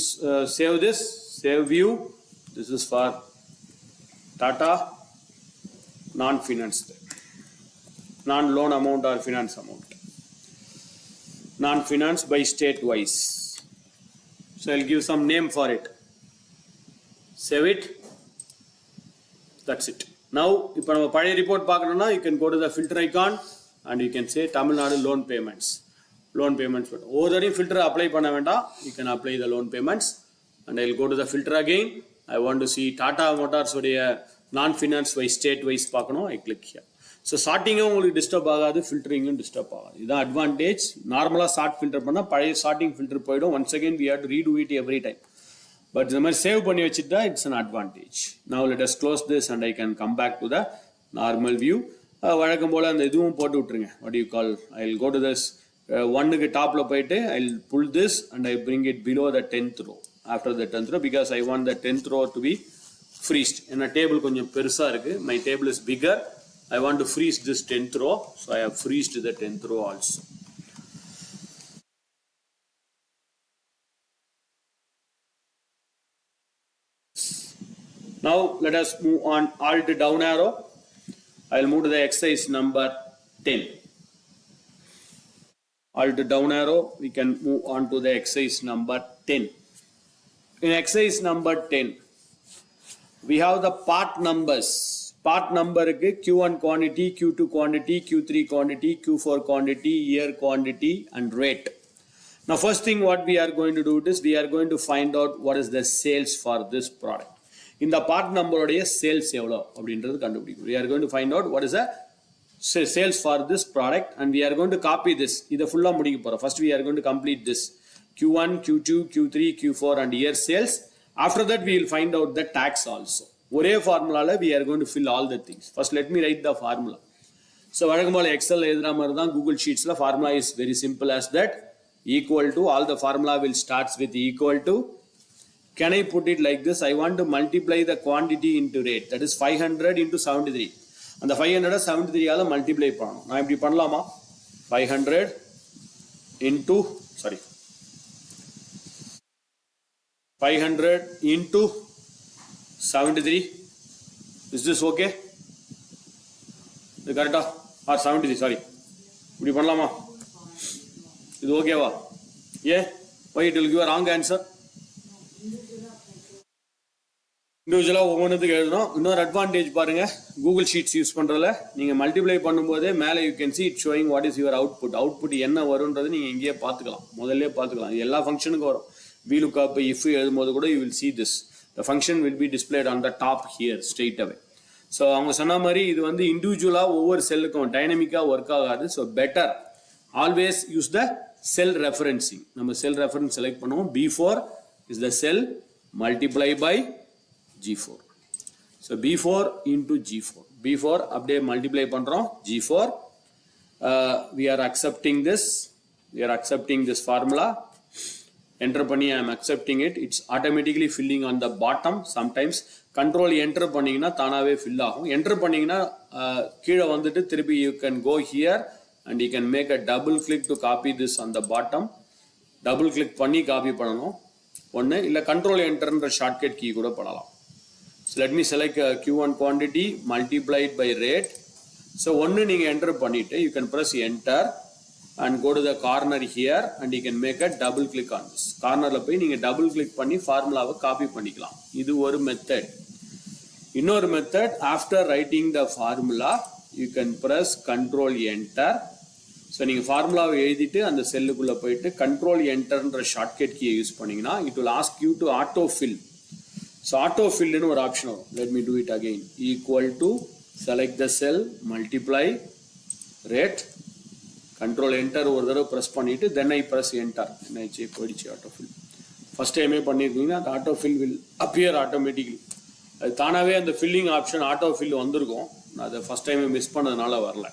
save this, save view. This is for Tata non-finance, non-loan amount or finance amount. Non-finance by state wise. So I'll give some name for it. Save it. That's it. Now, if you have a report, you can go to the filter icon and you can say Tamil Nadu loan payments. Loan payments. Over filter apply, you can apply the loan payments. And I'll go to the filter again. I want to see Tata Motors non-finance wise, state wise. I click here. So sorting will disturb, filtering will disturb. This is the advantage. Normally, sort filter, sorting filter, once again we have to redo it every time. But the save it's an advantage. Now let us close this and I can come back to the normal view. What do you call? I'll go to this one top I'll pull this and I bring it below the 10th row. After the 10th row, because I want the 10th row to be freezed. In a table, my table is bigger. I want to freeze this 10th row. So I have freezed the 10th row also. Now let us move on. Alt down arrow. I'll move to the exercise number 10. Alt down arrow. We can move on to the exercise number 10. In exercise number 10, we have the part numbers. Part number Q1 quantity, Q2 quantity, Q3 quantity, Q4 quantity, year quantity, and rate. Now, first thing what we are going to do is we are going to find out what is the sales for this product. In the part number sales we are going to find out what is the sales for this product and we are going to copy this. First we are going to complete this Q1, Q2, Q3, Q4 and year sales. After that we will find out the tax also. One formula we are going to fill all the things. First let me write the formula. So Excel Google Sheets the formula is very simple as that. Equal to, all the formula will start with equal to. Can I put it like this? I want to multiply the quantity into rate. That is 500 into 73. And the 500 73 all multiply pannom. Na eppadi pannalama? 500 into 500 into 73. Is this okay? The correct or 73? Sorry. Eppadi pannalama? Is it okay va? Yeah. Why it will give a wrong answer? இண்டிவிஜுவலாக ஒவ்வொன்றுத்துக்கு எழுதணும். இன்னொரு advantage பாருங்கள், Google sheets use பண்ணுறதுல நீங்கள் multiply பண்ணும்போதே மேலே you can see it showing what is your output என்ன வரும்ன்றது நீங்கள் இங்கேயே பார்த்துக்கலாம், முதல்ல பார்த்துக்கலாம். எல்லா ஃபங்க்ஷனுக்கும் வரும். VLOOKUP if எழுதும்போது கூட you will see this. The function will be displayed on the top here straight away. So அவங்க சொன்ன மாதிரி இது வந்து இண்டிவிஜுவலாக ஒவ்வொரு செல்லுக்கும் டைனமிக்காக ஒர்க் ஆகாது. So better always use the sell referencing. நம்ம செல் ரெஃபரன்ஸ் செலக்ட் பண்ணுவோம். B4 is the cell multiply by G4. So B4 into G4. B4 அப்படியே multiply பண்றோம். G4. We are accepting this. We are accepting this formula. Enter பண்ணி I am accepting it. It's automatically filling on the bottom. Sometimes control enter பண்ணீங்கன்னா தானாவே fill ஆகும். Enter பண்ணீங்கன்னா கீழே வந்துட்டு திருப்பி you can go here and you can make a double click to copy this on the bottom. Double click பண்ணி copy பண்ணணும். ஒன்று இல்லை control enterன்ற shortcut key கூட பண்ணலாம். So let me select Q1 quantity multiplied by rate. So ஒன்று நீங்கள் enter பண்ணிட்டு you can press enter and go to the corner here and you can make a double click on this. கார்னரில் போய் நீங்கள் double click பண்ணி ஃபார்முலாவை copy பண்ணிக்கலாம். இது ஒரு மெத்தட். இன்னொரு method, after writing the formula you can press control enter. So நீங்கள் ஃபார்முலாவை எழுதிட்டு அந்த செல்லுக்குள்ளே போயிட்டு கண்ட்ரோல் என்டர்ன்ற ஷார்ட்கட் கீயை யூஸ் பண்ணிங்கன்னா it will ask you to auto fill. So auto ஃபில்னு ஒரு ஆப்ஷன் வரும். Let me do it again. Equal to select the cell, multiply rate, control enter ஒரு தடவை ப்ரெஸ் பண்ணிவிட்டு தென் ஐ ப்ரெஸ் என்டர். என்னாச்சு, போயிடுச்சு ஆட்டோ ஃபில். ஃபஸ்ட் டைமே பண்ணியிருக்கீங்கன்னா அந்த auto fill will appear automatically. அது தானாகவே அந்த ஃபில்லிங் ஆப்ஷன் ஆட்டோ ஃபில் வந்திருக்கும். நான் அதை ஃபஸ்ட் டைமே மிஸ் பண்ணதுனால வரல.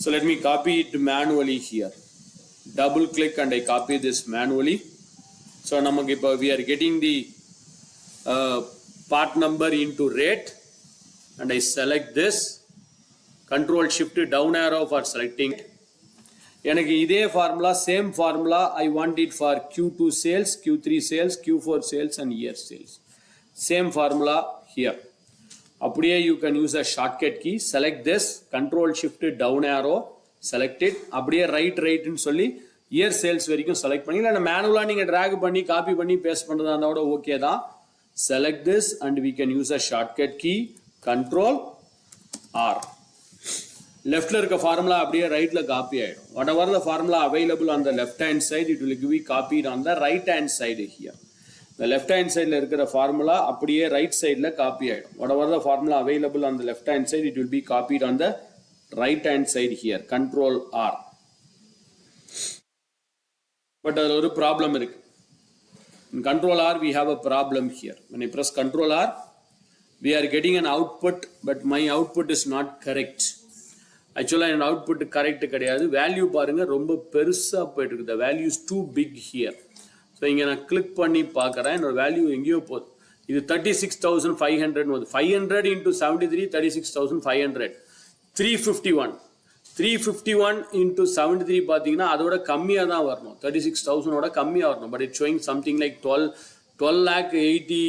So let me copy it manually here. Double click and I copy this manually. So namak ipo we are getting the part number into rate and I select this. Control shift down arrow for selecting. எனக்கு இதே formula same formula I want it for Q2 sales, Q3 sales, Q4 sales and year sales. Same formula here. அப்படியே you can use a shortcut key, select this, control shift down arrow, select it. அப்படியே ரைட்னு சொல்லி year sales வரைக்கும் select பண்ணி, இல்லை மேனுவலாக நீங்கள் track பண்ணி காப்பி பண்ணி பேஸ்ட் பண்ணுறதா இருந்தால் கூட ஓகே தான். Select this and we can use a shortcut key control R. லெஃப்டில் இருக்க ஃபார்முலா அப்படியே ரைட்டில் காப்பி ஆகிடும். Whatever the formula available on the left hand side it will be copied on the right hand side here. இந்த left hand சைடில் இருக்கிற formula அப்படியே right சைடில் காப்பி ஆகிடும். Whatever the formula available on the left hand side it will be copied on the right hand side here. Control R. But அதில் ஒரு problem இருக்கு. In control R we have a problem here. When I press control R we are getting an output but my output is not correct. Actually an output correct கிடையாது. Value பாருங்க ரொம்ப பெருசா போயிட்டு இருக்கு. The value is too big here. So இங்கே நான் click பண்ணி பார்க்குறேன், என்னோட வேல்யூ எங்கேயோ போகுது. இது 36,500 வருது. 500 into 73 36,500. 351 into 73 பார்த்தீங்கன்னா அதோட கம்மியாக தான் வரணும். 36,000 கம்மியாக வரணும். But it showing something like 12 lakh 80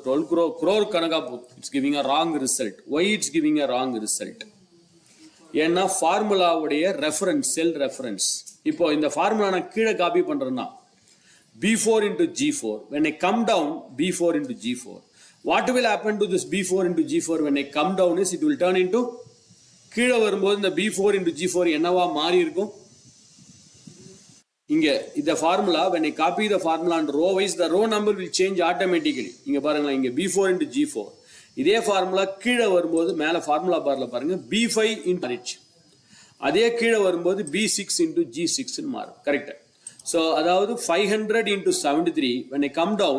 12 crore கணக்காக போகுது. It's giving a wrong result. Why it's giving a wrong result? ஏன்னா ஃபார்முலாவுடைய ரெஃபரன்ஸ், செல் ரெஃபரன்ஸ். இப்போ இந்த ஃபார்முலா நான் கீழே காப்பி பண்ணுறேன்னா B4 into G4. When I come down, B4 into G4. What will happen to this B4 into G4 when I come down is it will turn into, கீழே வரும்போது இந்த B4 into G4 என்னவா மாறி இருக்கும்? இங்க இந்த formula when I copy the formula and row wise the row number will change automatically. இங்க பாருங்க, இங்க B4 into G4. இதே ஃபார்முலா கீழே வரும்போது மேலே ஃபார்முலா பார்ல பாருங்க B5 into H. அதே கீழே வரும்போது B6 into G6 மாறும். கரெக்டா? So அதாவது 500 into 73 when I come down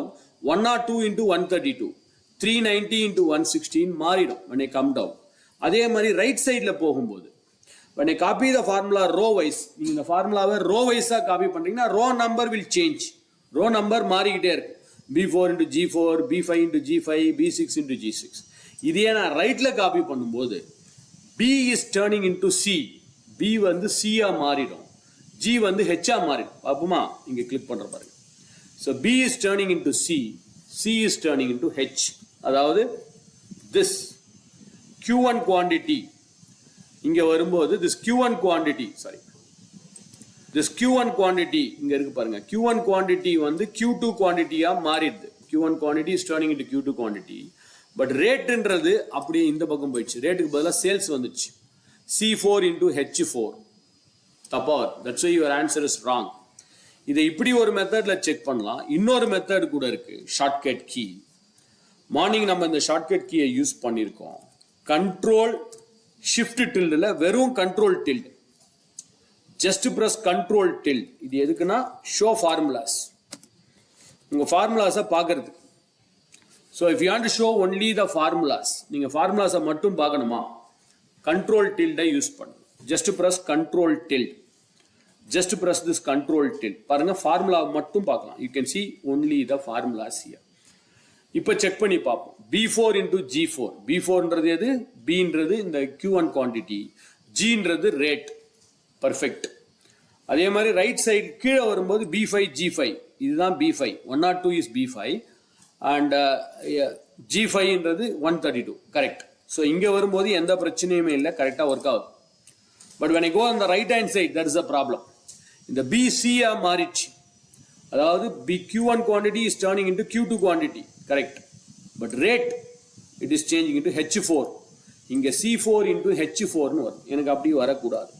102 into 132 390 into 116 மாறிடும் when I come down. அதே மாதிரி ரைட் சைடில் போகும்போது when I copy the formula row wise, நீங்கள் இந்த ஃபார்முலாவை ரோ வைஸாக காப்பி பண்ணுறீங்கன்னா row number will change. Row number மாறிக்கிட்டே இருக்கு. B4 into G4, B5 into G5, B6 into G6. இதே நான் ரைட்டில் காப்பி பண்ணும்போது B is turning into C. B வந்து C-ஆ மாறிடும். G வந்து H-ஆ மாறிடும். பாப்போமா? இங்கே கிளிக் பண்ணுற பாருங்க. So B is turning into C, C is turning into H. அதாவது this Q1 quantity இங்கே வரும்போது this Q1 quantity, this Q1 quantity இங்கே இருக்கு பாருங்க. Q1 quantity வந்து Q2 quantity-ஆ மாறிடுது. Q1 quantity is turning into Q2 quantity. But ரேட்டுன்றது அப்படியே இந்த பக்கம் போயிடுச்சு. ரேட்டுக்கு பதிலாக சேல்ஸ் வந்துச்சு. C4 into H4. தப்பா. That's why your answer is wrong. இதை இப்படி ஒரு மெத்தட்ல செக் பண்ணலாம். இன்னொரு மெத்தட் கூட இருக்கு, ஷார்ட்கட் கீ. மார்னிங் நம்ம இந்த ஷார்ட்கட் கீயை யூஸ் பண்ணியிருக்கோம். கண்ட்ரோல் ஷிஃப்ட் டில்டில் வெறும் control tilt, just press control tilt. இது எதுக்குன்னா ஷோ ஃபார்முலாஸ், உங்க ஃபார்முலாஸை பார்க்கறதுக்கு. So if you want to show only the formulas, நீங்கள் ஃபார்முலாஸை மட்டும் பார்க்கணுமா, கண்ட்ரோல் டில்டை யூஸ் பண்ணுங்க. Just press control tilt. Just press this control tilt. பாருங்க ஃபார்முலா மட்டும் பார்க்கலாம். You can see only the formulas here. இப்போ செக் பண்ணி பார்ப்போம். B4 into G4. B4ன்றது எது? Bன்றது இந்த Q1 quantity. Gன்றது ரேட். பர்ஃபெக்ட். அதே மாதிரி ரைட் சைடு கீழே வரும்போது B5 G5. இதுதான் B5. 102 is B5 and G5ன்றது 132. Correct. So இங்கே வரும்போது எந்த பிரச்சனையுமே இல்லை, கரெக்டாக ஒர்க் ஆகுது. But when I go on the right hand side, that is a problem. இந்த BC-ஆ மாறிச்சு. அதாவது Q1 quantity is turning into Q2 quantity. Correct. But rate, it is changing into H4. இங்கே C4 into H4னு வரும். எனக்கு அப்படி வரக்கூடாது.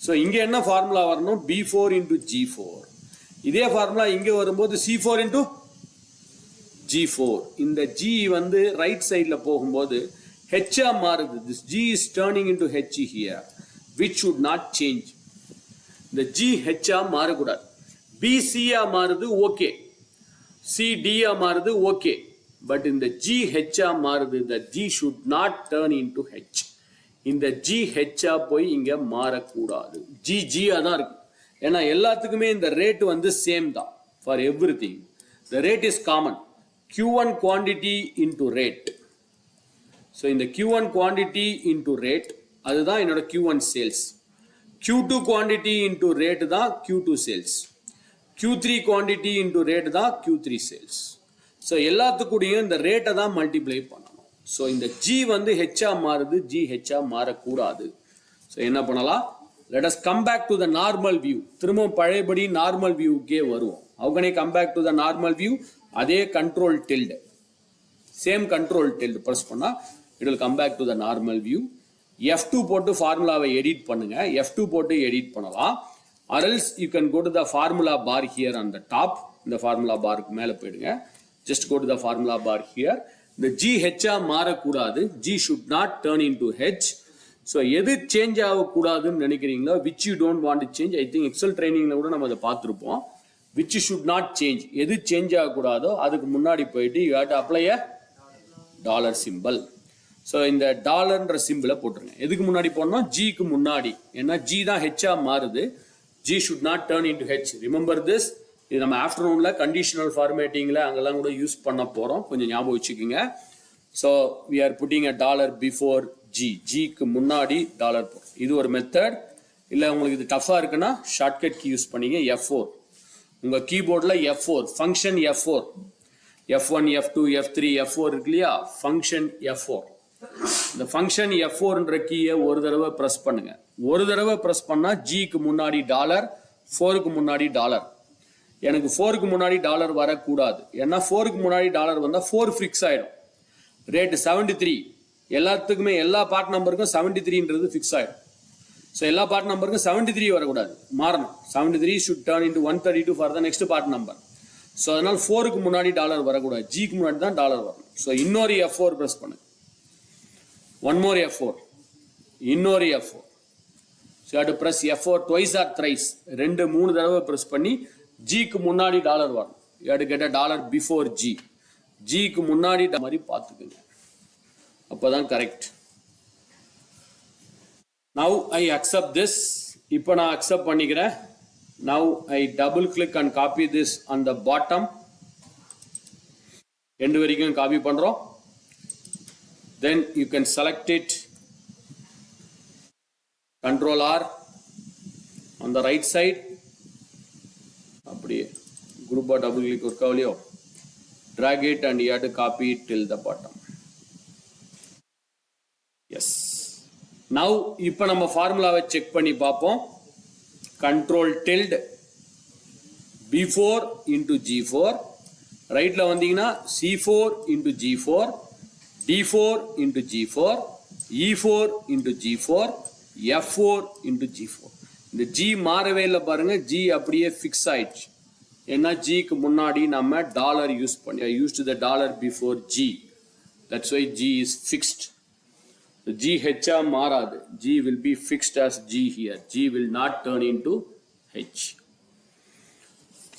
So இங்கே என்ன ஃபார்முலா வரணும், B4 into G4. இதே ஃபார்முலா இங்கே வரும்போது C4 into G4. இந்த G வந்து ரைட் சைடில் போகும்போது H மாறுது. This G is turning into H here, which should not change. இந்த G H மாறக்கூடாது. B C மாறுது, ஓகே. C D மாறுது, ஓகே. பட் இந்த G H மாறுது. The G should not turn into H. இந்த G H போய் இங்க மாறக்கூடாது. G G தான் இருக்கு. ஏன்னா எல்லாத்துக்குமே இந்த ரேட் வந்து சேம் தான். For every thing the rate is common. Q1 quantity into rate. So இந்த Q1 quantity into rate அதுதான் என்னோட Q1 sales. Q2 quantity into rate தான் Q2 sales. Q3 quantity into rate தான் Q3 சேல்ஸ். ஸோ எல்லாத்துக்கூடையும் இந்த ரேட்டை தான் multiply பண்ணணும். So இந்த G வந்து H மாறுது, G H மாறக்கூடாது. ஸோ என்ன பண்ணலாம், let us come back to the normal view. திரும்பவும் பழையபடி நார்மல் வியூக்கே வருவோம். how can I come back to the normal view? அதே control tilt, same control tilt press பண்ணால் it will come back to the normal view. F2 போட்டு ஃபார்முலாவை edit பண்ணுங்க. F2 போட்டு edit பண்ணலாம். or else you can go to the formula bar here on the top. இந்த formula பாருக்கு மேலே போயிடுங்க. just go to the formula bar here. இந்த GH மாறக்கூடாது. G should not turn into H. So எது change ஆகக்கூடாதுன்னு நினைக்கிறீங்களோ, which you don't want to change. I think Excel ட்ரைனிங்கில் கூட நம்ம அதை பார்த்துருப்போம். which should not change, எது சேஞ்ச் ஆகக்கூடாதோ அதுக்கு முன்னாடி போயிட்டு you have to apply a dollar symbol. So இந்த டாலர்ன்ற சிம்பிளை போட்டுருங்க. எதுக்கு முன்னாடி போடணும், ஜிக்கு முன்னாடி. ஏன்னா ஜி தான் ஹெச்ஆ மாறுது. G should not turn into H. Remember this. இது நம்ம ஆஃப்டர்நூனில் கண்டிஷனல் ஃபார்மேட்டிங்கில் அங்கெல்லாம் கூட யூஸ் பண்ண போகிறோம், கொஞ்சம் ஞாபகம் வச்சுக்கோங்க. So we are putting a dollar before G. ஜிக்கு முன்னாடி டாலர் போடும். இது ஒரு மெத்தட். இல்லை உங்களுக்கு இது டஃப்பாக இருக்குன்னா ஷார்ட்கட் கீ யூஸ் பண்ணிங்க. F4 உங்கள் கீபோர்டில் F4 function F4, F1 F2 F3 F4 இருக்கு இல்லையா, ஃபங்க்ஷன் F4. இந்த ஃபங்க்ஷன் F4ன்ற கீயை ஒரு தடவை ப்ரெஸ் பண்ணுங்க. ஒரு தடவை ப்ரெஸ் பண்ணால் ஜிக்கு முன்னாடி டாலர், 4க்கு முன்னாடி டாலர். எனக்கு 4க்கு முன்னாடி டாலர் வரக்கூடாது. ஏன்னா 4க்கு முன்னாடி டாலர் வந்தால் 4 ஃபிக்ஸ் ஆகிடும். ரேட்டு 73. எல்லாத்துக்குமே எல்லா பார்ட் நம்பருக்கும் 73ன்றது ஃபிக்ஸ் ஆகிடும். ஸோ எல்லா பார்ட் நம்பருக்கும் 73 வரக்கூடாது, மாறணும். 73 should turn into 132 for the next part number. So அதனால் 4க்கு முன்னாடி டாலர் வரக்கூடாது, ஜிக்கு முன்னாடி தான் டாலர் வரணும். ஸோ இன்னொரு F4 ப்ரெஸ் பண்ணுங்க. ஒன் மோர் F4, இன்னொரு F4. So to press F4 twice or thrice, 2-3 தடவை ப்ரெஸ் பண்ணி ஜிக்கு முன்னாடி டாலர் வரணும். You have to get a dollar before G. ஜிக்கு முன்னாடி மாதிரி பார்த்துக்குங்க, அப்போதான் correct. Now I accept this. இப்போ நான் அக்செப்ட் பண்ணிக்கிறேன். Now I double click and copy this on the bottom. End வரைக்கும் காப்பி பண்ணுறோம். Then you can select it, control R on the right side. அப்படியே குரூப்பாக டபுள் கிளிக் ஒர்க் ஆகலையோ, drag it and you have to copy it till the bottom. Yes. Now இப்போ நம்ம ஃபார்முலாவை check பண்ணி பார்ப்போம். Control tilt B4 into G4. ரைட்ல வந்தீங்கன்னா C4 into G4, D4 into G4, E4 into G4, F4 into G4. இந்த G மாறவே இல்லை பாருங்க, G அப்படியே ஃபிக்ஸ் ஆயிடுச்சு. ஏன்னா ஜிக்கு முன்னாடி நம்ம டாலர் யூஸ் பண்ணி, I used the dollar before G. That's why G is fixed. G H மாறாது. G will be fixed as G here. G will not turn into H.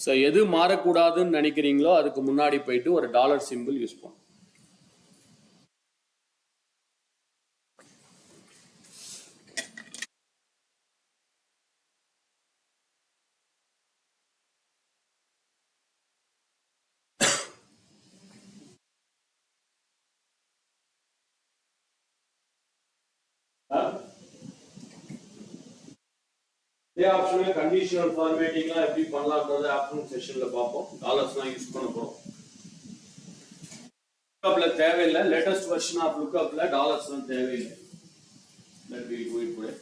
So எது மாறக்கூடாதுன்னு நினைக்கிறீங்களோ அதுக்கு முன்னாடி போயிட்டு ஒரு டாலர் சிம்பிள் யூஸ் பண்ணும். இதே ஆப்ஷன்ல கண்டிஷனல் ஃபார்மேட்டிங்லாம் எப்படி பண்ணலாம்ன்றத ஆஃப்டர்நூன் செஷன்ல பார்ப்போம். டாலர்ஸ்லாம் யூஸ் பண்ண போறோம். லுக்அப்ல தேவையில்லை. லேட்டஸ்ட் வெர்ஷன் ஆஃப் லுக்அப்ல டாலர்ஸ்லாம் தேவையில்லை. Let me do it today.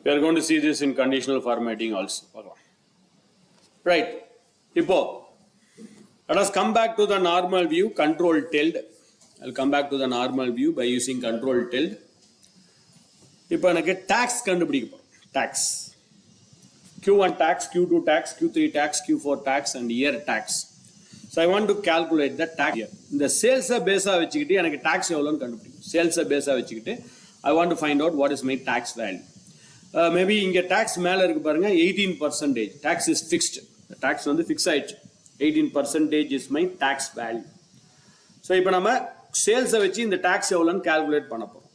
We are going to see this in conditional formatting also. Right. Now, let us come back to the normal view, control tilde. I'll come back to the normal view by using control tilde. இப்போ எனக்கு tax கண்டுபிடிக்க போறோம். Tax. Q1 tax, Q2 tax, Q3 tax, Q4 tax and year tax. So I want to calculate the tax here. இந்த sales பேஸா வச்சுக்கிட்டு எனக்கு tax எவ்வளோன்னு கண்டுபிடிக்கும். Sales பேஸா வச்சுக்கிட்டு I want to find out what is my tax value. Maybe இங்க tax மேல இருக்கு பாருங்க 18%. Tax is fixed. The tax வந்து fix ஆயிடுச்சு. 18% is my tax value. So இப்போ நம்ம sales வச்சு இந்த tax எவ்வளோன்னு calculate பண்ண போறோம்.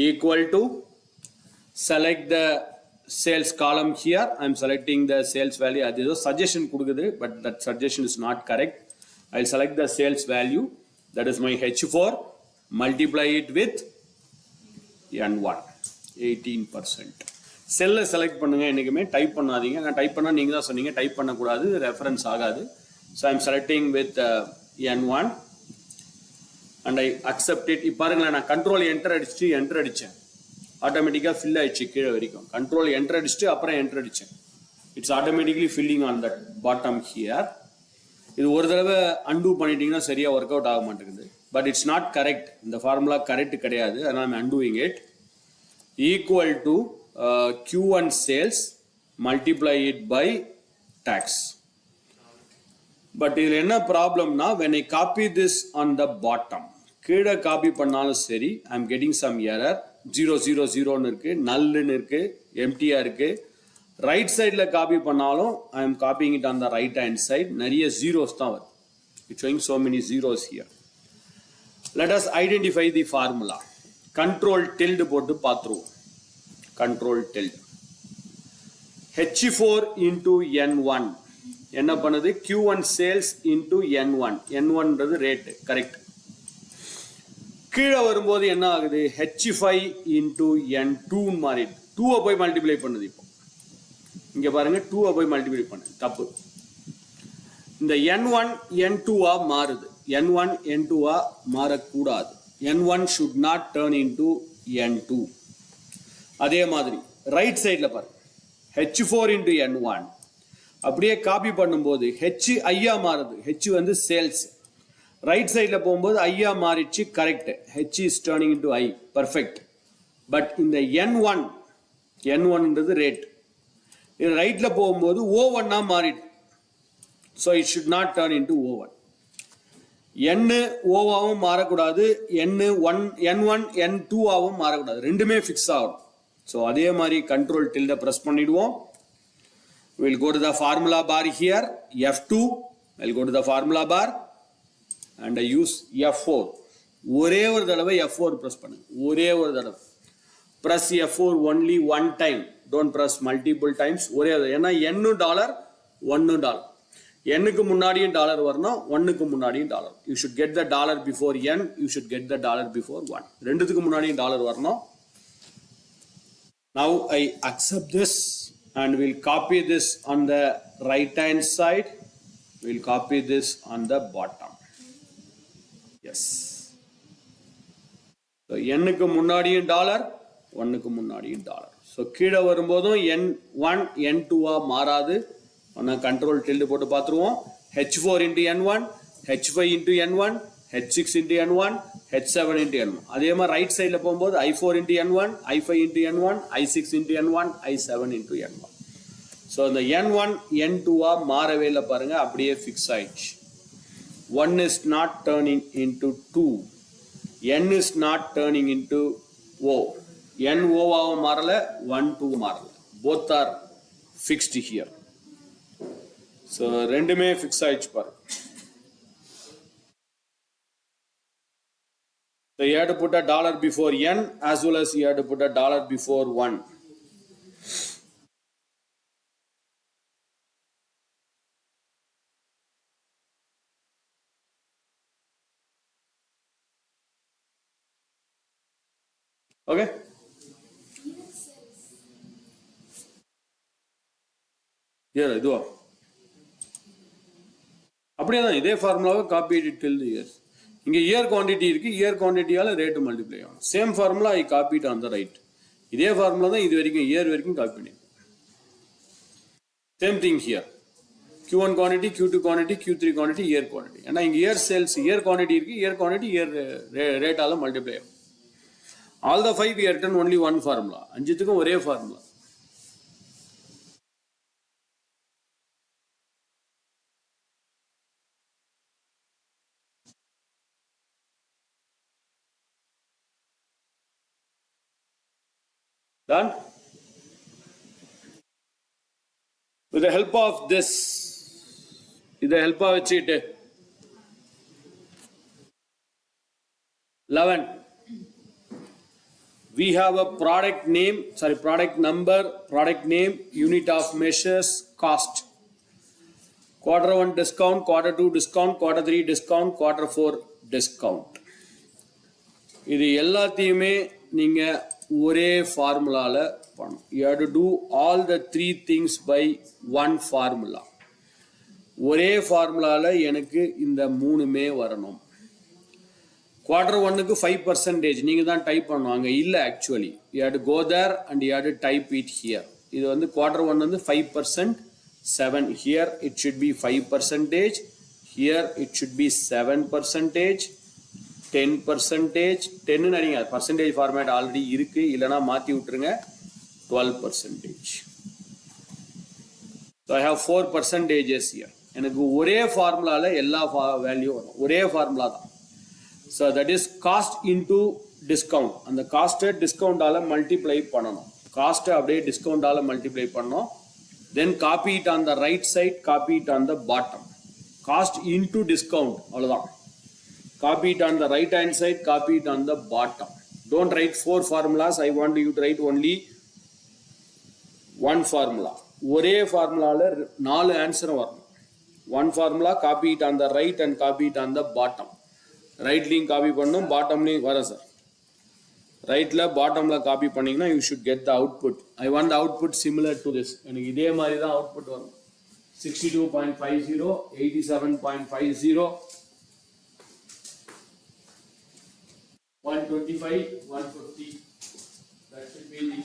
Equal to select the sales column here. I'm selecting the sales value. This is a suggestion கொடுக்குது, but that suggestion is not correct. I'll select the sales value. That is my H4. Multiply it with N1. 18%. செல்லை select பண்ணுங்க, என்னைக்குமே type பண்ணாதீங்க. நான் type பண்ணா நீங்க தான் சொன்னீங்க டைப் பண்ணக்கூடாது, ரெஃபரன்ஸ் ஆகாது. So I'm selecting with N1 and I accept it. இப்போ பாருங்களேன், நான் கண்ட்ரோல் என்டர் அடிச்சேன், ஆட்டோமேட்டிக்காக ஃபில் ஆயிடுச்சு கீழே வரைக்கும். கண்ட்ரோல் என்டர் அடிச்சுட்டு அப்புறம் என்டர் அடிச்சேன். It's automatically filling on that bottom here. இது ஒரு தடவை அன்டூ பண்ணிட்டீங்கன்னா சரியா ஒர்க் அவுட் ஆக மாட்டேங்குது. But it's not correct. இந்த ஃபார்முலா கரெக்ட் கிடையாது, அதனால I'm undoing it. Equal to Q1 sales multiply it by tax. But இதில் என்ன ப்ராப்ளம்னா, when I copy this on the bottom, கீழே காப்பி பண்ணாலும் சரி ஐம் கெட்டிங் சம் எரர். 000 இருக்கு, நல்லுன்னு இருக்கு, எம்டியா இருக்கு. ரைட் சைடில் காப்பி பண்ணாலும் I am copying it on the right hand side, நிறைய ஜீரோஸ் தான் வரும். It's showing so many zeros here. Let us identify the formula. Control tilde போட்டு பார்த்துருவோம். Control tilde. H4 into N1 என்ன பண்ணுது? Q1 sales into N1. N1ன்றது rate, correct. கீழே வரும்போது என்ன ஆகுது? H5 into N2 மாறிடு. 2 போய் மல்டிப்ளை பண்ணுது. இப்போ இங்க பாருங்க, 2 போய் மல்டிப்ளை பண்ணு, தப்பு. இந்த N1 N2 மாறுது. N1 N2 மாறக்கூடாது. N1 should not turn into N2. அதே மாதிரி ரைட் சைடில் பாருங்க, H4 into N1 அப்படியே காப்பி பண்ணும்போது H ஐயா மாறுது. H வந்து சேல்ஸ். ரைட் சைடில் போகும்போது ஐயா மாறிடுச்சு, correct. H is turning into I, perfect. But இந்த N1ன்றது ரேட். இது ரைட்டில் போகும்போது O1 மாறிடு. So it should not turn into O1. N ஓவாவும் மாறக்கூடாது, N1 N2 மாறக்கூடாது, ரெண்டுமே ஃபிக்ஸ் ஆகும். ஸோ அதே மாதிரி கண்ட்ரோல் டில்ட ப்ரெஸ் பண்ணிடுவோம். We'll go to the formula bar here, F2. I'll go to the formula bar and I use F4. ஒரே ஒரு தடவை F4 press பண்ணுங்க, ஒரே ஒரு தடவை. Press F4 only one time. Don't press multiple times. ஒரே ஏன்னா $1 $1. N-க்கு முன்னாடியும் டாலர் வரணும், 1க்கு முன்னாடியும் dollar. You should get the dollar before N, you should get the dollar before 1. ரெண்டுத்துக்கு முன்னாடியும் டாலர் வரணும். Now I accept this and we'll copy this on the right hand side. We'll copy this on the bottom. Yes. So N-க்கு முன்னாடியும் dollar, 1க்கு முன்னாடியும் dollar. So கீழே வரும்போதும் N1 N2 மாறாது. ஒன்னா கண்ட்ரோல் டில்டு போட்டு பார்த்துருவோம். H4 into N1, H5 into N1, H6 into N1, H7 into N1. அதே மாதிரி ரைட் சைடில் போகும்போது I4 into N1, I5 into N1, I6 into N1, I7 into N1. So இந்த N1 N2 மாறவே இல்லை பாருங்க, அப்படியே ஃபிக்ஸ் ஆயிடுச்சு. 1 is not turning into 2. N is not turning into O. N ஓவாவும் மாறல, 1 2 மாறல. Both are fixed here. So ரெண்டுமே fix ஆயிடுச்சு பாருங்க. So you have to put a dollar before N as well as you have to put a dollar before 1. Okay? Here, இதுவா அப்படியே தான் இதே ஃபார்முலாவை copy edit till the years. இங்கே year quantity இருக்குது, இயர் குவான்டிட்டியால் ரேட்டு மல்டிப்ளை ஆகும். Same formula I copied on the right. இதே ஃபார்முலா தான் இது வரைக்கும் இயர் வரைக்கும் காப்பி பண்ணி. Same thing here. Q1 quantity, Q2 quantity, Q3 quantity, year quantity. ஏன்னா இங்கே இயர் சேல்ஸ் இயர் குவான்டிட்டி இருக்குது, இயர் குவான்டிட்டி இயர் ரேட்டால் மல்டிப்ளை ஆகும். All the 5 we have written only one formula. அஞ்சுத்துக்கும் ஒரே formula. Done? With the help of this, with the help of வச்சுட்டு 11. We have a product name, product number, product name, unit of measures, cost. Quarter 1 discount, quarter 2 discount, quarter 3 discount, quarter 4 discount. இது எல்லாத்தையுமே நீங்கள் ஒரே ஃபார்முலாவில் பண்ணணும். You have to do all the 3 things by one formula. ஒரே ஃபார்முலாவில் எனக்கு இந்த 3மே வரணும். குவார்டர் 1க்கு 5% நீங்கள் தான் டைப் பண்ணணும், அங்கே இல்லை actually. You have to go there and you have to type it here. இது வந்து குவார்டர் 1 வந்து 5%, 7. Here it should be 5%, here it should be 7%, 10%, 10 நினைங்க, பர்சன்டேஜ் ஃபார்மேட் ஆல்ரெடி இருக்குது, இல்லைனா மாற்றி விட்டுருங்க, 12%. So I have 4% here. எனக்கு ஒரே ஃபார்முலாவில் எல்லா வேல்யூ வரும், ஒரே ஃபார்முலா தான். So that is cost into discount. அந்த காஸ்ட்டை டிஸ்கவுண்டால் மல்டிப்ளை பண்ணணும். காஸ்ட்டை அப்படியே டிஸ்கவுண்டால் மல்டிப்ளை பண்ணணும். Then copy it on the right side, copy it on the bottom. Cost into discount, அவ்வளோதான். Copy it on the right hand side, copy it on the bottom. Don't write 4 formulas. I want you to write only one formula. ஒரே ஃபார்முலாவில் 4 ஆன்சரும் வரணும். One formula, copy it on the right and copy it on the bottom. ரைட்லையும் copy பண்ணணும், பாட்டம்லையும் வர sir. ரைட்டில் பாட்டமில் காப்பி பண்ணிங்கன்னா you should get the output. I want the output similar to this. எனக்கு இதே மாதிரி தான் அவுட்புட் வரும். 62.50, 87.50, 125, 150. That should be the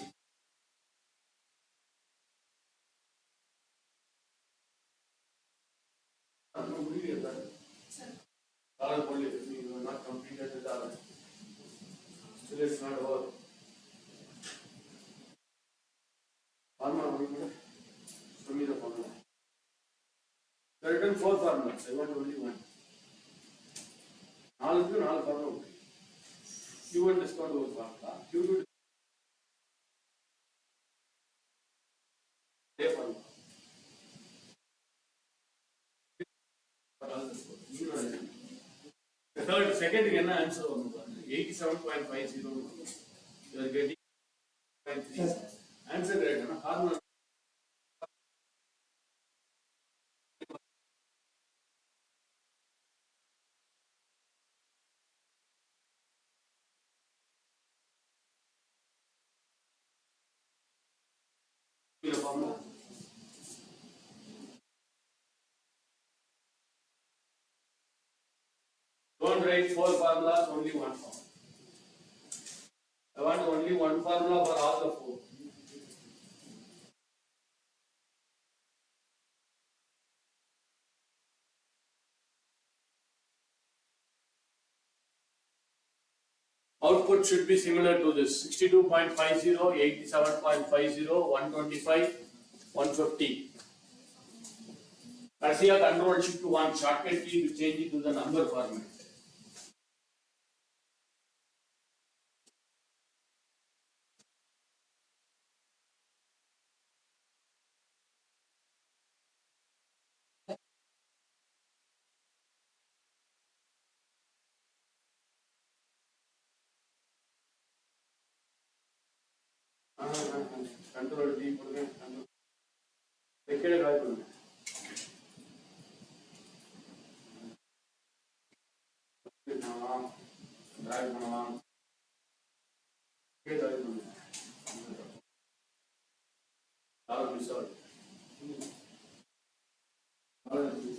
not completed the target. Still it's not over. Formula, show me the formula. There are written 4 formulas. I want only one. 4 formula. Q1 discount over formula. Q2 formula. Third, second என்ன answer வரும் பாருங்க. 87.50. You are getting 0.3. Answer correct ना? Formula formula. Don't write 4 formulas, only one formula. I want only one formula for all the 4. Output should be similar to this: 62.50, 87.50, 125, 150. Press Control Shift 1 shortcut key to change it to the number format. Control D கொடுங்க. Record கால் பண்ணுங்க. பண்ணலாம், track பண்ணலாம். Record கால் பண்ணுங்க. கால் miss ஆகுது. கால் miss.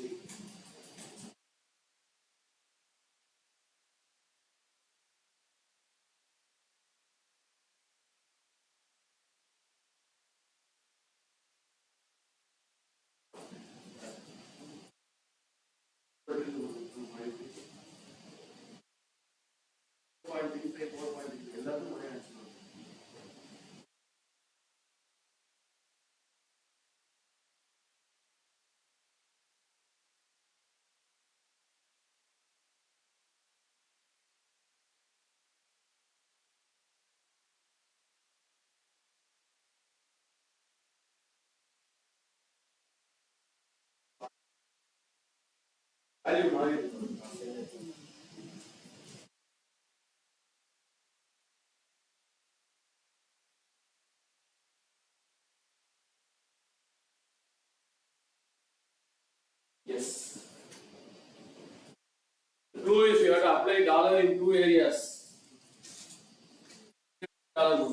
Yes. Two is you have to apply dollar in two areas. Dollar.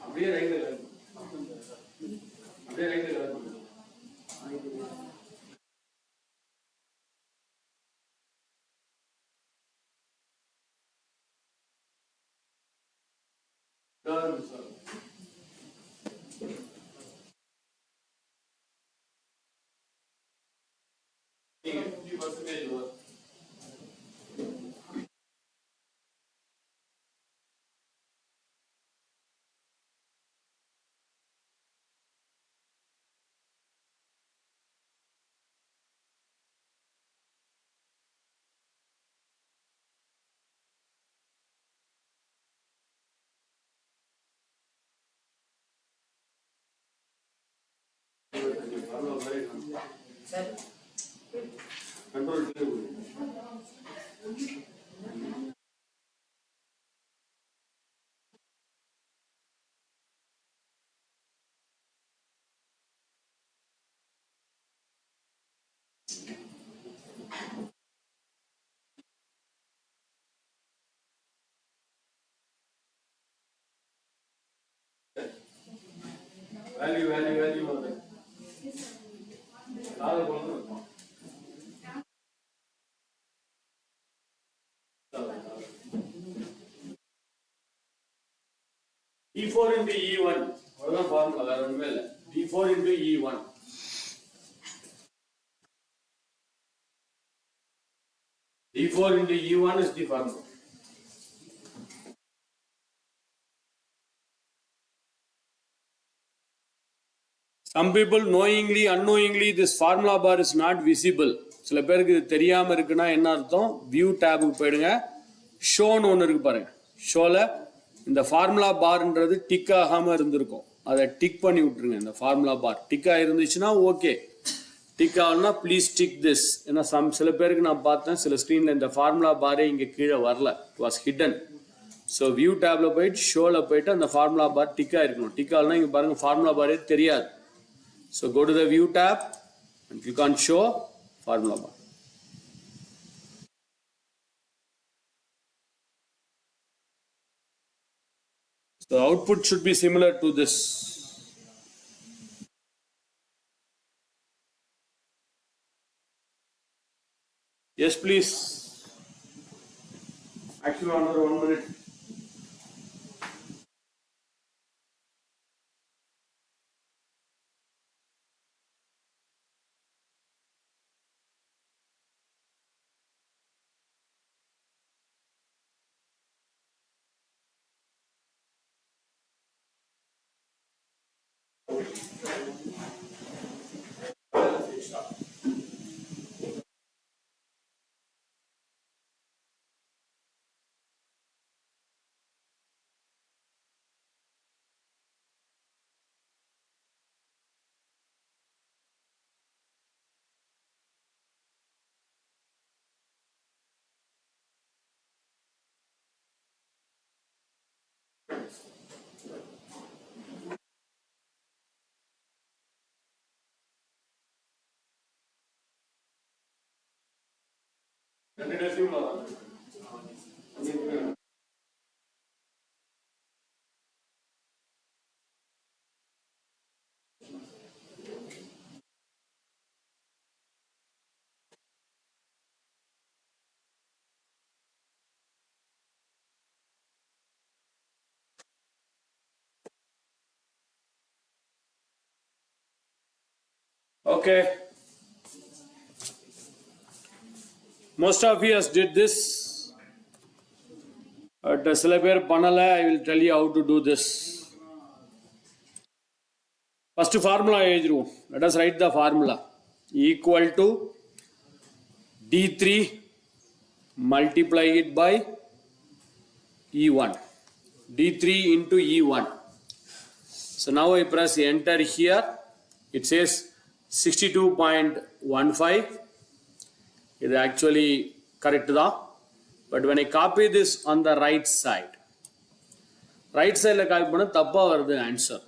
அப்படியே ரைட்ல அப்படியே ரைட்ல நீங்க 50% வரும். கண்ட்ரோல் வேல்யூ வருது. டாலர் கொண்டு இருக்கும். D4 into E1 அவ்வளவுதான் ஃபார்முலா, வேற ஒண்ணுமே இல்லை. D4 into E1. D4 into E1 is the formula. Some people knowingly, unknowingly, this formula bar is not visible. சில பேருக்கு இது தெரியாம இருக்குன்னா என்ன அர்த்தம்? வியூ டேபுக்கு போயிடுங்க. ஷோன்னு ஒன்று இருக்கு பாருங்க. ஷோல இந்த ஃபார்முலா பார்ன்றது டிக் ஆகாம இருந்திருக்கும். அதை டிக் பண்ணி விட்டுருங்க. இந்த formula bar tick ஆயிருந்துச்சுன்னா okay. Tick ஆகணும்னா ப்ளீஸ் டிக் திஸ். ஏன்னா சில பேருக்கு நான் பார்த்தேன், சில ஸ்க்ரீனில் இந்த ஃபார்முலா பாரே இங்கே கீழே வரல. It was hidden. So view டேப்ல போயிட்டு ஷோவில் போயிட்டு அந்த ஃபார்முலா பார் டிக் ஆயிருக்கணும். டிக் ஆகலாம் இங்கே பாருங்க, ஃபார்முலா பாரே தெரியாது. So go to the view tab and click on show formula bar. So the output should be similar to this. Yes, please. Actually, another 1 minute. Okay. Most of you has did this. சில பேர் பண்ணல. I will tell you how to do this. First formula எழுதிடுவோம். Let us write the formula. Equal to D3 multiply it by E1. D3 into E1. So now I press enter here. It says 62.15. It is actually correct da. But when I copy this on the right side la copy panna thappa varudhu answer.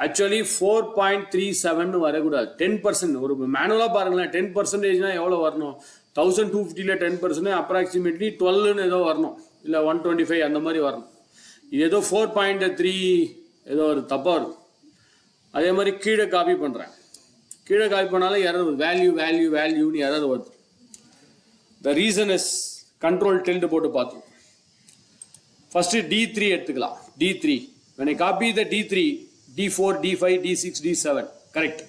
Actually 4.37 வரக்கூடாது. 10% ஒரு மேனுவலா பாருங்களேன். 10% னா எவ்வளவு வரணும்? 1250 ல 10% approximately 12 ன்னு ஏதோ வரணும். இல்ல 125 அந்த மாதிரி வரணும். இது ஏதோ 4.3 ஏதோ ஒரு தப்பா வருது. அதே மாதிரி கீழே காப்பி பண்றேன். கீழே காப்பி பண்ணாலும் எரர் வேல்யூன்னு எரர் வருது. The reason is control tilde போட்டு பார்த்தோம். First D3 எடுத்துக்கலாம். D3. When I copy the D3, D4, D5, D6, D7. Correct.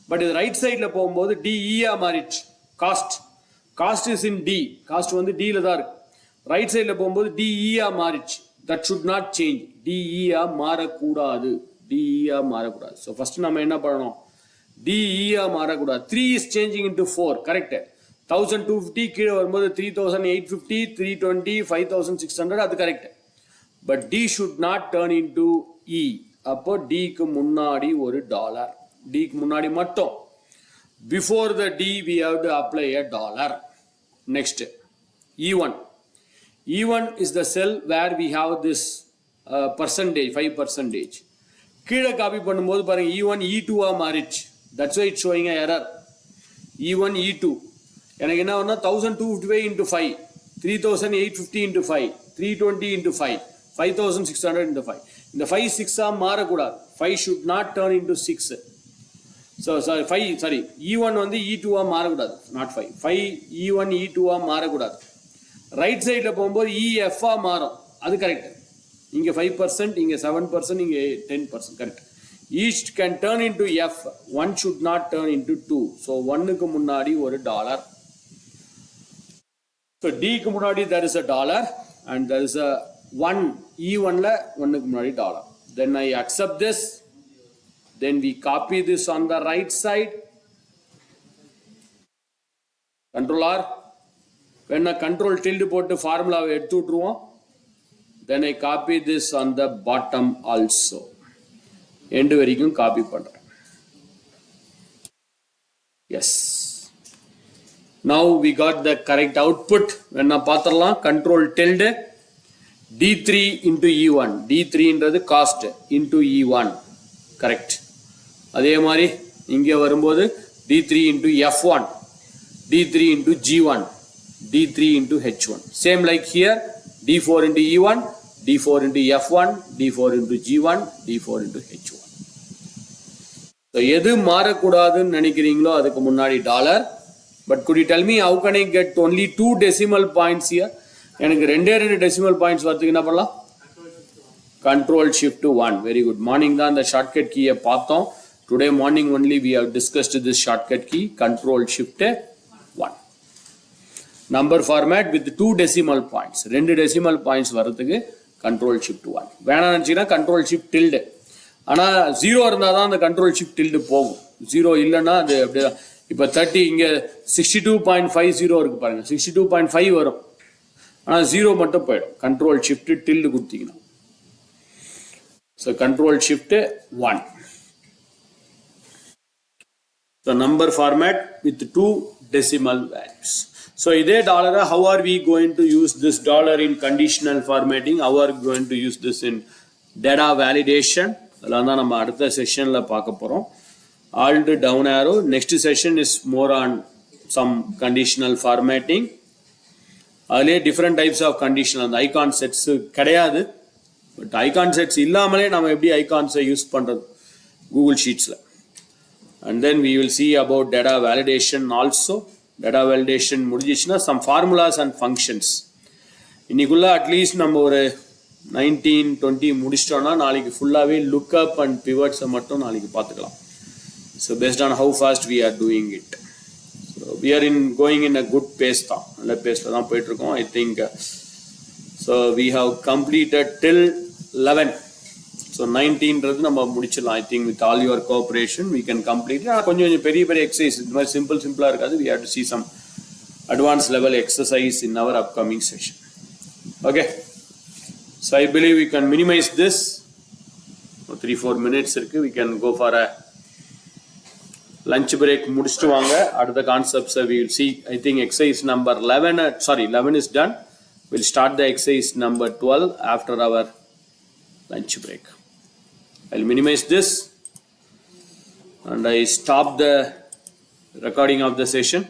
But இது right sideல போகும்போது DE ஆ மாறிடுச்சு. Cost is in D. Cost வந்து D ல தான் இருக்கு. Right sideல போகும்போது DE ஆ மாறிடுச்சு. That should not change. DE ஆ மாறக்கூடாது. So first நம்ம என்ன பண்ணணும்? DE ஆ மாறக்கூடாது. 3 is changing into 4. Correct. 1250 கீழே வரும்போது 3850, 320, 5600 அது correct. But D should not turn into E. அப்போ Dக்கு முன்னாடி ஒரு டாலர். Dக்கு முன்னாடி மட்டும். Before the D we have to apply a dollar. Next E1. E1 is the cell where we have this percentage 5%. கீழே copy பண்ணும்போது பாருங்க E1 E2 ஆ மாறிச்சு. That's why it's showing a error. E1 E2 எனக்கு என்ன வரும்னா 1255 into 5, 3850 into 5, 320 into 5, 5600 into 5. இந்த 5 6 ஆ மாறக்கூடாது. 5 should not turn into 6. So E1 வந்து E2 ஆ மாறக்கூடாது. Not 5. 5 E1 E2 ஆ மாறக்கூடாது. ரைட் சைடுல போகும்போது EF ஆ மாறும். அது கரெக்ட். இங்க 5%, இங்க 7%, இங்க 10%. Correct. Each can turn into F. One should not turn into 2. So 1க்கு முன்னாடி ஒரு டாலர். So D க்கு முன்னாடி there is a dollar and there is a 1. E1 ல 1க்கு முன்னாடி dollar. Then I accept this. Then we copy this on the right side. Control R. When a control tilde போட்டு ஃபார்முலாவை எடுத்து விட்டுருவோம். Then I copy this on the bottom also. End வரைக்கும் copy பண்றேன். Yes. Now we got the correct output. When நான் பார்த்தறலாம் control tilde D3 into E1. D3 ன்றது cost into E1. Correct. அதே மாதிரி இங்க வரும்போது D3 into F1. D3 into G1. D3 into H1. Same like here. D4 into E1. D4 into F1. D4 into G1. D4 into H1. So எது மாறக்கூடாதுன்னு நினைக்கிறீங்களோ அதுக்கு முன்னாடி dollar. But could you tell me how can I get only 2 decimal points here? எனக்கு 2 decimal points வரதுக்கு என்ன பண்ணலாம்? Control shift to 1. Very good. Morning தான் இந்த shortcut key பார்த்தோம். Today morning only we have discussed this shortcut key. Control shift 1. Number format with 2 decimal points. 2 decimal points வரதுக்கு control shift 1. வேணா நினைச்சீங்கன்னா control shift tilde. ஆனா 0 இருந்தா தான் அந்த control shift tilde போகும். 0 இல்லைன்னா அது அப்படியே இப்போ 30 இங்க 62.50 இருக்கு பாருங்க. 62.5 வரும். ஆனா 0 மட்டும் போயிடும். control shift tilde கொடுத்தீங்கன்னா. So control shift 1. So number format with 2 decimal values. So இதே டாலரை how are we going to use this dollar in conditional formatting? How are we going to use this in data validation? அதெல்லாம் தான் நம்ம அடுத்த செஷன்ல பார்க்க போறோம். Alt down arrow. Next session is more on some conditional formatting. அதிலே different types of conditional அந்த icon sets கிடையாது. But icon sets இல்லாமலே நம்ம எப்படி icons யூஸ் பண்றது Google Sheetsல. And then we will see about data validation also. Data validation முடிஞ்சிச்சுன்னா some formulas and functions. இன்னைக்குள்ள at least நம்ம ஒரு 19-20 முடிச்சிட்டோம்னா நாளைக்கு ஃபுல்லாவே lookup and pivots மட்டும் நாளைக்கு பார்த்துக்கலாம். So based on how fast we are doing it. So we are in going in a good pace தான், நல்ல பேஸ்ல தான் போயிட்டு இருக்கோம். I think so we have completed till 11. So 19ன்றது நம்ம முடிச்சிடலாம். I think with all your cooperation we can complete it. கொஞ்சம் கொஞ்சம் பெரிய பெரிய எக்ஸசைஸ் இந்த மாதிரி சிம்பிளா இருக்காது. We have to see some advanced level exercise in our upcoming session. Okay, so I believe we can minimize this. 3-4 minutes இருக்கு. We can go for a lunch break. முடிச்சிட்டு வாங்க. அடுத்த concepts we will see. I think exercise number 11 is done. We'll start the exercise number 12 after our lunch break. I'll minimize this and I stop the recording of the session.